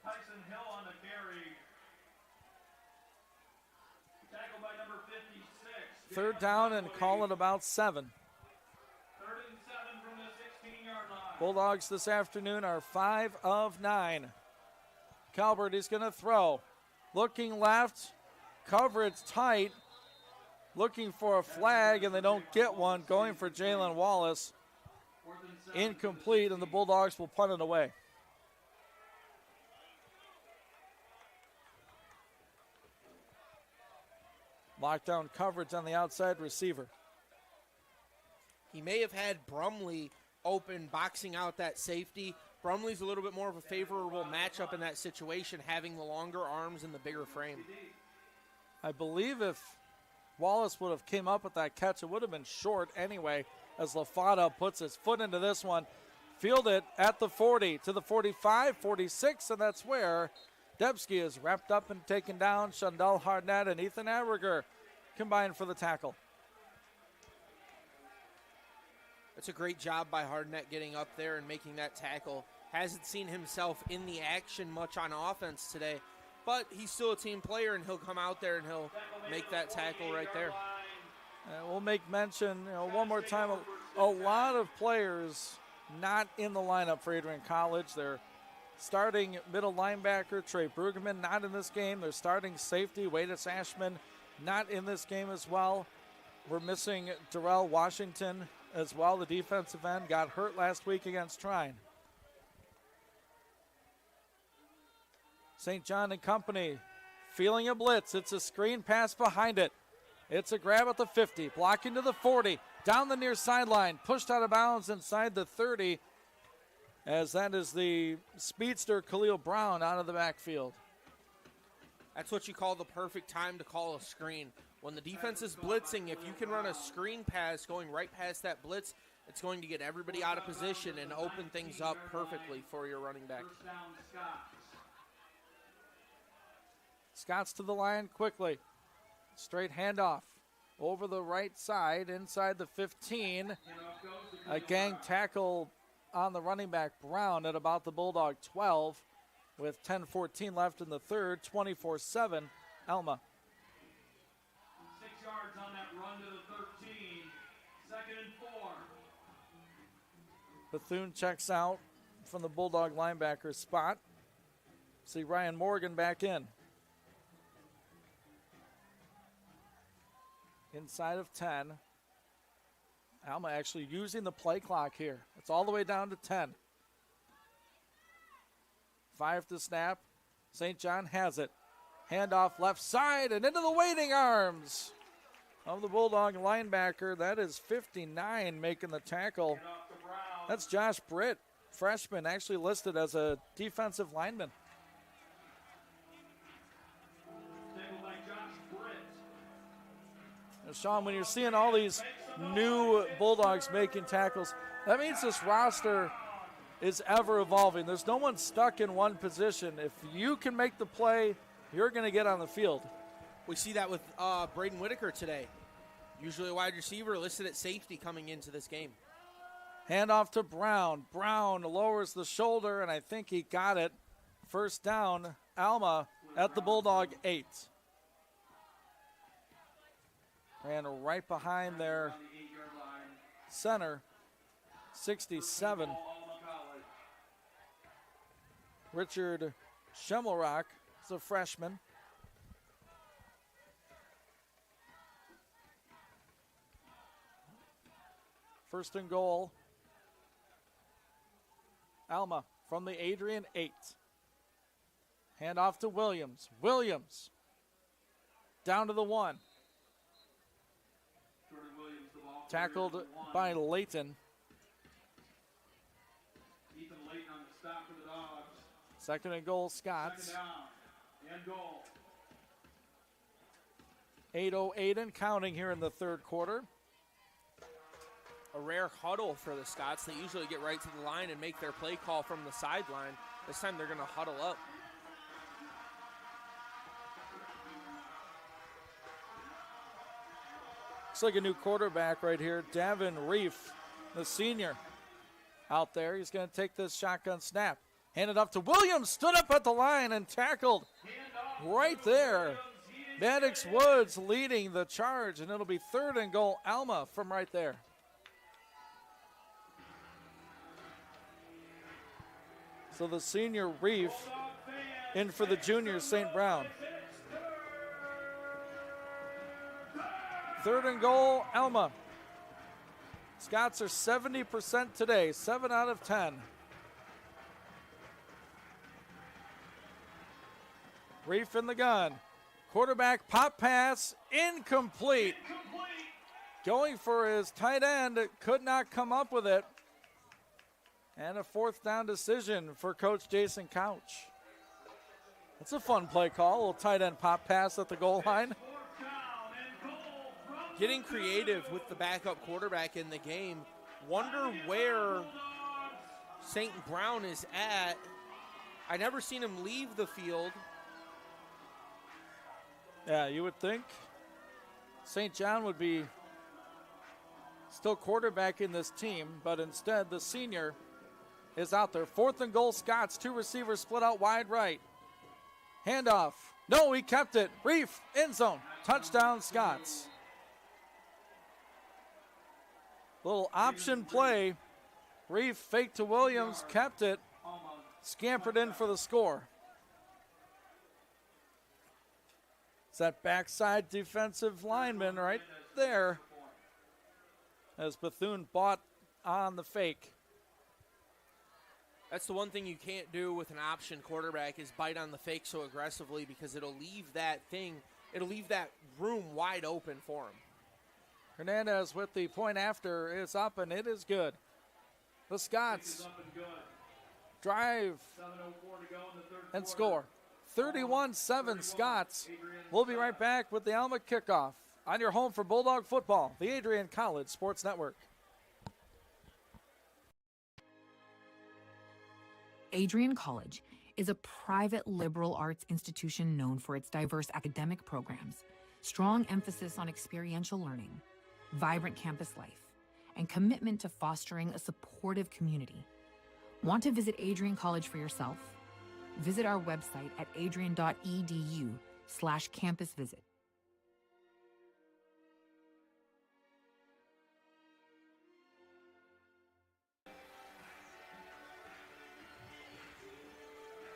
Tyson Hill on the carry. Tackled by number 56. Third down and call it about 7. 3rd and 7 from the 16-yard line. Bulldogs this afternoon are 5 of 9. Calvert is going to throw. Looking left. Coverage tight. Looking for a flag, and they don't get one. Going for Jalen Wallace. Incomplete, and the Bulldogs will punt it away. Lockdown coverage on the outside receiver. he may have had Brumley open, boxing out that safety. Brumley's a little bit more of a favorable matchup in that situation, having the longer arms and the bigger frame. I believe if Wallace would have came up with that catch, it would have been short anyway, as LaFada puts his foot into this one. Fielded at the 40 to the 45, 46, and that's where Debsky is wrapped up and taken down. Shundell Hardnett and Ethan Aberger combined for the tackle. That's a great job by Hardnett getting up there and making that tackle. Hasn't seen himself in the action much on offense today, but he's still a team player, and he'll come out there and he'll make that tackle right there. We'll make mention, one more time, a lot of players not in the lineup for Adrian College. They're starting middle linebacker Trey Brueggemann not in this game. They're starting safety Wadis Ashman not in this game as well. We're missing Darrell Washington as well. The defensive end got hurt last week against Trine. St. John and company feeling a blitz. It's a screen pass behind it. It's a grab at the 50, blocking to the 40, down the near sideline, pushed out of bounds inside the 30, as that is the speedster Khalil Brown out of the backfield. That's what you call the perfect time to call a screen. When the defense is blitzing, if you can run a screen pass going right past that blitz, it's going to get everybody out of position and open things up perfectly for your running back. Scott's to the line quickly. Straight handoff over the right side inside the 15. A gang tackle on the running back Brown at about the Bulldog 12 with 10:14 left in the third. 24-7 Alma. 6 yards on that run to the 13. 2nd and 4. Bethune checks out from the Bulldog linebacker spot. See Ryan Morgan back in. Inside of 10. Alma actually using the play clock here. It's all the way down to 10. 5 to snap. St. John has it. Handoff left side and into the waiting arms of the Bulldog linebacker. That is 59 making the tackle. That's Josh Britt, freshman, actually listed as a defensive lineman. Sean, when you're seeing all these new Bulldogs making tackles, that means this roster is ever evolving. There's no one stuck in one position. If you can make the play, you're going to get on the field. We see that with Braden Whitaker today. Usually a wide receiver, listed at safety coming into this game. Handoff to Brown. Brown lowers the shoulder, and I think he got it. First down, Alma at the Bulldog 8. Ran right behind their center, 67. Richard Schemelrock is a freshman. First and goal, Alma from the Adrian 8. Handoff to Williams. Williams down to the 1. Tackled by Layton. Ethan Layton on the stop for the Dogs. Second and goal, Scots. Second down and goal. 8:08 and counting here in the third quarter. A rare huddle for the Scots. They usually get right to the line and make their play call from the sideline. This time they're going to huddle up. Looks like a new quarterback right here, Davin Reef, the senior out there. He's going to take this shotgun snap. Hand it up to Williams, stood up at the line and tackled right there. Maddox Woods leading the charge, and it'll be third and goal, Alma from right there. So the senior Reef in for the junior St. Brown. Third and goal, Alma. Scots are 70% today, 7 out of 10. Reef in the gun. Quarterback pop pass, incomplete. Going for his tight end, could not come up with it. And a fourth down decision for Coach Jason Couch. That's a fun play call, a little tight end pop pass at the goal line. Getting creative with the backup quarterback in the game. Wonder where St. Brown is at. I never seen him leave the field. Yeah, you would think St. John would be still quarterbacking this team, but instead the senior is out there. Fourth and goal, Scots. 2 receivers split out wide right. Handoff. No, he kept it. Reef, end zone. Touchdown, Scots. Little option play. Reef fake to Williams, kept it. Scampered in for the score. It's that backside defensive lineman right there as Bethune bought on the fake. That's the one thing you can't do with an option quarterback is bite on the fake so aggressively, because it'll leave that room wide open for him. Hernandez with the point after is up, and it is good. The Scots drive and score. 31-7 Scots. We'll be right back with the Alma kickoff on your home for Bulldog football, the Adrian College Sports Network. Adrian College is a private liberal arts institution known for its diverse academic programs, strong emphasis on experiential learning, vibrant campus life, and commitment to fostering a supportive community. Want to visit Adrian College for yourself? Visit our website at adrian.edu/campus visit.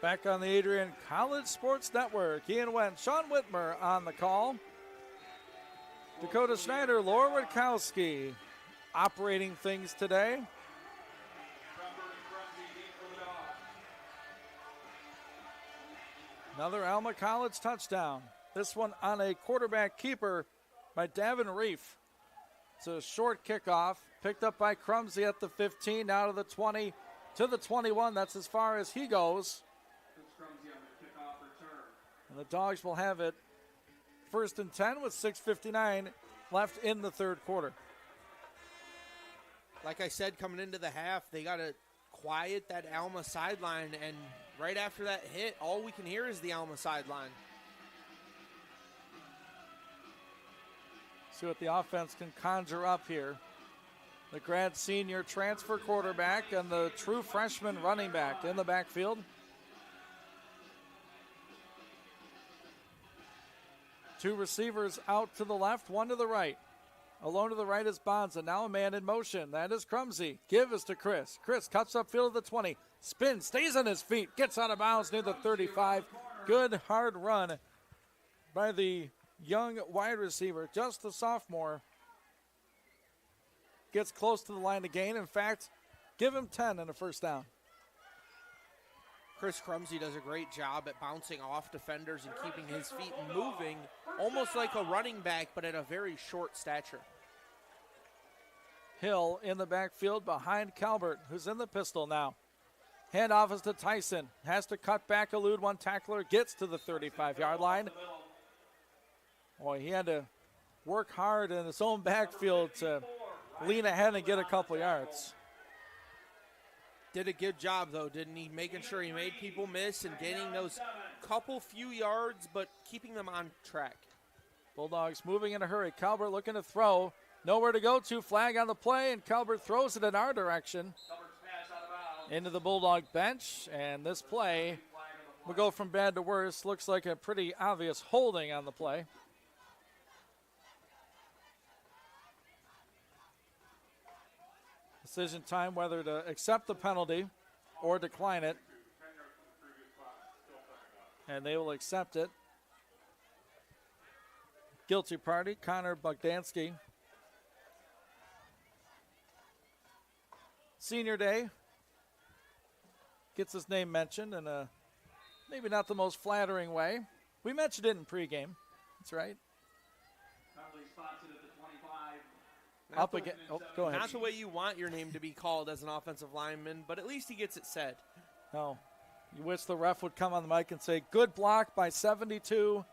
Back on the Adrian College Sports Network, Ian Wendt, Sean Whitmer on the call. Dakota Schneider, Laura Witkowski operating things today. Another Alma College touchdown. This one on a quarterback keeper by Davin Reef. It's a short kickoff, picked up by Crumsey at the 15, now to the 20, to the 21. That's as far as he goes. And the Dogs will have it first and 10 with 6:59 left in the third quarter. Like I said, coming into the half, they got to quiet that Alma sideline, and right after that hit, all we can hear is the Alma sideline. See what the offense can conjure up here. The grad senior transfer quarterback and the true freshman running back in the backfield. Two receivers out to the left, one to the right. Alone to the right is Bonza. Now a man in motion. That is Crumsey. Give is to Chris. Chris cuts upfield of the 20. Spins, stays on his feet. Gets out of bounds near the 35. Good hard run by the young wide receiver, just a sophomore. Gets close to the line to gain. In fact, give him 10 and a first down. Chris Crumsey does a great job at bouncing off defenders and keeping his feet moving, almost like a running back, but at a very short stature. Hill in the backfield behind Calvert, who's in the pistol now. Handoff is to Tyson. Has to cut back, elude one tackler, gets to the 35-yard line. Boy, he had to work hard in his own backfield to lean ahead and get a couple yards. Did a good job, though, didn't he? Making sure he made people miss and getting those couple few yards, but keeping them on track. Bulldogs moving in a hurry. Calvert looking to throw. Nowhere to go to. Flag on the play, and Calvert throws it in our direction. Into the Bulldog bench, and this play will go from bad to worse. Looks like a pretty obvious holding on the play. Decision time whether to accept the penalty or decline it. And they will accept it. Guilty party, Connor Bogdansky. Senior day. Gets his name mentioned in a maybe not the most flattering way. We mentioned it in pregame. That's right. Up again. Oh, go ahead. Not the way you want your name to be called as an offensive lineman, but at least he gets it said. No. You wish the ref would come on the mic and say, good block by 72.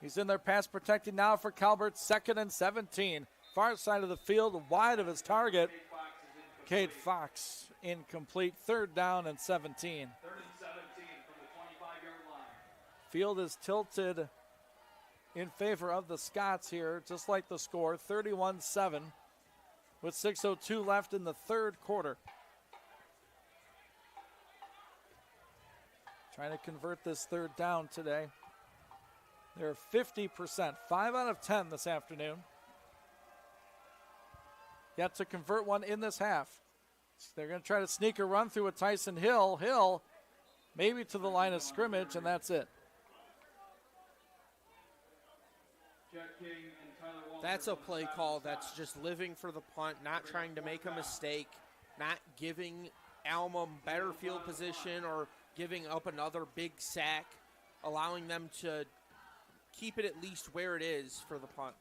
He's in there pass protecting now for Calvert, 2nd and 17. Far side of the field, wide of his target. Cade Fox incomplete, 3rd down and 17. 3rd and 17 from the 25-yard line. Field is tilted in favor of the Scots here, just like the score, 31-7, with 6:02 left in the 3rd quarter. Trying to convert this 3rd down today. They're 50%, 5 out of 10 this afternoon. Yet to convert one in this half. So they're going to try to sneak a run through with Tyson Hill. Hill maybe to the line of scrimmage, and that's it. That's a play call that's just living for the punt, not trying to make a mistake, not giving Alma better field position or giving up another big sack, allowing them to keep it at least where it is for the punt.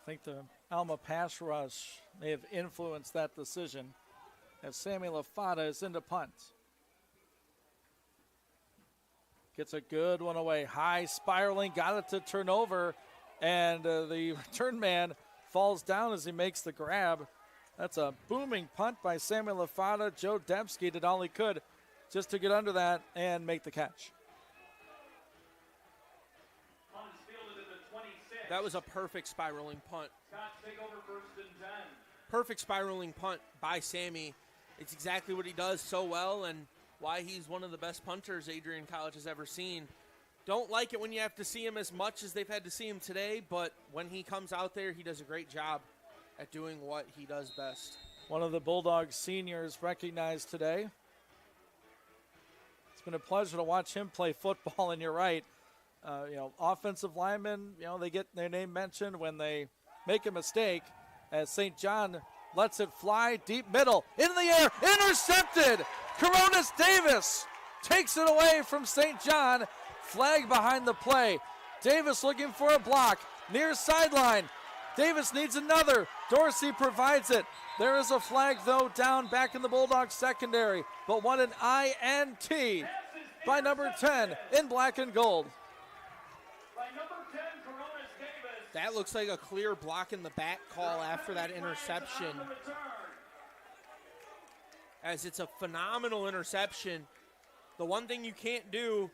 I think the Alma pass rush may have influenced that decision as Sammy LaFada is into punt. Gets a good one away. High spiraling, got it to turn over, and the return man falls down as he makes the grab. That's a booming punt by Sammy LaFada. Joe Dembski did all he could just to get under that and make the catch. That was a perfect spiraling punt. Perfect spiraling punt by Sammy. It's exactly what he does so well and why he's one of the best punters Adrian College has ever seen. Don't like it when you have to see him as much as they've had to see him today, but when he comes out there, he does a great job at doing what he does best. One of the Bulldogs seniors recognized today. It's been a pleasure to watch him play football, and you're right. Offensive linemen, they get their name mentioned when they make a mistake, as St. John lets it fly deep middle, in the air, intercepted! Coronas Davis takes it away from St. John. Flag behind the play. Davis looking for a block, near sideline. Davis needs another. Dorsey provides it. There is a flag, though, down back in the Bulldogs secondary, but what an INT by number 10 in black and gold. That looks like a clear block in the back call after that interception. As it's a phenomenal interception. The one thing you can't do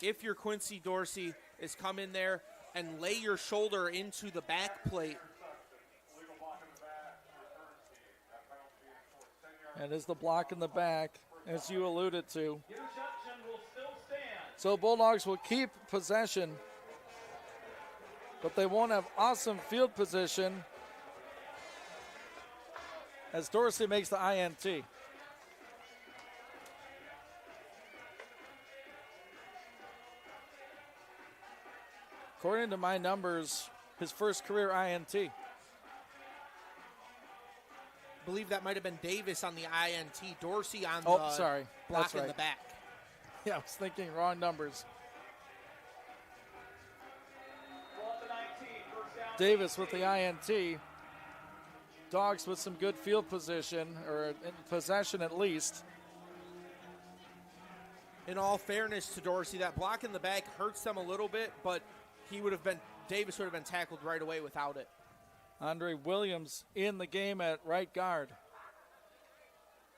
if you're Quincy Dorsey is come in there and lay your shoulder into the back plate. And is the block in the back, as you alluded to. So Bulldogs will keep possession, but they won't have awesome field position as Dorsey makes the INT. According to my numbers, his first career INT. I believe that might have been Davis on the INT, Dorsey on the block in the back. Yeah, I was thinking wrong numbers. Davis with the INT. Dogs with some good field position, or in possession at least. In all fairness to Dorsey, that block in the back hurts them a little bit, but Davis would have been tackled right away without it. Andre Williams in the game at right guard.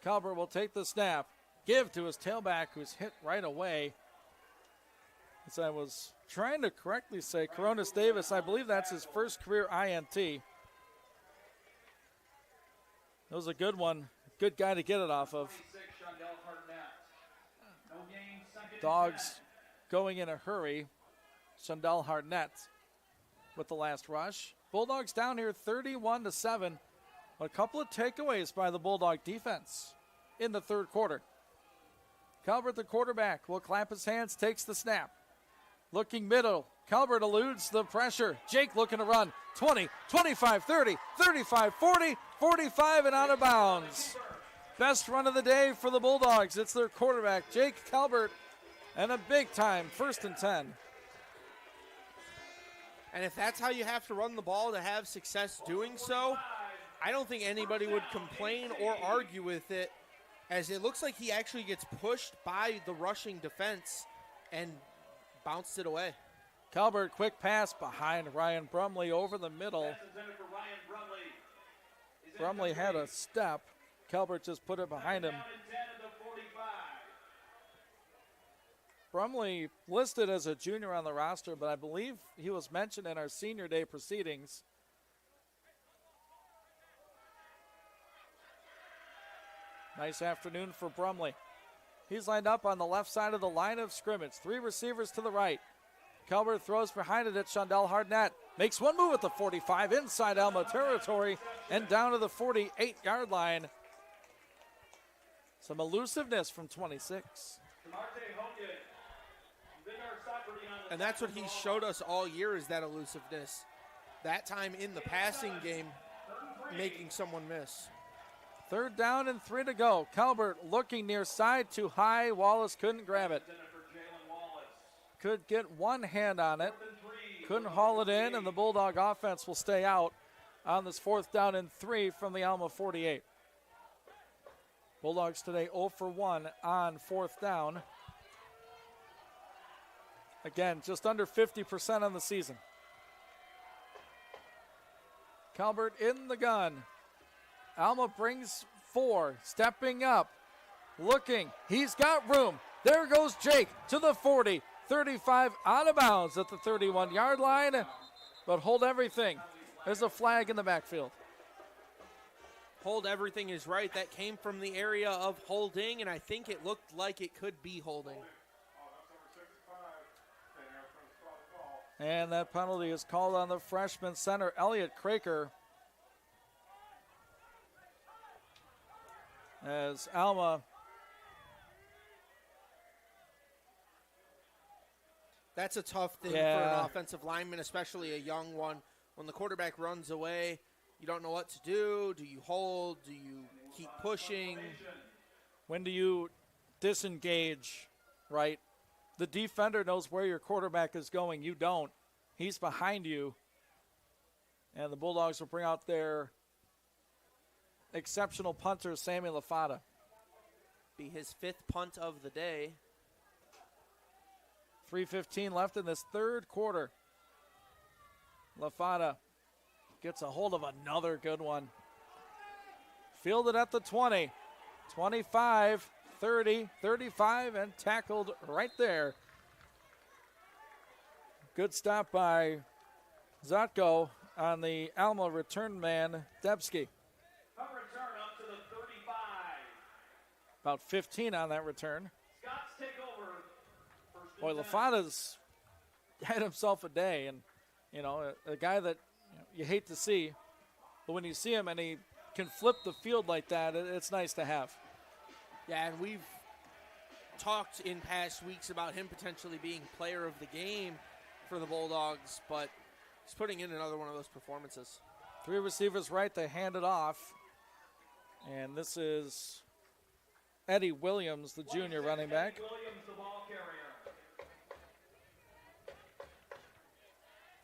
Calvert will take the snap, give to his tailback, who's hit right away. As I was trying to correctly say, Coronis Davis, I believe that's his first career INT. That was a good one. Good guy to get it off of. Dogs going in a hurry. Shundell Harnett with the last rush. Bulldogs down here 31-7. A couple of takeaways by the Bulldog defense in the third quarter. Calvert, the quarterback, will clap his hands, takes the snap. Looking middle. Calvert eludes the pressure. Jake looking to run. 20, 25, 30, 35, 40, 45, and out of bounds. Best run of the day for the Bulldogs. It's their quarterback, Jake Calvert, and a big time 1st and 10. And if that's how you have to run the ball to have success doing so, I don't think anybody would complain or argue with it, as it looks like he actually gets pushed by the rushing defense and bounced it away. Calvert, quick pass behind Ryan Brumley over the middle. Brumley had a step. Calvert just put it behind him. Brumley listed as a junior on the roster, but I believe he was mentioned in our senior day proceedings. Nice afternoon for Brumley. He's lined up on the left side of the line of scrimmage. 3 receivers to the right. Calvert throws behind it at Shundell Harnett. Makes one move at the 45 inside Alma territory and down to the 48-yard line. Some elusiveness from 26. And that's what he showed us all year, is that elusiveness. That time in the passing game, making someone miss. 3rd down and 3 to go. Calvert looking near side too high. Wallace couldn't grab it. Could get one hand on it. Couldn't haul it in, and the Bulldog offense will stay out on this 4th down and 3 from the Alma 48. Bulldogs today 0 for 1 on 4th down. Again, just under 50% on the season. Calvert in the gun. Alma brings 4, stepping up, looking. He's got room. There goes Jake to the 40, 35, out of bounds at the 31-yard line, but hold everything. There's a flag in the backfield. Hold everything is right. That came from the area of holding, and I think it looked like it could be holding. And that penalty is called on the freshman center, Elliott Craker. As Alma. That's a tough thing for an offensive lineman, especially a young one. When the quarterback runs away, you don't know what to do. Do you hold? Do you keep pushing? When do you disengage, right? The defender knows where your quarterback is going. You don't. He's behind you. And the Bulldogs will bring out their exceptional punter, Sammy LaFata. Be his 5th punt of the day. 3:15 left in this 3rd quarter. LaFata gets a hold of another good one. Fielded at the 20, 25, 30, 35, and tackled right there. Good stop by Zotko on the Alma return man, Debski. Return up to the 35. About 15 on that return. Scots take over. Boy, LaFada's had himself a day, and, you know, a guy that you hate to see, but when you see him and he can flip the field like that, it's nice to have. Yeah, and we've talked in past weeks about him potentially being player of the game for the Bulldogs, but he's putting in another one of those performances. 3 receivers right, they hand it off. And this is Eddie Williams, the junior running back. Williams, the ball carrier.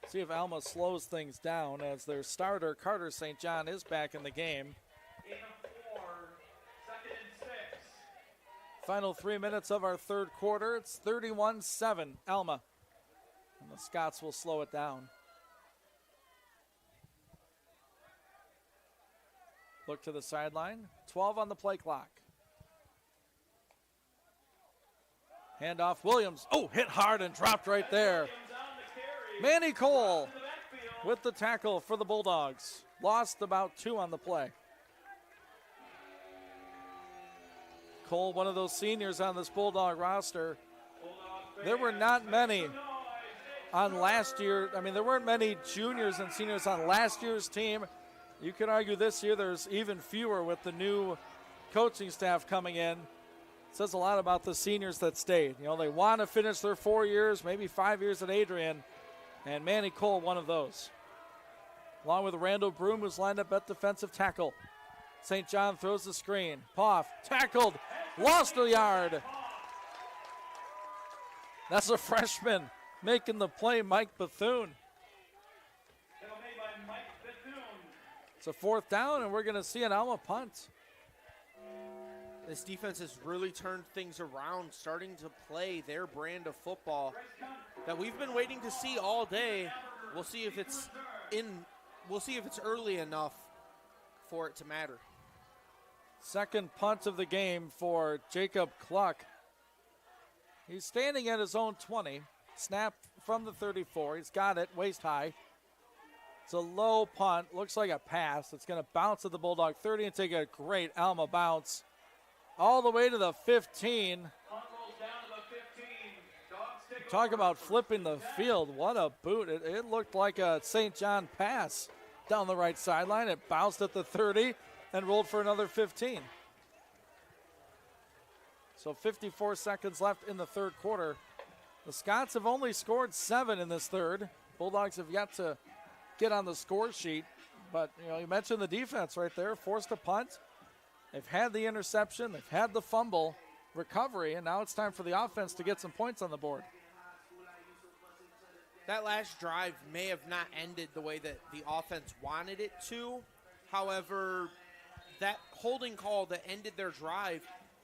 See if Alma slows things down as their starter, Carter St. John, is back in the game. 8 of 4, 2nd and 6. Final 3 minutes of our third quarter. It's 31-7, Alma. And the Scots will slow it down. Look to the sideline. 12 on the play clock. Handoff, Williams. Oh, hit hard and dropped right there. Manny Cole with the tackle for the Bulldogs. Lost about 2 on the play. Cole, one of those seniors on this Bulldog roster. There were not many on last year. I mean, there weren't many juniors and seniors on last year's team. You could argue this year there's even fewer with the new coaching staff coming in. It says a lot about the seniors that stayed. You know, they want to finish their 4 years, maybe 5 years at Adrian, and Manny Cole, one of those. Along with Randall Broom, who's lined up at defensive tackle. St. John throws the screen. Poff, tackled, lost a yard. That's a freshman making the play, Mike Bethune. It's a 4th down, and we're going to see an Alma punt. This defense has really turned things around, starting to play their brand of football that we've been waiting to see all day. We'll see if it's early enough for it to matter. Second punt of the game for Jacob Cluck. He's standing at his own 20. Snap from the 34. He's got it waist high. It's a low punt. Looks like a pass. It's going to bounce at the Bulldog 30 and take a great Alma bounce all the way to the 15. Talk about flipping the field. What a boot. It looked like a St. John pass down the right sideline. It bounced at the 30 and rolled for another 15. So 54 seconds left in the third quarter. The Scots have only scored 7 in this third. Bulldogs have yet to get on the score sheet. But, you mentioned the defense right there. Forced a punt. They've had the interception. They've had the fumble recovery. And now it's time for the offense to get some points on the board. That last drive may have not ended the way that the offense wanted it to. However, that holding call that ended their drive,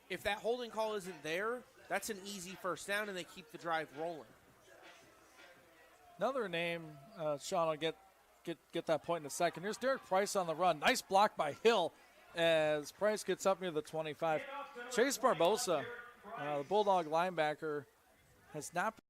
if that holding call isn't there, that's an easy first down, and they keep the drive rolling. Another name, Sean will get that point in a second. Here's Derek Price on the run. Nice block by Hill as Price gets up near the 25. Chase Barbosa, the Bulldog linebacker, has not been.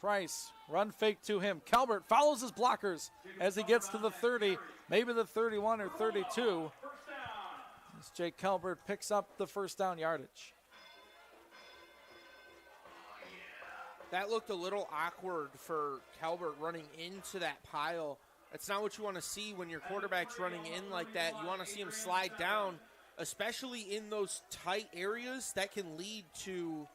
Price, run fake to him. Calvert follows his blockers as he gets to the 30, maybe the 31 or 32. As Jake Calvert picks up the first down yardage. That looked a little awkward for Calvert running into that pile. That's not what you want to see when your quarterback's running in like that. You want to see him slide down, especially in those tight areas that can lead to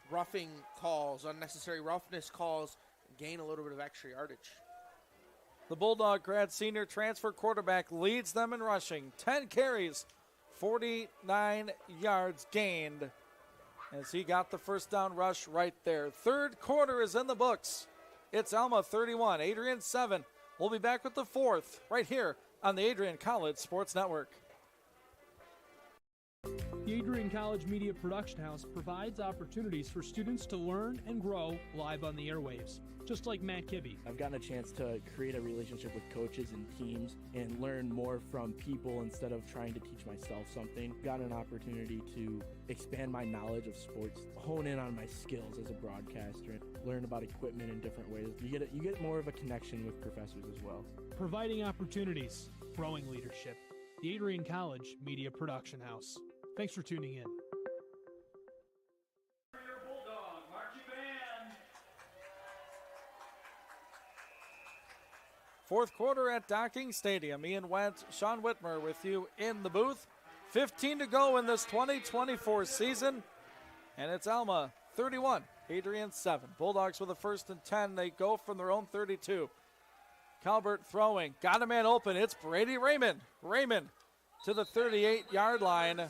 roughing calls, unnecessary roughness calls, gain a little bit of extra yardage. The Bulldog grad senior transfer quarterback leads them in rushing. 10 carries, 49 yards gained as he got the first down rush right there. Third quarter is in the books. It's Alma 31, Adrian 7. We'll be back with the fourth right here on the Adrian College Sports Network. The Adrian College Media Production House provides opportunities for students to learn and grow live on the airwaves, just like Matt Kibbe. I've gotten a chance to create a relationship with coaches and teams and learn more from people instead of trying to teach myself something. Got an opportunity to expand my knowledge of sports, hone in on my skills as a broadcaster, and learn about equipment in different ways. You get more of a connection with professors as well. Providing opportunities, growing leadership. The Adrian College Media Production House. Thanks for tuning in. Bulldog marching band. Fourth quarter at Docking Stadium. Ian Wentz, Sean Whitmer with you in the booth. 15 to go in this 2024 season. And it's Alma 31, Adrian 7. Bulldogs with a 1st and 10. They go from their own 32. Calvert throwing. Got a man open. It's Brady Raymond. Raymond to the 38-yard line.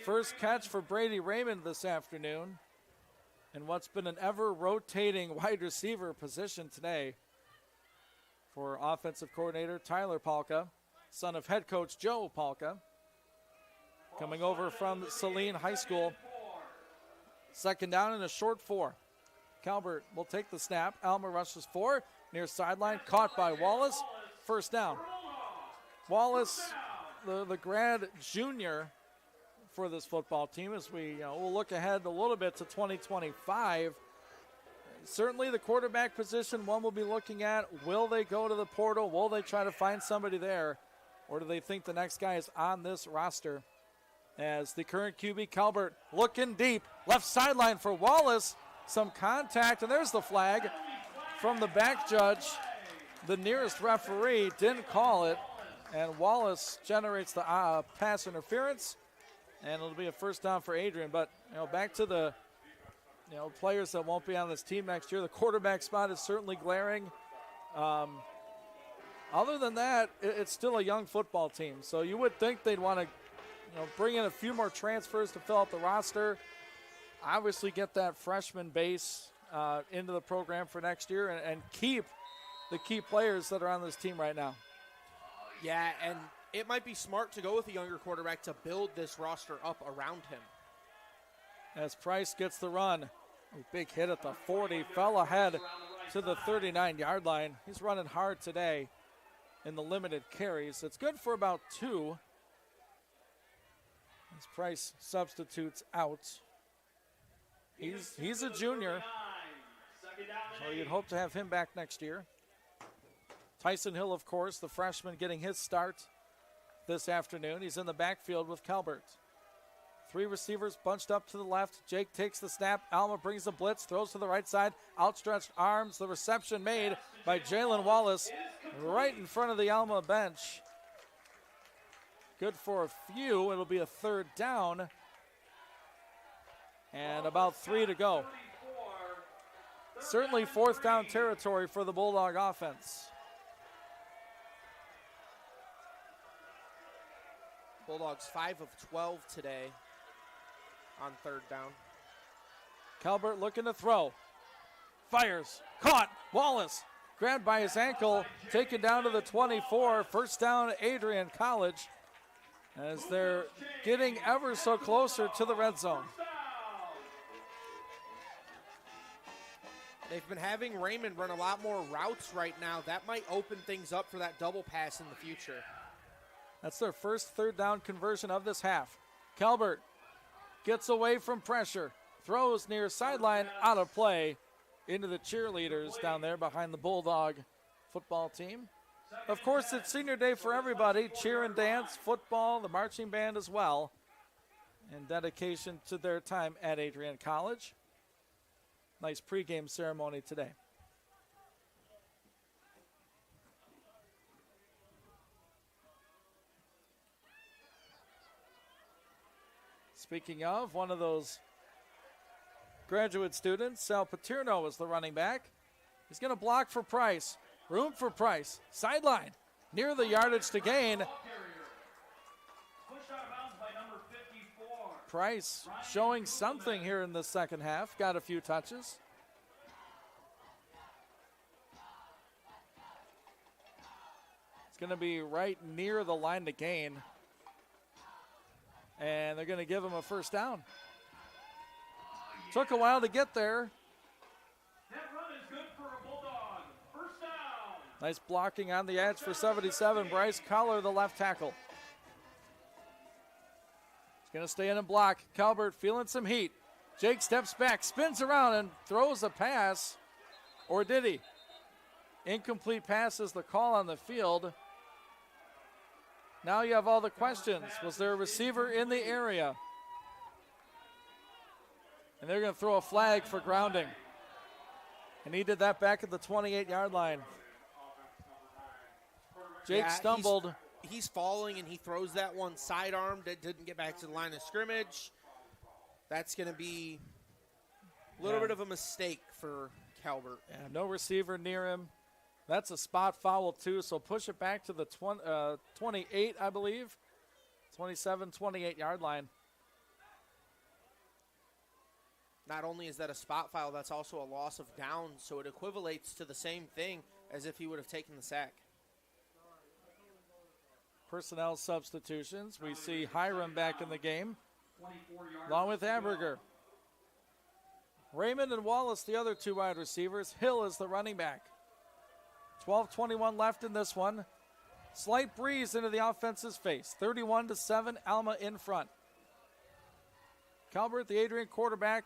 First catch for Brady Raymond this afternoon. And what's been an ever-rotating wide receiver position today for offensive coordinator Tyler Palka, son of head coach Joe Palka, coming over from Saline High School. 2nd down and a short 4. Calvert will take the snap. Alma rushes 4. Near sideline, caught by Wallace. 1st down. Wallace, the grad junior for this football team, as we'll look ahead a little bit to 2025. Certainly the quarterback position, one we'll be looking at. Will they go to the portal? Will they try to find somebody there? Or do they think the next guy is on this roster? As the current QB, Calvert, looking deep. Left sideline for Wallace. Some contact, and there's the flag from the back judge. The nearest referee didn't call it, and Wallace generates the pass interference, and it'll be a 1st down for Adrian. But back to the players that won't be on this team next year. The quarterback spot is certainly glaring. Other than that, it's still a young football team, so you would think they'd want to bring in a few more transfers to fill out the roster. Obviously get that freshman base into the program for next year and keep the key players that are on this team right now. Yeah, and it might be smart to go with a younger quarterback to build this roster up around him. As Price gets the run, a big hit at the 40, fell ahead to the 39-yard line. He's running hard today in the limited carries. It's good for about 2. As Price substitutes out. He's a junior, so you'd hope to have him back next year. Tyson Hill, of course, the freshman, getting his start this afternoon. He's in the backfield with Calvert. 3 receivers bunched up to the left. Jake takes the snap. Alma brings the blitz, throws to the right side. Outstretched arms. The reception made by Jalen Wallace right in front of the Alma bench. Good for a few. It'll be a 3rd down. And about 3 to go. Certainly 4th down territory for the Bulldog offense. Bulldogs 5 of 12 today on 3rd down. Calvert looking to throw. Fires. Caught. Wallace grabbed by his ankle. Taken down to the 24. 1st down, Adrian College. As they're getting ever so closer to the red zone. They've been having Raymond run a lot more routes right now. That might open things up for that double pass in the future. That's their first 3rd down conversion of this half. Calvert gets away from pressure. Throws near sideline, out of play into the cheerleaders down there behind the Bulldog football team. Of course, it's senior day for everybody. Cheer and dance, football, the marching band as well. In dedication to their time at Adrian College. Nice pregame ceremony today. Speaking of, one of those graduate students, Sal Paterno, is the running back. He's going to block for Price. Room for Price. Sideline. Near the yardage to gain. Price showing something here in the second half. Got a few touches. It's going to be right near the line to gain. And they're going to give him a first down. Took a while to get there. That run is good for a Bulldog. First down. Nice blocking on the edge for 77. Bryce Collar, the left tackle. He's going to stay in and block. Calvert feeling some heat. Jake steps back, spins around, and throws a pass. Or did he? Incomplete pass is the call on the field. Now you have all the questions. Was there a receiver in the area? And they're going to throw a flag for grounding. And he did that back at the 28-yard line. Jake stumbled. He's falling, and he throws that one sidearm that didn't get back to the line of scrimmage. That's going to be a little bit of a mistake for Calvert. Yeah, no receiver near him. That's a spot foul, too, so push it back to the 28, I believe. 27, 28-yard line. Not only is that a spot foul, that's also a loss of down, so it equivalates to the same thing as if he would have taken the sack. Personnel substitutions. We see Hiram back in the game, along with Amberger. Raymond and Wallace, the other two wide receivers. Hill is the running back. 12:21 left in this one. Slight breeze into the offense's face. 31-7, Alma in front. Calvert, the Adrian quarterback,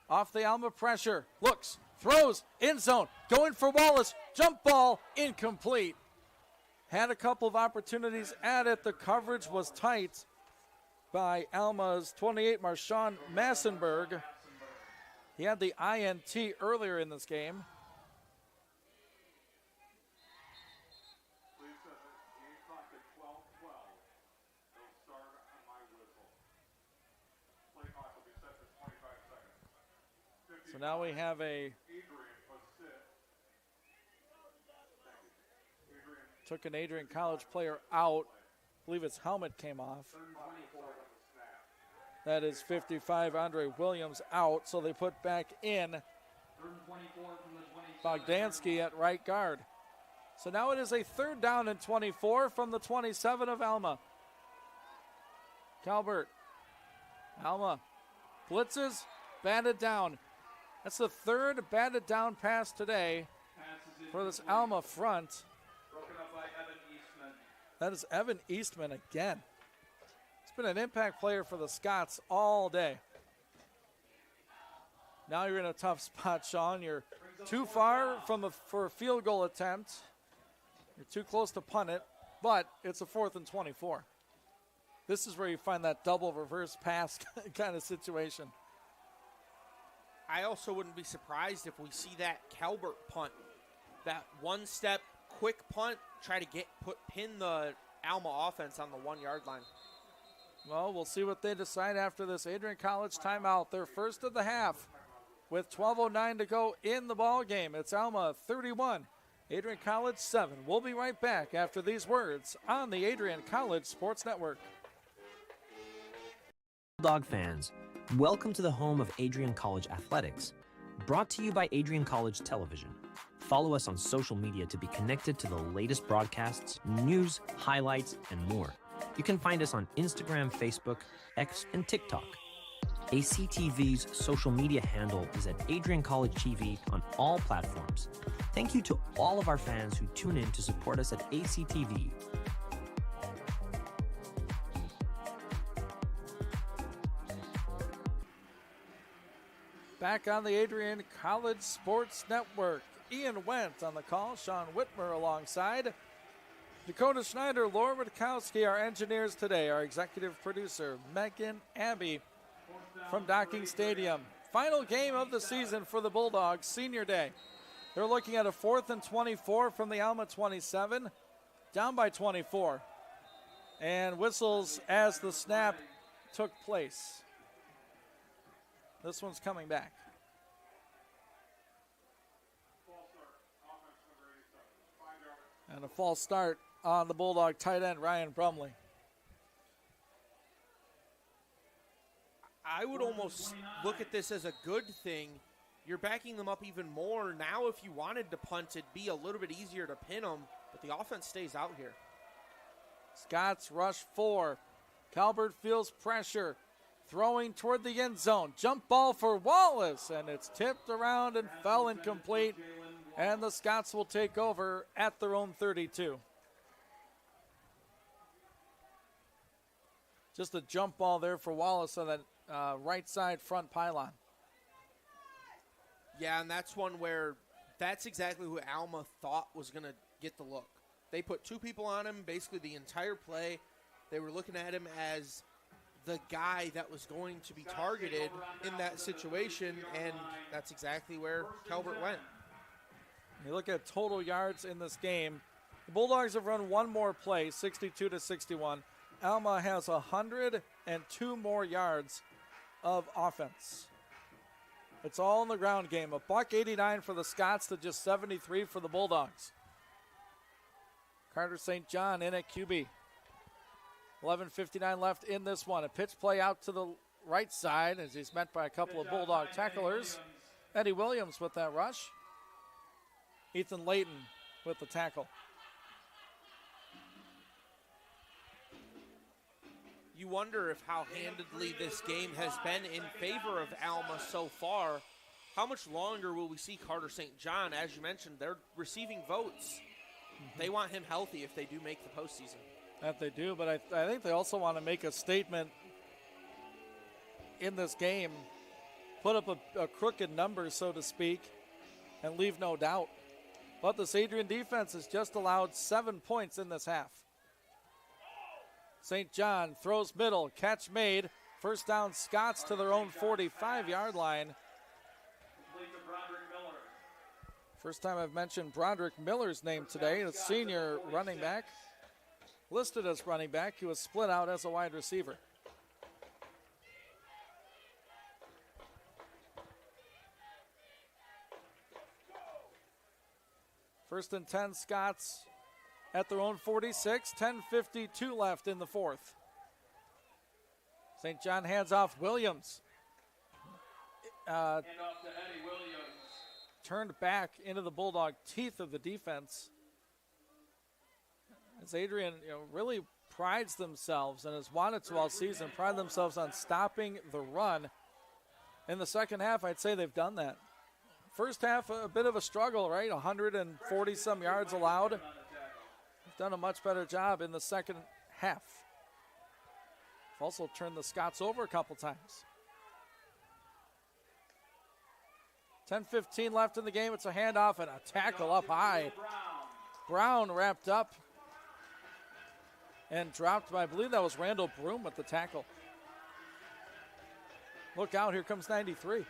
off the Alma pressure. Looks, throws, end zone, going for Wallace. Jump ball, incomplete. Had a couple of opportunities at it. The coverage was tight by Alma's 28, Marshawn Massenberg. He had the INT earlier in this game. Please set the game clock at 12:12. It'll start on my whistle. Play clock will be set for 25 seconds. So now we have a Adrian was sit. took an Adrian College player out. I believe his helmet came off. That is 55, Andre Williams, out. So they put back in Bogdansky at right guard. So now it is a 3rd down and 24 from the 27 of Alma. Calvert. Alma blitzes, batted down. That's the 3rd batted down pass today for this Alma front. That is Evan Eastman again. He's been an impact player for the Scots all day. Now you're in a tough spot, Sean. You're too far for a field goal attempt. You're too close to punt it, but it's a 4th and 24. This is where you find that double reverse pass kind of situation. I also wouldn't be surprised if we see that Calvert punt. That one-step quick punt, try to pin the Alma offense on the 1-yard line. Well, we'll see what they decide after this Adrian College timeout. Their first of the half with 12:09 to go in the ball game. It's Alma 31, Adrian College 7. We'll be right back after these words on the Adrian College Sports Network. Bulldog fans, welcome to the home of Adrian College Athletics. Brought to you by Adrian College Television. Follow us on social media to be connected to the latest broadcasts, news, highlights, and more. You can find us on Instagram, Facebook, X, and TikTok. ACTV's social media handle is at Adrian College TV on all platforms. Thank you to all of our fans who tune in to support us at ACTV. Back on the Adrian College Sports Network. Ian Wentz on the call, Sean Whitmer alongside. Dakota Schneider, Laura Witkowski, our engineers today. Our executive producer, Megan Abbey from Docking Stadium. Final game of the season for the Bulldogs, senior day. They're looking at a 4th and 24 from the Alma 27, down by 24. And whistles as the snap took place. This one's coming back. And a false start on the Bulldog tight end, Ryan Brumley. I would almost look at this as a good thing. You're backing them up even more. Now if you wanted to punt, it'd be a little bit easier to pin them, but the offense stays out here. Scots rush 4. Calvert feels pressure. Throwing toward the end zone. Jump ball for Wallace, and it's tipped around and fell incomplete. And the Scots will take over at their own 32. Just a jump ball there for Wallace on that right side front pylon. Yeah, and that's one where that's exactly who Alma thought was going to get the look. They put two people on him basically the entire play. They were looking at him as the guy that was going to be targeted in that situation, and that's exactly where Calvert went. You look at total yards in this game. The Bulldogs have run one more play, 62-61. Alma has 102 more yards of offense. It's all in the ground game. $189 for the Scots to just 73 for the Bulldogs. Carter St. John in at QB. 11:59 left in this one. A pitch play out to the right side as he's met by a couple of Bulldog tacklers. Eddie Williams with that rush. Ethan Layton with the tackle. You wonder if how handedly this game has been in favor of Alma so far. How much longer will we see Carter St. John? As you mentioned, they're receiving votes. They want him healthy if they do make the postseason. That they do, but I think they also want to make a statement in this game, put up a crooked number, so to speak, and leave no doubt. But this Adrian defense has just allowed 7 points in this half. St. John throws middle, catch made. First down, Scots to their own 45-yard line. First time I've mentioned Broderick Miller's name today, the senior running back. Listed as running back, he was split out as a wide receiver. First and 10, Scots at their own 46, 10:52 left in the fourth. St. John hands off Williams. Hand off to Eddie Williams. Turned back into the Bulldog teeth of the defense. As Adrian really prides themselves and has wanted to all season, pride themselves on stopping the run. In the second half, I'd say they've done that. First half, a bit of a struggle, right? 140-some yards allowed. They've done a much better job in the second half. They've also turned the Scots over a couple times. 10:15 left in the game. It's a handoff and a tackle up high. Brown wrapped up and dropped by, I believe that was Randall Broom with the tackle. Look out, here comes 93.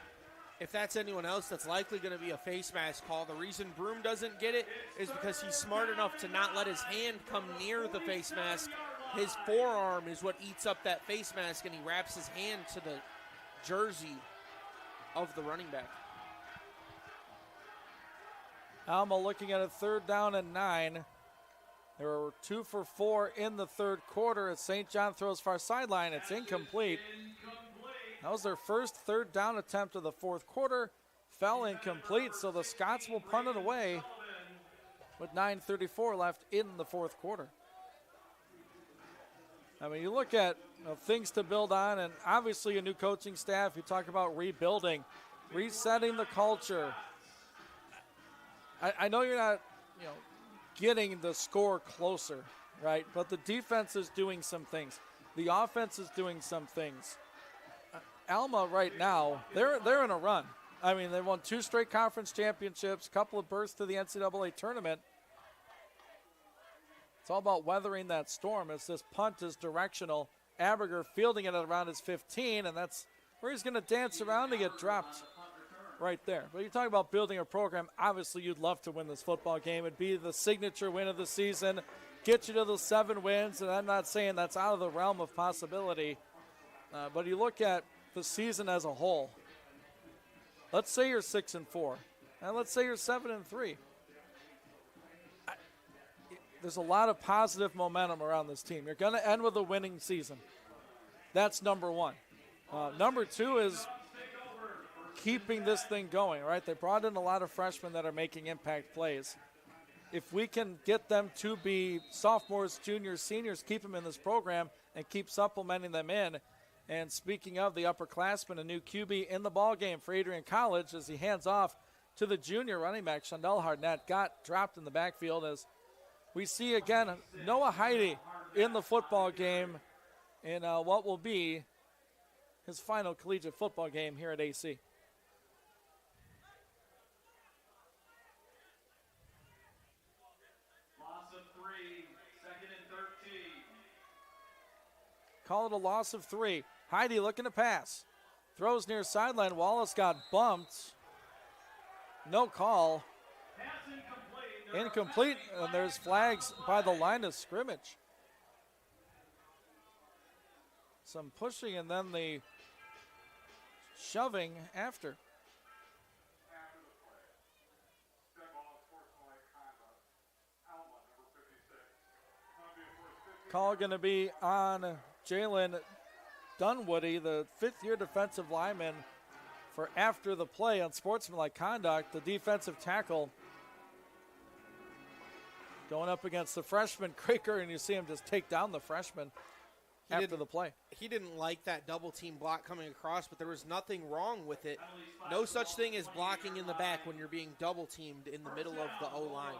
If that's anyone else, that's likely going to be a face mask call. The reason Broom doesn't get it is because he's smart enough to not let his hand come near the face mask. His forearm is what eats up that face mask, and he wraps his hand to the jersey of the running back. Alma looking at a 3rd down and 9. There were 2 for 4 in the third quarter as St. John throws far sideline. It's incomplete. That was their first 3rd down attempt of the fourth quarter. Fell incomplete, so the Scots will punt it away with 9:34 left in the fourth quarter. I mean, you look at things to build on, and obviously a new coaching staff. You talk about rebuilding, resetting the culture. I know you're not, getting the score closer, right? But the defense is doing some things. The offense is doing some things. Alma right now, they're in a run. I mean, they won 2 straight conference championships, a couple of berths to the NCAA tournament. It's all about weathering that storm as this punt is directional. Aberger fielding it at around his 15, and that's where he's going to dance around to get dropped right there. But you're talking about building a program. Obviously, you'd love to win this football game. It'd be the signature win of the season, get you to those 7 wins, and I'm not saying that's out of the realm of possibility. But you look at the season as a whole. Let's say you're 6-4, and let's say you're 7-3. There's a lot of positive momentum around this team. You're going to end with a winning season. That's number one. Number two is keeping this thing going, right? They brought in a lot of freshmen that are making impact plays. if we can get them to be sophomores, juniors, seniors, keep them in this program and keep supplementing them in. And speaking of the upperclassmen, a new QB in the ball game for Adrian College as he hands off to the junior running back, Shondell Harnett, got dropped in the backfield as we see again Noah Heide in the football game in what will be his final collegiate football game here at AC. Loss of 3, second and 13. Call it a loss of 3. Heide looking to pass. Throws near sideline. Wallace got bumped. No call. Incomplete, and there's flags by the line of scrimmage. Some pushing and then the shoving after. After the play. Dead ball, sportsmanlike conduct. Alma, number 56. That'll be a first 15. Call going to be on Jalen Dunwoody, the fifth-year defensive lineman, for after the play on sportsmanlike conduct. The defensive tackle going up against the freshman Kraker, and you see him just take down the freshman after the play. He didn't like that double team block coming across, but there was nothing wrong with it. No such thing as blocking in the back when you're being double teamed in the middle of the O-line.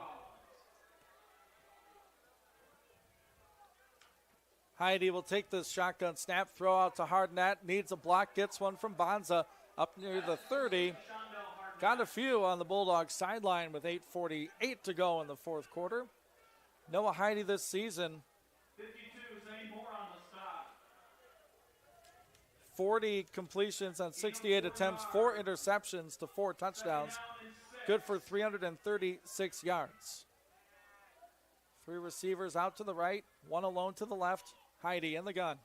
Heide will take this shotgun snap, throw out to Hardnett, needs a block, gets one from Bonza up near the 30. Got a few on the Bulldogs sideline with 8:48 to go in the fourth quarter. Noah Heide this season, 52, Zane Moore on the stop. 40 completions on 68 attempts, 4 interceptions to 4 touchdowns. Good for 336 yards. 3 receivers out to the right, 1 alone to the left. Heide in the gun.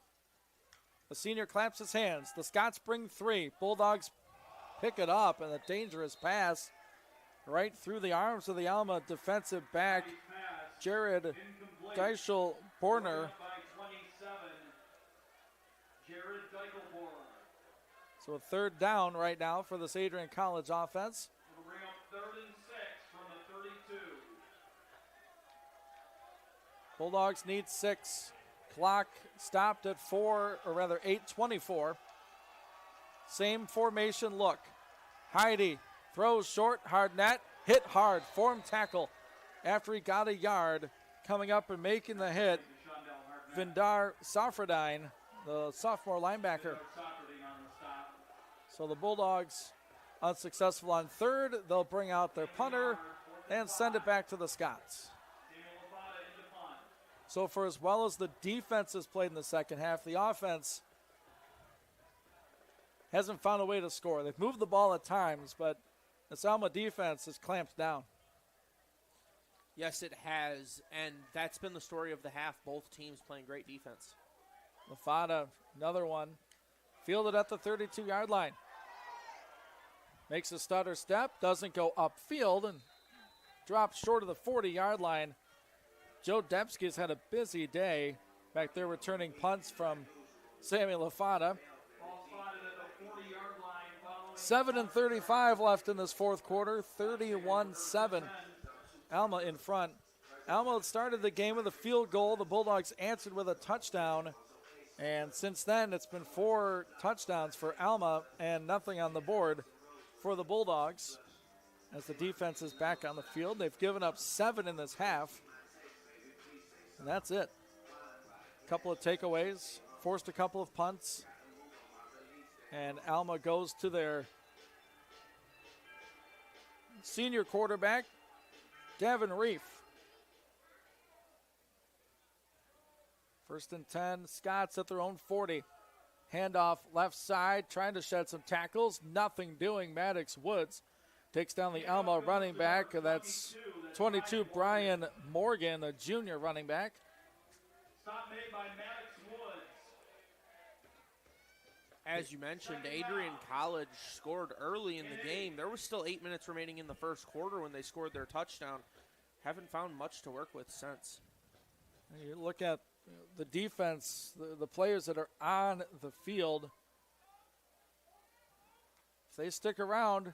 The senior claps his hands. The Scots bring 3. Bulldogs pick it up, and a dangerous pass right through the arms of the Alma defensive back, Jared Deichel-Borner. So a third down right now for this Adrian College offense. It'll bring up 3rd and 6 from the 32. Bulldogs need 6. Clock stopped at 8:24. Same formation look. Heide throws short, Hardnett, hit hard, form tackle after he got a yard. Coming up and making the hit, Vindar Safradine, the sophomore linebacker. So the Bulldogs unsuccessful on 3rd. They'll bring out their punter and send it back to the Scots. So for as well as the defense has played in the second half, the offense hasn't found a way to score. They've moved the ball at times, but this Alma defense has clamped down. Yes, it has, and that's been the story of the half. Both teams playing great defense. Lafada, another one, fielded at the 32-yard line. Makes a stutter step, doesn't go upfield, and drops short of the 40-yard line. Joe Debsky's had a busy day back there returning punts from Sammy Lafada. 7:35 left in this fourth quarter, 31-7. Alma in front. Alma started the game with a field goal. The Bulldogs answered with a touchdown. And since then, it's been 4 touchdowns for Alma and nothing on the board for the Bulldogs. As the defense is back on the field, they've given up 7 in this half. And that's it. A couple of takeaways, forced a couple of punts. And Alma goes to their senior quarterback, Gavin Reef. 1st and 10, Scots at their own 40. Handoff left side, trying to shed some tackles. Nothing doing. Maddox Woods takes down the Alma running back. That's 22, Brian Morgan, a junior running back. Stop made by Maddox Woods. As you mentioned, Adrian College scored early in the game. There was still 8 minutes remaining in the first quarter when they scored their touchdown. Haven't found much to work with since. You look at the defense, the players that are on the field. If they stick around,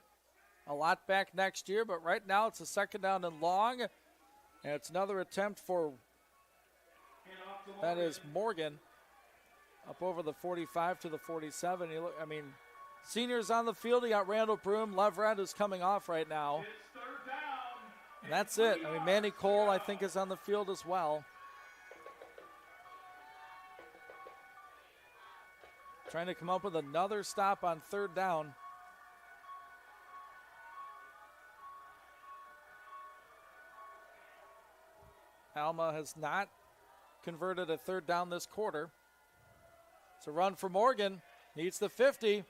a lot back next year, but right now it's a 2nd down and long. And it's another attempt for, that is Morgan, up over the 45 to the 47. Seniors on the field. You got Randall Broom, Leverett, who's coming off right now. And that's it. Manny Cole, I think, is on the field as well. Trying to come up with another stop on third down. Alma has not converted a third down this quarter. It's a run for Morgan. Needs the 50.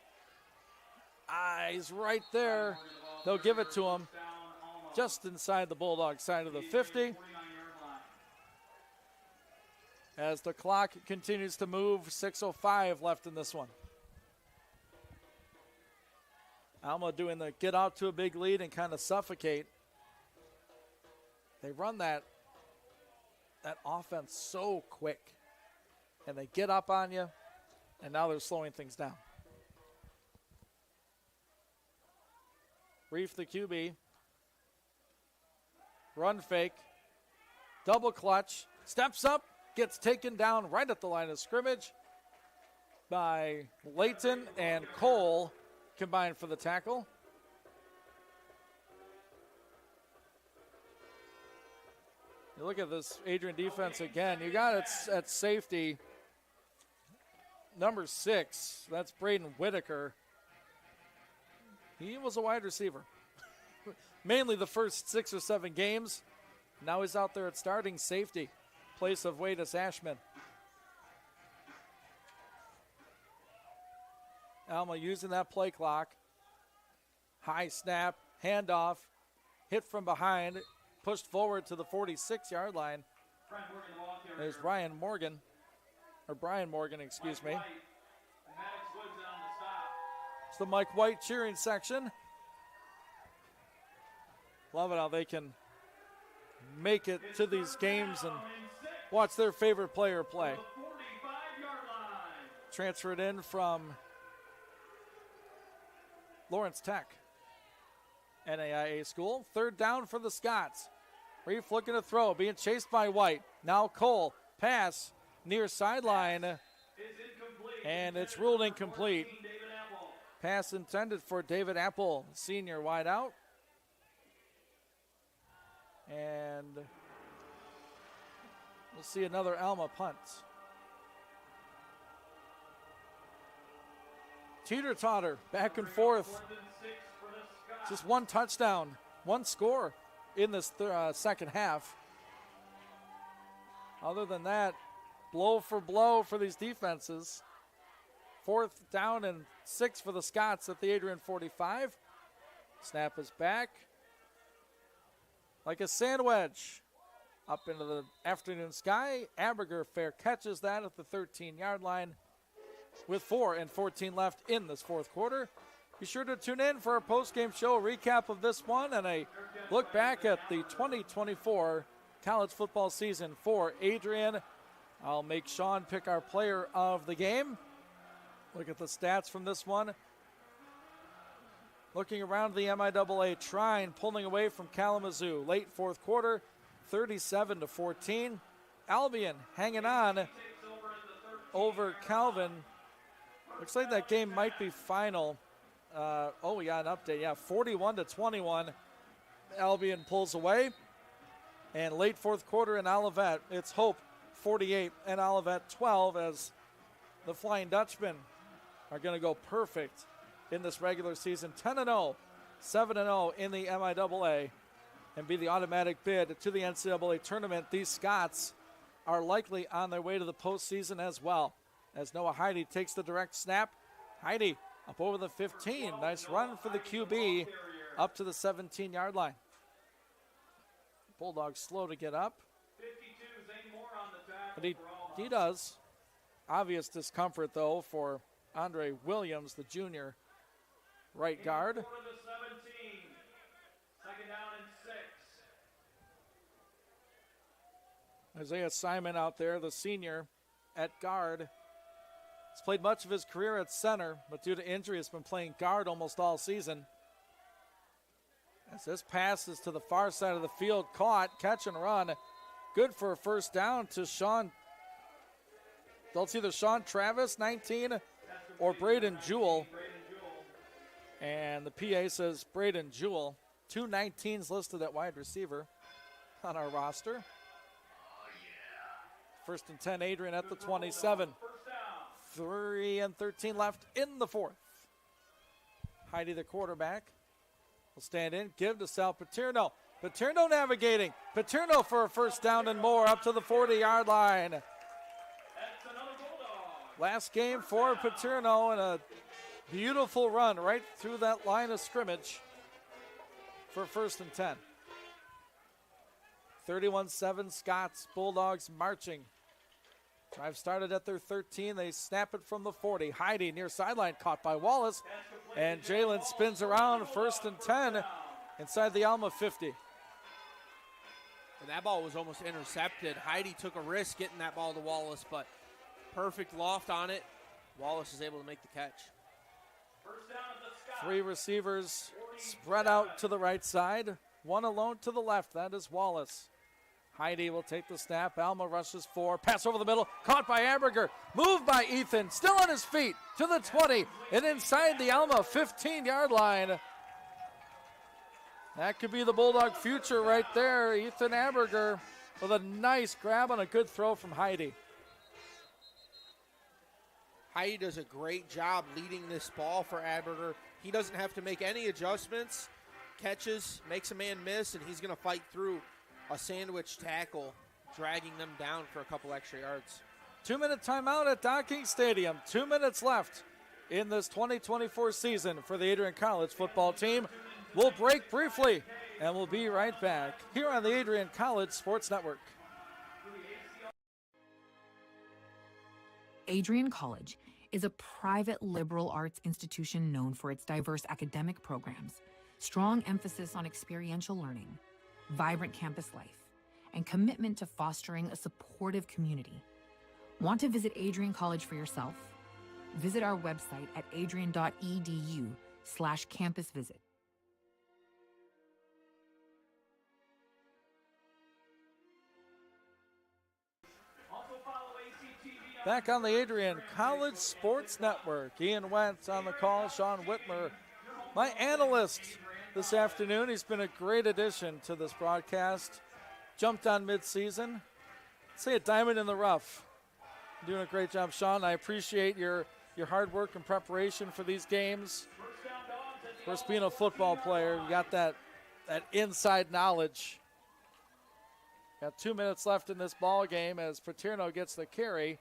He's right there. They'll give it to him just inside the Bulldog side of the 50. As the clock continues to move, 6:05 left in this one. Alma doing the get out to a big lead and kind of suffocate. They run that offense so quick, and they get up on you, and now they're slowing things down. Reef the QB. Run fake. Double clutch. Steps up. Gets taken down right at the line of scrimmage by Layton, and Cole combined for the tackle. You look at this Adrian defense again. You got it at safety. Number 6, that's Braden Whitaker. He was a wide receiver. Mainly the first 6 or 7 games. Now he's out there at starting safety. Place of Wadis Ashman. Alma using that play clock. High snap, handoff, hit from behind, pushed forward to the 46-yard line. There's Brian Morgan, excuse me. It's the Mike White cheering section. Love it how they can make it to these games and watch their favorite player play. Transferred in from Lawrence Tech, NAIA school. Third down for the Scots. Reef looking to throw, being chased by White. Now Cole, pass near sideline, and it's ruled incomplete. Pass intended for David Apple, senior wide out. And we'll see another Alma punt. Teeter-totter, back and forth. Just one touchdown, one score in this second half. Other than that, blow for blow for these defenses. 4th down and 6 for the Scots at the Adrian 45. Snap is back. Like a sand wedge up into the afternoon sky. Aberger fair catches that at the 13-yard line with 4:14 left in this fourth quarter. Be sure to tune in for our post-game show recap of this one and a look back at the 2024 college football season for Adrian. I'll make Sean pick our player of the game. Look at the stats from this one. Looking around the MIAA, Trine pulling away from Kalamazoo. Late fourth quarter, 37-14. Albion hanging on over Calvin. Looks like that game might be final. We got an update. Yeah, 41-21. Albion pulls away. And late fourth quarter in Olivet, it's Hope 48 and Olivet 12 as the Flying Dutchmen are going to go perfect in this regular season. 10-0, 7-0 in the MIAA, and be the automatic bid to the NCAA tournament. These Scots are likely on their way to the postseason as well, as Noah Heide takes the direct snap. Heide up over the 15. Nice run for the QB up to the 17-yard line. Bulldogs slow to get up. But he does. Obvious discomfort, though, for Andre Williams, the junior right guard. Second down and 6. Isaiah Simon out there, the senior at guard. He's played much of his career at center, but due to injury has been playing guard almost all season. As this pass is to the far side of the field, caught, catch and run. Good for a first down to Sean. It's either Sean Travis, 19, or Braden Jewell. And the PA says Braden Jewell. 2 19s listed at wide receiver on our roster. First and 10, Adrian at the 27. 3 and 13 left in the fourth. Heidi, the quarterback, will stand in, give to Sal Paterno. Paterno navigating. Paterno for a first down and more up to the 40-yard line. Last game for Paterno, and a beautiful run right through that line of scrimmage for first and 10. 31-7 Scots, Bulldogs marching. Drive started at their 13. They snap it from the 40. Heidi near sideline, caught by Wallace. And Jalen spins around, first and 10 inside the Alma 50. And that ball was almost intercepted. Heidi took a risk getting that ball to Wallace, but perfect loft on it. Wallace is able to make the catch. 3 receivers spread out to the right side. 1 alone to the left. That is Wallace. Heidi will take the snap. Alma rushes 4. Pass over the middle. Caught by Aberger. Moved by Ethan. Still on his feet to the 20. And inside the Alma 15-yard line. That could be the Bulldog future right there. Ethan Aberger with a nice grab on a good throw from Heidi. Heidi does a great job leading this ball for Aberger. He doesn't have to make any adjustments. Catches, makes a man miss, and he's going to fight through a sandwich tackle, dragging them down for a couple extra yards. 2-minute timeout at Docking Stadium. 2 minutes left in this 2024 season for the Adrian College football team. We'll break briefly, and we'll be right back here on the Adrian College Sports Network. Adrian College is a private liberal arts institution known for its diverse academic programs, strong emphasis on experiential learning, vibrant campus life, and commitment to fostering a supportive community. Want to visit Adrian College for yourself? Visit our website at adrian.edu/campus visit. Back on the Adrian College Sports Network. Ian Wentz on the call, Sean Whitmer, my analyst this afternoon. He's been a great addition to this broadcast. Jumped on midseason. Say a diamond in the rough. Doing a great job, Sean. I appreciate your hard work and preparation for these games. Of course, being a football player, you got that inside knowledge. Got 2 minutes left in this ball game as Paterno gets the carry.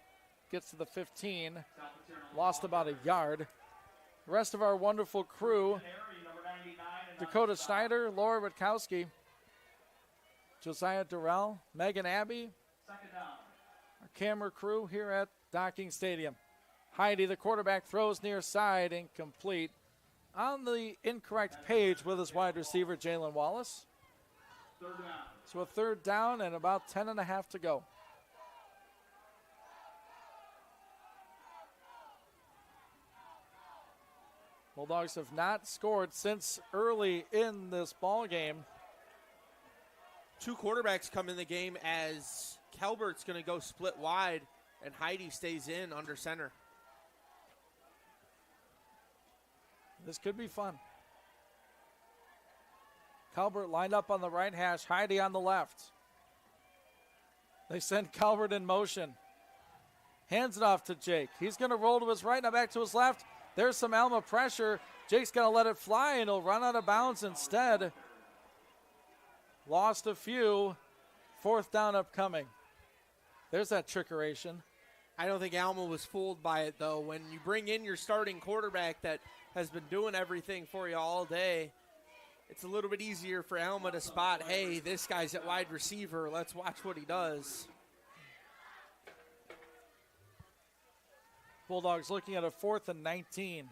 Gets to the 15, lost about a yard. The rest of our wonderful crew, Dakota Schneider, Laura Rutkowski, Josiah Durrell, Megan Abbey, our camera crew here at Docking Stadium. Heidi, the quarterback, throws near side, incomplete. On the incorrect page with his wide receiver, Jalen Wallace. So a third down and about 10.5 to go. Bulldogs have not scored since early in this ball game. 2 quarterbacks come in the game as Calbert's going to go split wide and Heidi stays in under center. This could be fun. Calvert lined up on the right hash, Heidi on the left. They send Calvert in motion. Hands it off to Jake. He's going to roll to his right, now back to his left. There's some Alma pressure. Jake's going to let it fly, and he'll run out of bounds instead. Lost a few. 4th down upcoming. There's that trickeration. I don't think Alma was fooled by it, though. When you bring in your starting quarterback that has been doing everything for you all day, it's a little bit easier for Alma to spot, hey, this guy's at wide receiver. Let's watch what he does. Bulldogs looking at a 4th and 19.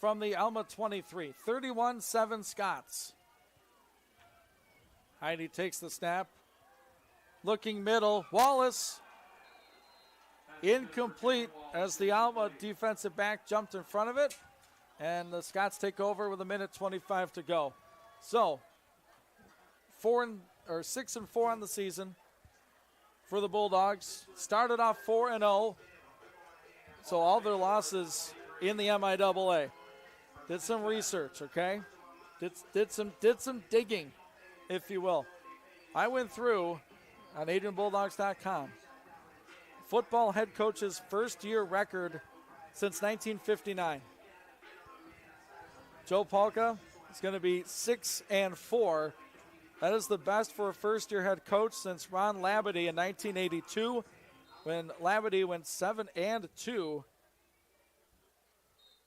From the Alma 23, 31-7 Scots. Heidi takes the snap. Looking middle, Wallace. Incomplete as the Alma defensive back jumped in front of it. And the Scots take over with 1:25 to go. So, 6-4 on the season for the Bulldogs. Started off 4-0. So all their losses in the MIAA. Did some research, okay? Did some digging, if you will. I went through on AdrianBulldogs.com. Football head coach's first year record since 1959. Joe Palka is going to be 6-4. That is the best for a first-year head coach since Ron Labadie in 1982, when Labadie went 7-2.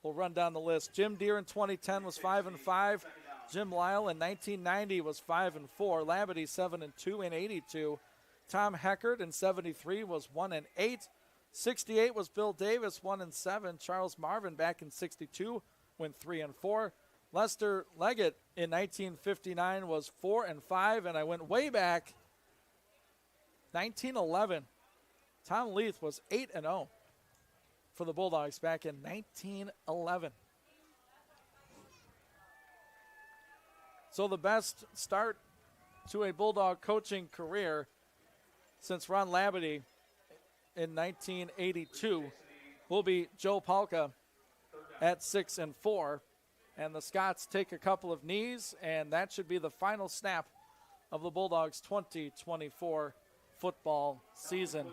We'll run down the list. Jim Deere in 2010 was 5-5. Jim Lyle in 1990 was 5-4. Labadie 7-2 in 82. Tom Heckert in 73 was 1-8. 68 was Bill Davis, 1-7. Charles Marvin back in 62 went 3-4. Lester Leggett in 1959 was 4-5, and I went way back. 1911. Tom Leith was 8-0 for the Bulldogs back in 1911. So the best start to a Bulldog coaching career since Ron Labadie in 1982 will be Joe Palka at 6-4. And the Scots take a couple of knees, and that should be the final snap of the Bulldogs' 2024 football season.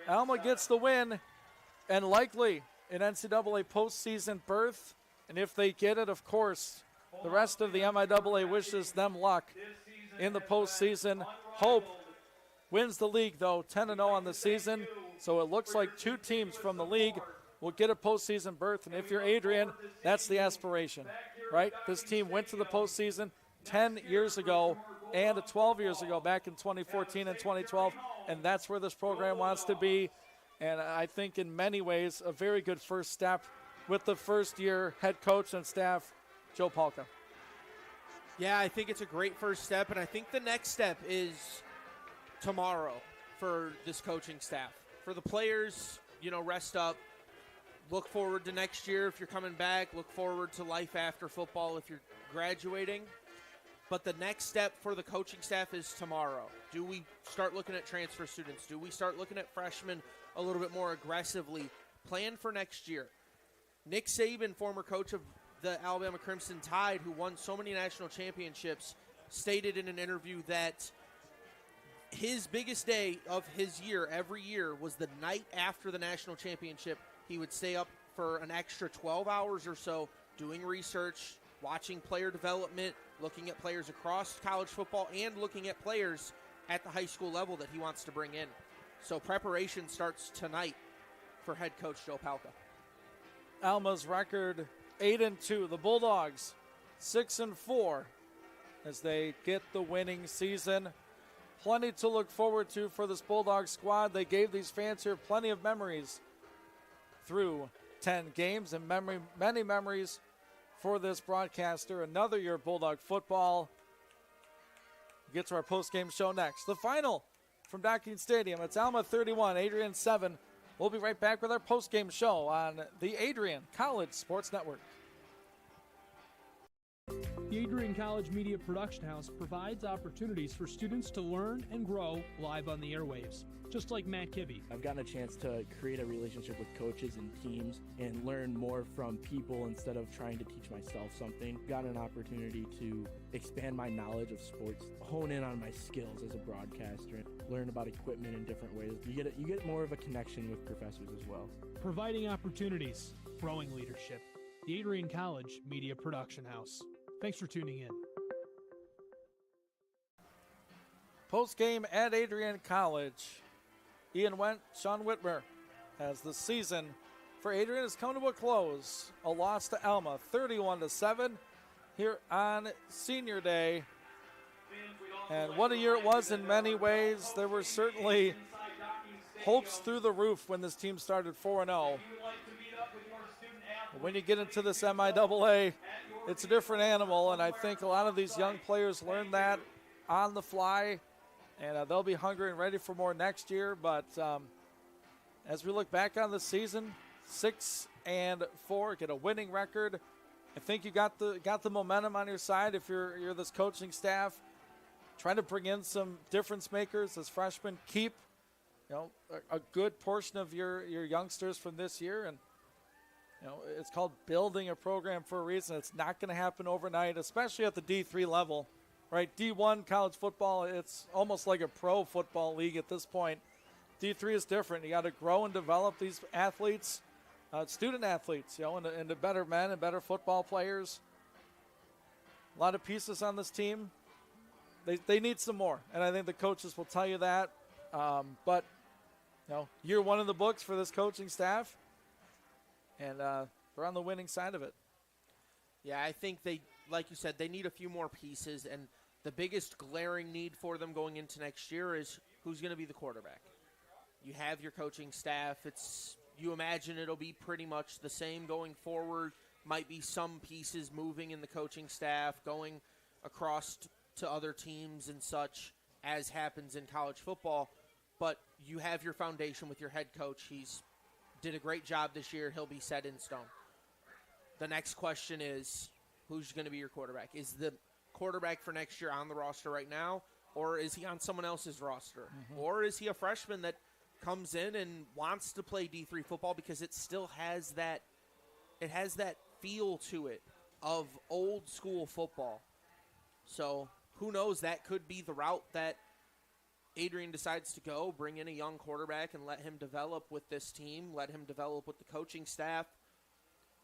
Alma gets the win, and likely an NCAA postseason berth. And if they get it, of course, the rest of the MIAA wishes them luck in the postseason. Hope wins the league, though, 10-0 on the season. So it looks like two teams from the league will get a postseason berth. And if you're Adrian, that's the aspiration, right? This team went to the postseason 10 years ago and 12 years ago, back in 2014 and 2012. And that's where this program wants to be. And I think in many ways a very good first step with the first-year head coach and staff, Joe Palka. Yeah, I think it's a great first step, and I think the next step is tomorrow for this coaching staff. For the players, rest up. Look forward to next year if you're coming back. Look forward to life after football if you're graduating. But the next step for the coaching staff is tomorrow. Do we start looking at transfer students? Do we start looking at freshmen a little bit more aggressively? Plan for next year. Nick Saban, former coach of the Alabama Crimson Tide, who won so many national championships, stated in an interview that his biggest day of his year every year was the night after the national championship. He would stay up for an extra 12 hours or so doing research, watching player development, looking at players across college football, and looking at players at the high school level that he wants to bring in. So preparation starts tonight for head coach Joe Palka. Alma's record 8-2. The Bulldogs 6-4 as they get the winning season. Plenty to look forward to for this Bulldog squad. They gave these fans here plenty of memories through 10 games, and many memories for this broadcaster. Another year of Bulldog football. We'll get to our post-game show next. The final from Docking Stadium. It's Alma 31, Adrian 7. We'll be right back with our post-game show on the Adrian College Sports Network. The Adrian College Media Production House provides opportunities for students to learn and grow live on the airwaves, just like Matt Kibbe. I've gotten a chance to create a relationship with coaches and teams and learn more from people instead of trying to teach myself something. Got an opportunity to expand my knowledge of sports, hone in on my skills as a broadcaster, and learn about equipment in different ways. You get more of a connection with professors as well. Providing opportunities, growing leadership. The Adrian College Media Production House. Thanks for tuning in. Post-game at Adrian College. Ian Went, Sean Whitmer, as the season for Adrian has come to a close. A loss to Alma, 31-7 here on Senior Day. And what a year it was in many ways. There were certainly hopes through the roof when this team started 4-0. When you get into this MIAA, it's a different animal, and I think a lot of these young players learned that on the fly, and they'll be hungry and ready for more next year. But as we look back on the season, 6-4, get a winning record. I think you got the momentum on your side if you're this coaching staff. Trying to bring in some difference makers as freshmen. Keep a good portion of your youngsters from this year, and it's called building a program for a reason. It's not going to happen overnight, especially at the D3 level, right? D1 college football, it's almost like a pro football league at this point. D3 is different. You got to grow and develop these athletes, student athletes, into better men and better football players. A lot of pieces on this team. They need some more, and I think the coaches will tell you that. But year one in the books for this coaching staff, and they're on the winning side of it. Yeah, I think like you said, they need a few more pieces, and the biggest glaring need for them going into next year is who's going to be the quarterback. You have your coaching staff. You imagine it'll be pretty much the same going forward. Might be some pieces moving in the coaching staff, going across to other teams and such, as happens in college football. But you have your foundation with your head coach. He's did a great job this year. He'll be set in stone. The next question is, who's going to be your quarterback? Is the quarterback for next year on the roster right now, or is he on someone else's roster? Mm-hmm. Or is he a freshman that comes in and wants to play D3 football because it still has that feel to it of old school football? So who knows, that could be the route that Adrian decides to go, bring in a young quarterback and let him develop with this team, let him develop with the coaching staff,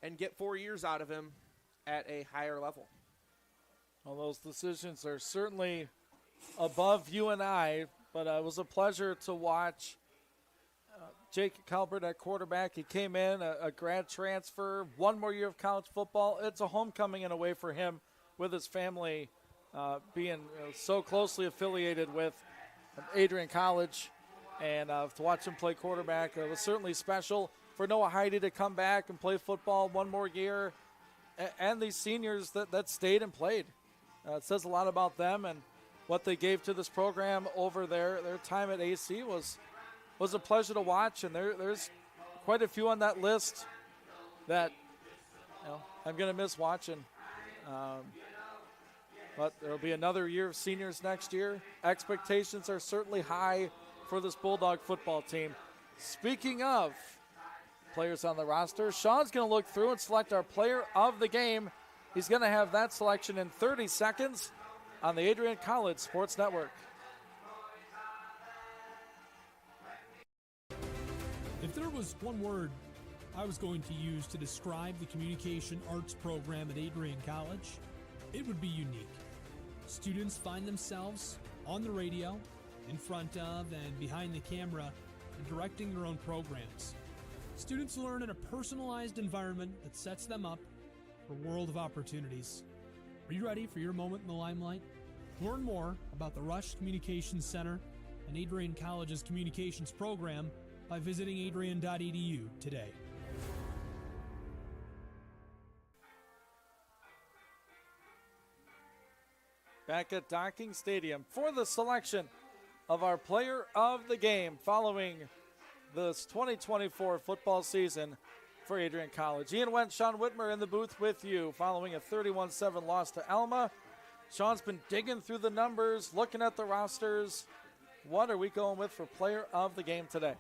and get 4 years out of him at a higher level. Well, those decisions are certainly above you and I, but it was a pleasure to watch Jake Calbert at quarterback. He came in, a grad transfer, 1 more year of college football. It's a homecoming in a way for him with his family being so closely affiliated with Adrian College, and to watch him play quarterback was certainly special. For Noah Heide to come back and play football 1 more year, and these seniors that stayed and played. It says a lot about them and what they gave to this program over their time at AC was a pleasure to watch, and there's quite a few on that list that I'm going to miss watching. But there will be another year of seniors next year. Expectations are certainly high for this Bulldog football team. Speaking of players on the roster, Sean's going to look through and select our player of the game. He's going to have that selection in 30 seconds on the Adrian College Sports Network. If there was one word I was going to use to describe the communication arts program at Adrian College, it would be unique. Students find themselves on the radio, in front of and behind the camera, and directing their own programs. Students learn in a personalized environment that sets them up for a world of opportunities. Are you ready for your moment in the limelight? Learn more about the Rush Communications Center and Adrian College's communications program by visiting adrian.edu today. Back at Docking Stadium for the selection of our player of the game following this 2024 football season for Adrian College. Ian Wentz, Sean Whitmer in the booth with you following a 31-7 loss to Alma. Sean's been digging through the numbers, looking at the rosters. What are we going with for player of the game today?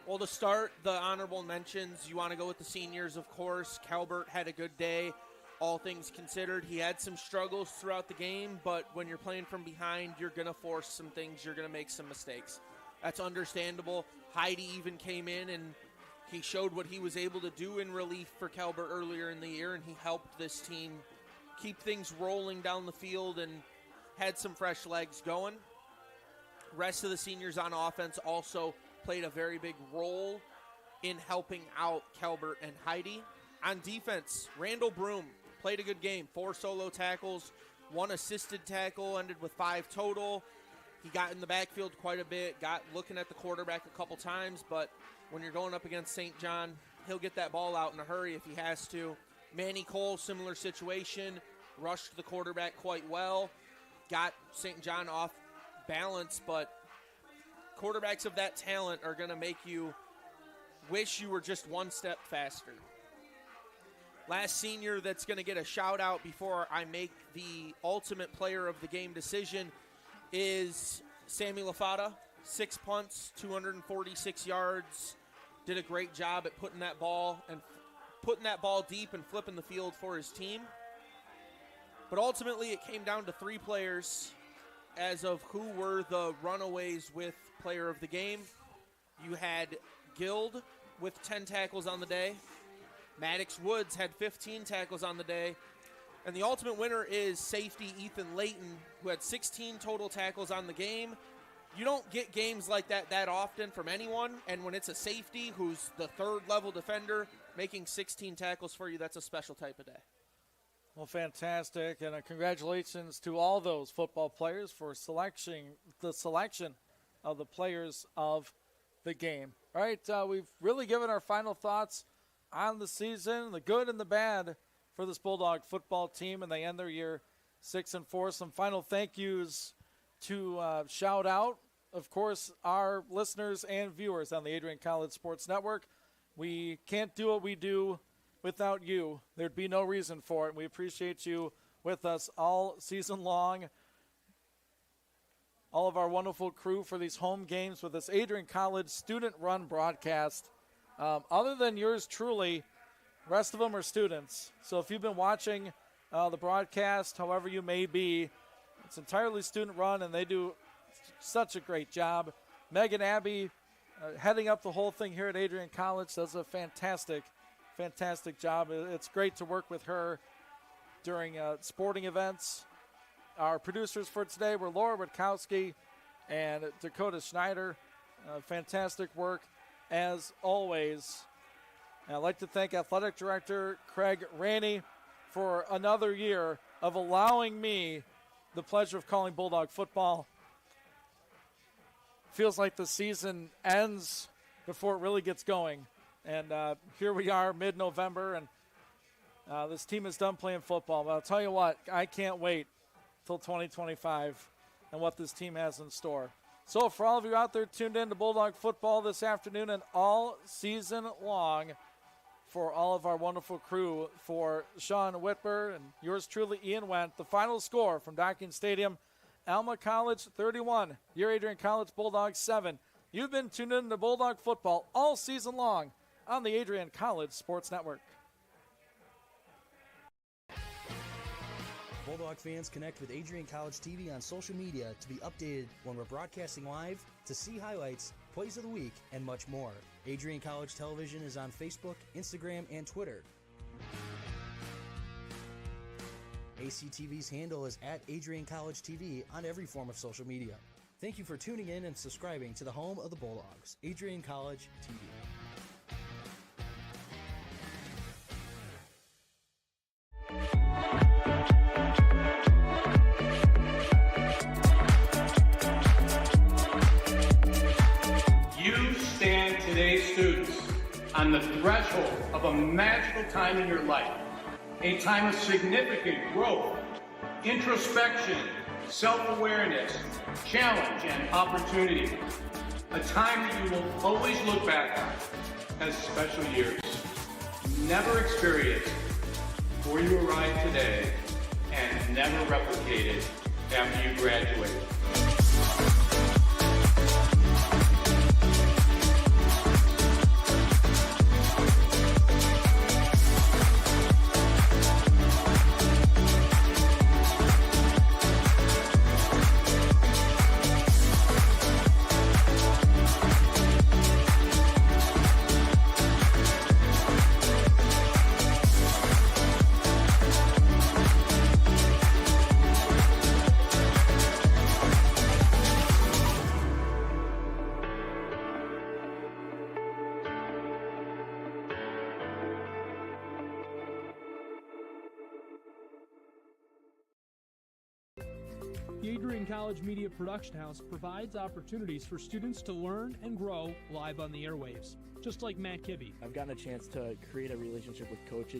Well, to start the honorable mentions, you want to go with the seniors, of course. Calbert had a good day. All things considered, he had some struggles throughout the game, but when you're playing from behind, you're going to force some things. You're going to make some mistakes. That's understandable. Heide even came in, and he showed what he was able to do in relief for Calbert earlier in the year, and he helped this team keep things rolling down the field and had some fresh legs going. Rest of the seniors on offense also played a very big role in helping out Calbert and Heide. On defense, Randall Broom played a good game. 4 solo tackles, 1 assisted tackle, ended with 5 total. He got in the backfield quite a bit, got looking at the quarterback a couple times, but when you're going up against St. John, he'll get that ball out in a hurry if he has to. Manny Cole, similar situation, rushed the quarterback quite well, got St. John off balance, but quarterbacks of that talent are going to make you wish you were just one step faster. Last senior that's going to get a shout out before I make the ultimate player of the game decision is Sammy Lafata. 6 punts, 246 yards. Did a great job at putting that ball deep and flipping the field for his team. But ultimately it came down to 3 players as of who were the runaways with player of the game. You had Guild with 10 tackles on the day. Maddox Woods had 15 tackles on the day. And the ultimate winner is safety Ethan Layton, who had 16 total tackles on the game. You don't get games like that often from anyone. And when it's a safety who's the third-level defender making 16 tackles for you, that's a special type of day. Well, fantastic. And congratulations to all those football players for the selection of the players of the game. All right, we've really given our final thoughts on the season, the good and the bad for this Bulldog football team, and they end their year 6-4. Some final thank yous to shout out, of course, our listeners and viewers on the Adrian College Sports Network. We can't do what we do without you. There'd be no reason for it. We appreciate you with us all season long. All of our wonderful crew for these home games with this Adrian College student-run broadcast. Other than yours truly, rest of them are students. So if you've been watching the broadcast, however you may be, it's entirely student-run, and they do such a great job. Megan Abbey, heading up the whole thing here at Adrian College, does a fantastic job. It's great to work with her during sporting events. Our producers for today were Laura Rutkowski and Dakota Schneider. Fantastic work as always. And I'd like to thank Athletic Director Craig Rainey for another year of allowing me the pleasure of calling Bulldog football. Feels like the season ends before it really gets going. And here we are, mid-November, and this team is done playing football. But I'll tell you what, I can't wait till 2025 and what this team has in store. So for all of you out there tuned in to Bulldog football this afternoon and all season long, for all of our wonderful crew, for Sean Whitber and yours truly, Ian Wendt, the final score from Docking Stadium, Alma College 31, your Adrian College Bulldogs 7. You've been tuned in to Bulldog football all season long on the Adrian College Sports Network. Bulldog fans, connect with Adrian College TV on social media to be updated when we're broadcasting live, to see highlights, plays of the week, and much more. Adrian College Television is on Facebook, Instagram, and Twitter. ACTV's handle is at Adrian College TV on every form of social media. Thank you for tuning in and subscribing to the home of the Bulldogs, Adrian College TV. You stand today, students, on the threshold of a magical time in your life, a time of significant growth, introspection, self-awareness, challenge, and opportunity. A time that you will always look back on as special years. Never experienced before you arrived today, and never replicated after you graduate. The Adrian College Media Production House provides opportunities for students to learn and grow live on the airwaves, just like Matt Kibbe. I've gotten a chance to create a relationship with coaches